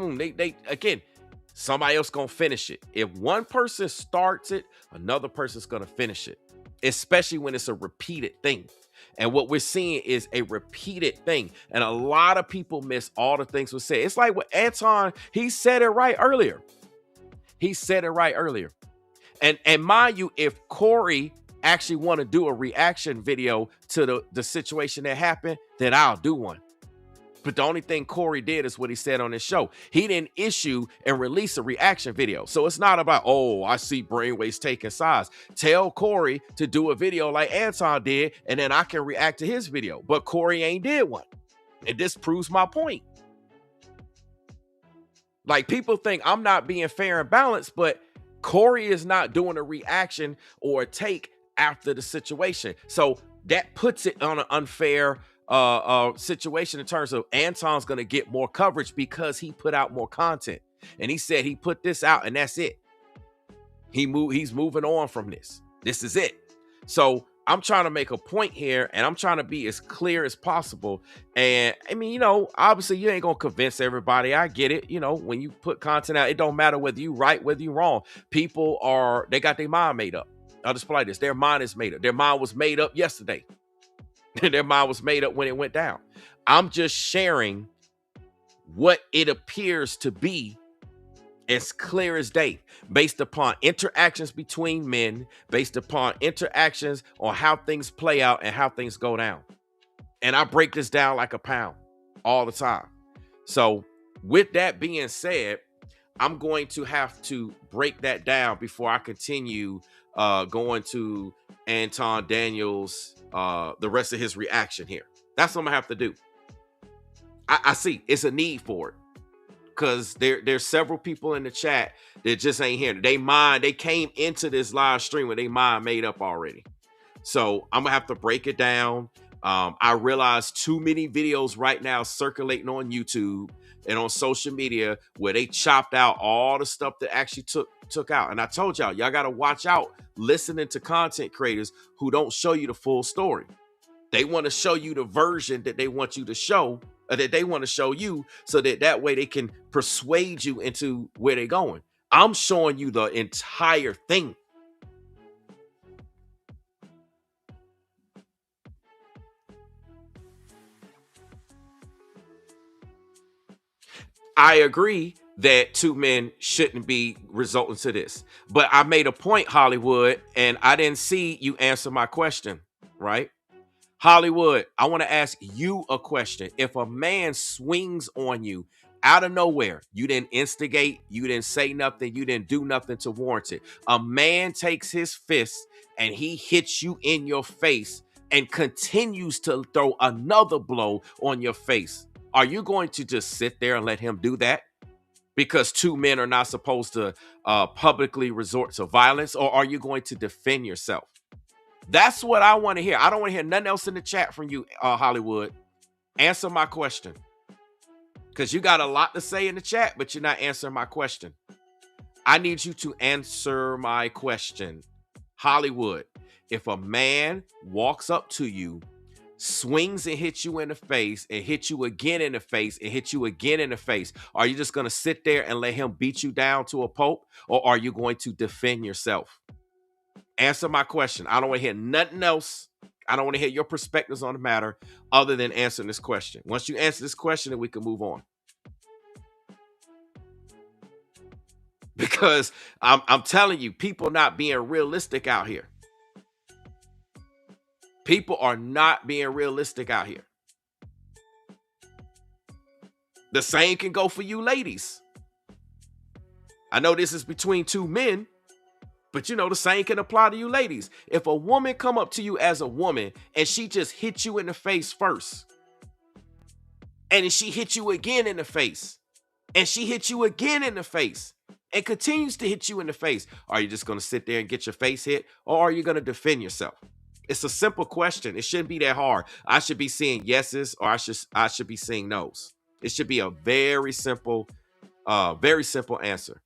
somebody else going to finish it. If one person starts it, another person's going to finish it. Especially when it's a repeated thing. And what we're seeing is a repeated thing. And a lot of people miss all the things we said. It's like what Anton, he said it right earlier. And mind you, if Corey actually want to do a reaction video to the situation that happened, then I'll do one. But the only thing Corey did is what he said on his show. He didn't issue and release a reaction video. So it's not about, oh, I see Brainwavezz taking sides. Tell Corey to do a video like Anton did, and then I can react to his video. But Corey ain't did one. And this proves my point. Like, people think I'm not being fair and balanced, but Corey is not doing a reaction or a take after the situation. So that puts it on an unfair situation in terms of Anton's going to get more coverage because he put out more content. And he said he put this out and that's it. He's moving on from this. This is it. So I'm trying to make a point here and I'm trying to be as clear as possible. And I mean, obviously you ain't going to convince everybody. I get it. When you put content out, it don't matter whether you right, whether you wrong. People they got their mind made up. I'll just play this. Their mind is made up. Their mind was made up yesterday. Their mind was made up when it went down. I'm just sharing what it appears to be as clear as day, based upon interactions between men, based upon interactions on how things play out and how things go down. And I break this down like a pound all the time. So with that being said, I'm going to have to break that down before I continue going to Anton Daniels, the rest of his reaction here. That's what I'm gonna have to do. I see it's a need for it. Because there's several people in the chat that just ain't here. They came into this live stream with their mind made up already. So I'm gonna have to break it down. I realize too many videos right now circulating on YouTube and on social media where they chopped out all the stuff that actually took out. And I told y'all gotta watch out listening to content creators who don't show you the full story. They want to show you the version that they want you to show, or that they want to show you, so that way they can persuade you into where they're going. I'm showing you the entire thing. I agree that two men shouldn't be resulting to this, but I made a point, Hollywood, and I didn't see you answer my question, right? Hollywood, I want to ask you a question. If a man swings on you out of nowhere, you didn't instigate, you didn't say nothing, you didn't do nothing to warrant it. A man takes his fist and he hits you in your face and continues to throw another blow on your face. Are you going to just sit there and let him do that? Because two men are not supposed to publicly resort to violence, or are you going to defend yourself? That's what I want to hear. I don't want to hear nothing else in the chat from you, Hollywood. Answer my question. Because you got a lot to say in the chat, but you're not answering my question. I need you to answer my question. Hollywood, if a man walks up to you, swings and hits you in the face, and hits you again in the face, and hits you again in the face, are you just going to sit there and let him beat you down to a pulp, or are you going to defend yourself? Answer my question. I don't want to hear nothing else. I don't want to hear your perspectives on the matter other than answering this question. Once you answer this question, then we can move on. Because I'm telling you, people not being realistic out here. People are not being realistic out here. The same can go for you ladies. I know this is between two men, but you know, the same can apply to you ladies. If a woman come up to you as a woman and she just hit you in the face first, and then she hit you again in the face, and she hit you again in the face, and continues to hit you in the face, are you just going to sit there and get your face hit, or are you going to defend yourself? It's a simple question. It shouldn't be that hard. I should be seeing yeses, or I should be seeing nos. It should be a very simple answer.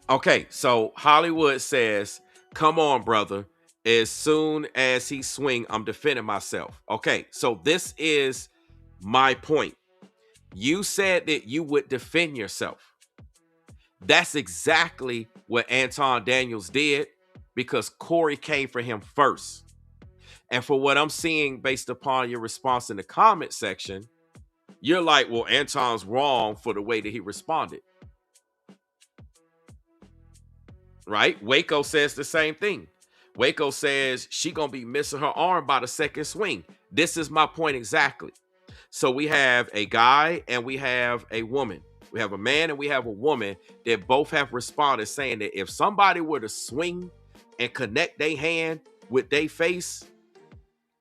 Okay, so Hollywood says, come on, brother. As soon as he swing, I'm defending myself. Okay, so this is my point. You said that you would defend yourself. That's exactly what Anton Daniels did, because Corey came for him first. And for what I'm seeing based upon your response in the comment section, you're like, well, Anton's wrong for the way that he responded. Right? Waco says the same thing. Waco says she gonna be missing her arm by the second swing. This is my point exactly. So we have a guy and we have a woman. We have a man and we have a woman that both have responded saying that if somebody were to swing and connect their hand with their face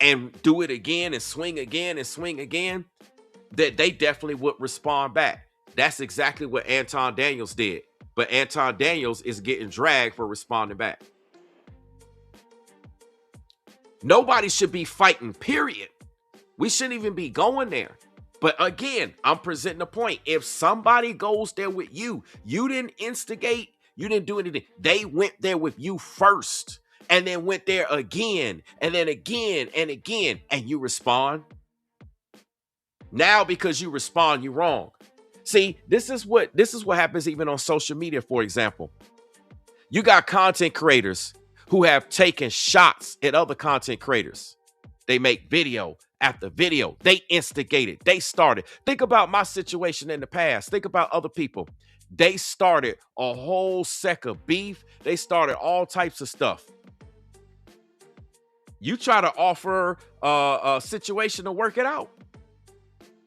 and do it again and swing again and swing again, that they definitely would respond back. That's exactly what Anton Daniels did. But Anton Daniels is getting dragged for responding back. Nobody should be fighting, period. We shouldn't even be going there. But again, I'm presenting a point. If somebody goes there with you, you didn't instigate, you didn't do anything. They went there with you first, and then went there again, and then again, and again, and you respond. Now, because you respond, you're wrong. See, this is what happens even on social media, for example. You got content creators who have taken shots at other content creators. They make video after video. They instigated. They started. Think about my situation in the past. Think about other people. They started a whole set of beef. They started all types of stuff. You try to offer a situation to work it out.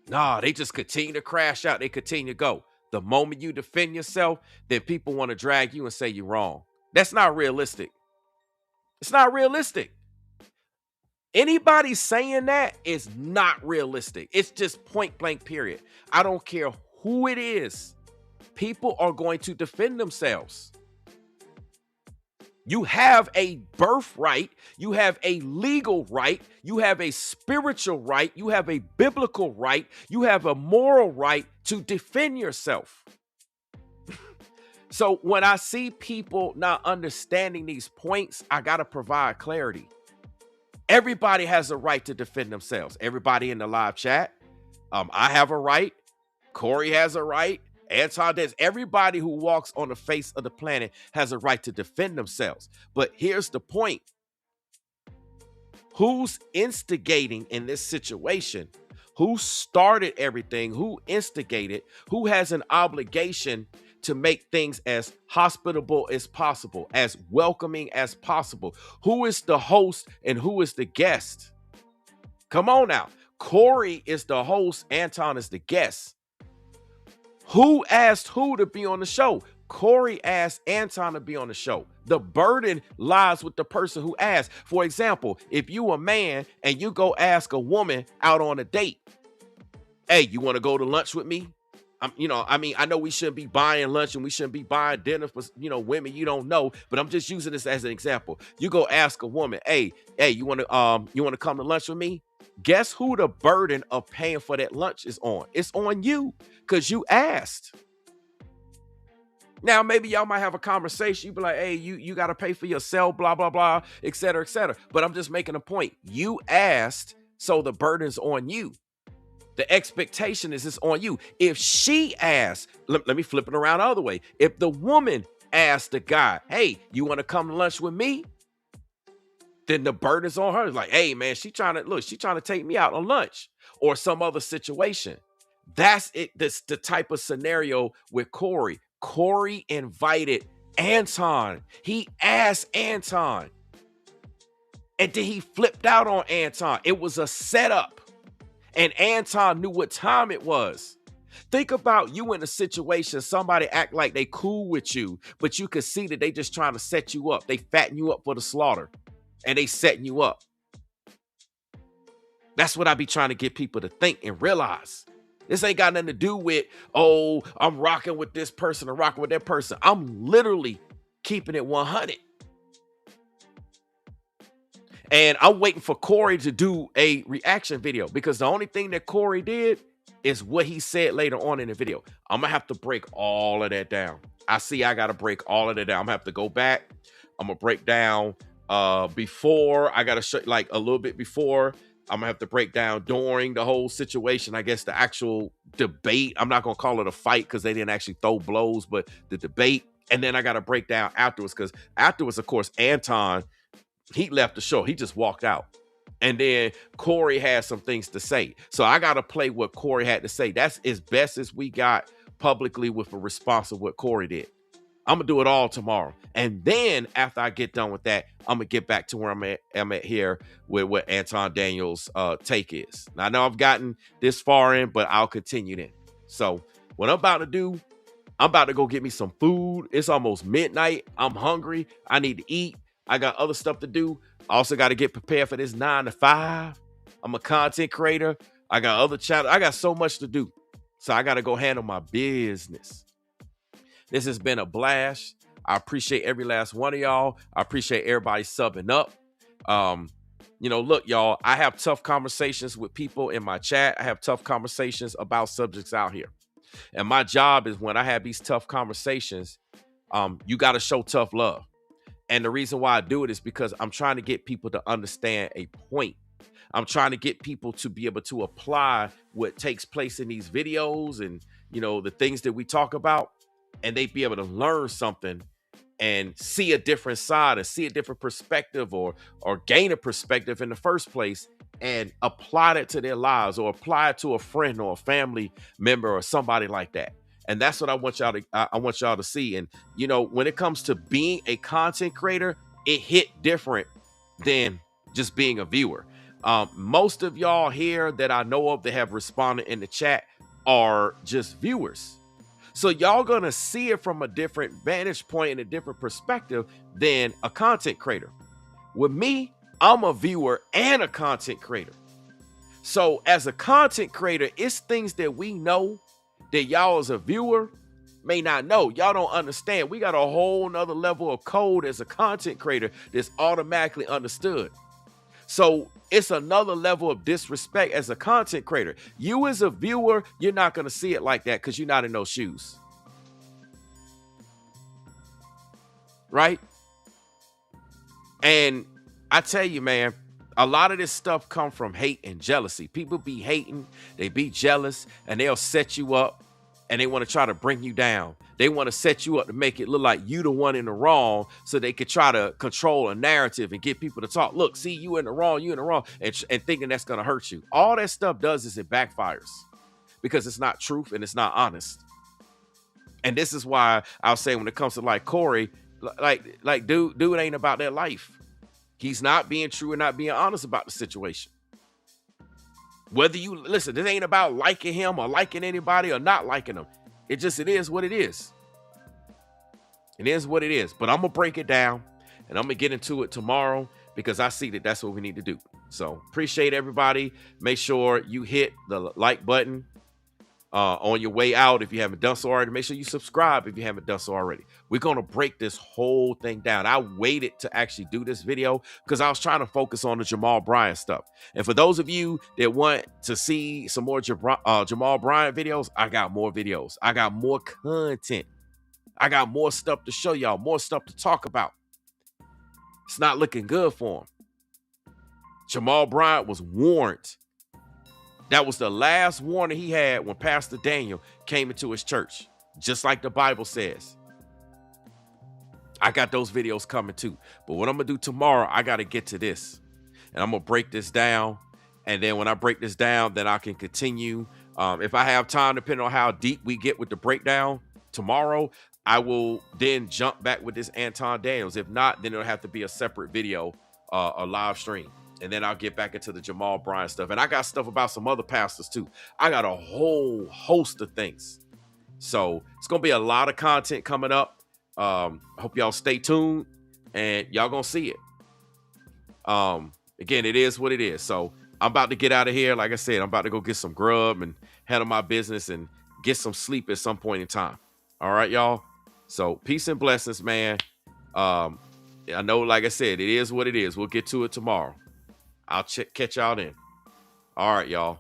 Nah, they just continue to crash out. They continue to go. The moment you defend yourself, then people want to drag you and say you're wrong. That's not realistic. It's not realistic. Anybody saying that is not realistic. It's just point blank, period. I don't care who it is. People are going to defend themselves. You have a birthright. You have a legal right. You have a spiritual right. You have a biblical right. You have a moral right to defend yourself. So when I see people not understanding these points, I got to provide clarity. Everybody has a right to defend themselves. Everybody in the live chat. I have a right. Corey has a right. Anton does. Everybody who walks on the face of the planet has a right to defend themselves. But here's the point. Who's instigating in this situation? Who started everything? Who instigated? Who has an obligation to make things as hospitable as possible, as welcoming as possible? Who is the host and who is the guest? Come on now. Corey is the host. Anton is the guest. Who asked who to be on the show? Corey asked Anton to be on the show. The burden lies with the person who asked. For example, if you a man and you go ask a woman out on a date, hey, you want to go to lunch with me? I know we shouldn't be buying lunch and we shouldn't be buying dinner for, women you don't know, but I'm just using this as an example. You go ask a woman, hey, you want to come to lunch with me? Guess who the burden of paying for that lunch is on? It's on you because you asked. Now, maybe y'all might have a conversation. You be like, hey, you got to pay for yourself, blah, blah, blah, et cetera, et cetera. But I'm just making a point. You asked, so the burden's on you. The expectation is it's on you. If she asked, let me flip it around the other way. If the woman asked the guy, hey, you want to come to lunch with me? Then the burden's on her. It's like, hey, man, she trying to take me out on lunch or some other situation. That's it. That's the type of scenario with Corey. Corey invited Anton. He asked Anton. And then he flipped out on Anton. It was a setup. And Anton knew what time it was. Think about you in a situation, somebody act like they cool with you, but you can see that they just trying to set you up. They fatten you up for the slaughter. And they setting you up. That's what I be trying to get people to think and realize. This ain't got nothing to do with, oh, I'm rocking with this person or rocking with that person. I'm literally keeping it 100. And I'm waiting for Corey to do a reaction video because the only thing that Corey did is what he said later on in the video. I'm going to have to break all of that down. I got to break all of that down. I'm going to have to go back. I'm going to break down before. I got to show like a little bit before. I'm gonna have to break down during the whole situation. I guess the actual debate. I'm not gonna call it a fight because they didn't actually throw blows, but the debate. And then I got to break down afterwards because afterwards, of course, Anton, he left the show. He just walked out. And then Corey had some things to say. So I got to play what Corey had to say. That's as best as we got publicly with a response of what Corey did. I'm going to do it all tomorrow. And then after I get done with that, I'm going to get back to where I'm at here with what Anton Daniels' take is. Now, I know I've gotten this far in, but I'll continue then. So what I'm about to do, I'm about to go get me some food. It's almost midnight. I'm hungry. I need to eat. I got other stuff to do. I also got to get prepared for this 9 to 5. I'm a content creator. I got other channels. I got so much to do. So I got to go handle my business. This has been a blast. I appreciate every last one of y'all. I appreciate everybody subbing up. Look, y'all, I have tough conversations with people in my chat. I have tough conversations about subjects out here. And my job is when I have these tough conversations, you got to show tough love. And the reason why I do it is because I'm trying to get people to understand a point. I'm trying to get people to be able to apply what takes place in these videos and, the things that we talk about. And they be able to learn something and see a different side and see a different perspective or gain a perspective in the first place and apply that to their lives or apply it to a friend or a family member or somebody like that. And that's what I want y'all to see. And, when it comes to being a content creator, it hit different than just being a viewer. Most of y'all here that I know of that have responded in the chat are just viewers. So y'all gonna see it from a different vantage point and a different perspective than a content creator. With me, I'm a viewer and a content creator. So as a content creator, it's things that we know that y'all as a viewer may not know. Y'all don't understand. We got a whole nother level of code as a content creator that's automatically understood. So it's another level of disrespect as a content creator. You as a viewer, you're not going to see it like that because you're not in those shoes. Right? And I tell you, man, a lot of this stuff come from hate and jealousy. People be hating, they be jealous, and they'll set you up and they want to try to bring you down. They want to set you up to make it look like you the one in the wrong so they could try to control a narrative and get people to talk. Look, see, you in the wrong, and thinking that's going to hurt you. All that stuff does is it backfires because it's not truth and it's not honest. And this is why I'll say when it comes to like Corey, like dude ain't about that life. He's not being true and not being honest about the situation. Whether you listen, this ain't about liking him or liking anybody or not liking him. It is what it is. It is what it is. But I'm going to break it down and I'm going to get into it tomorrow because I see that that's what we need to do. So appreciate everybody. Make sure you hit the like button on your way out if you haven't done so already. Make sure you subscribe if you haven't done so already. We're going to break this whole thing down. I waited to actually do this video because I was trying to focus on the Jamal Bryant stuff. And for those of you that want to see some more Jamal Bryant videos, I got more videos. I got more content. I got more stuff to show y'all, more stuff to talk about. It's not looking good for him. Jamal Bryant was warned. That was the last warning he had when Pastor Daniel came into his church, just like the Bible says. I got those videos coming too. But what I'm going to do tomorrow, I got to get to this. And I'm going to break this down. And then when I break this down, then I can continue. If I have time, depending on how deep we get with the breakdown tomorrow, I will then jump back with this Anton Daniels. If not, then it'll have to be a separate video, a live stream. And then I'll get back into the Jamal Bryant stuff. And I got stuff about some other pastors too. I got a whole host of things. So it's going to be a lot of content coming up. I hope y'all stay tuned and y'all going to see it. Again, it is what it is. So I'm about to get out of here. Like I said, I'm about to go get some grub and handle my business and get some sleep at some point in time. All right, y'all. So peace and blessings, man. I know, like I said, it is what it is. We'll get to it tomorrow. I'll catch y'all then. All right, y'all.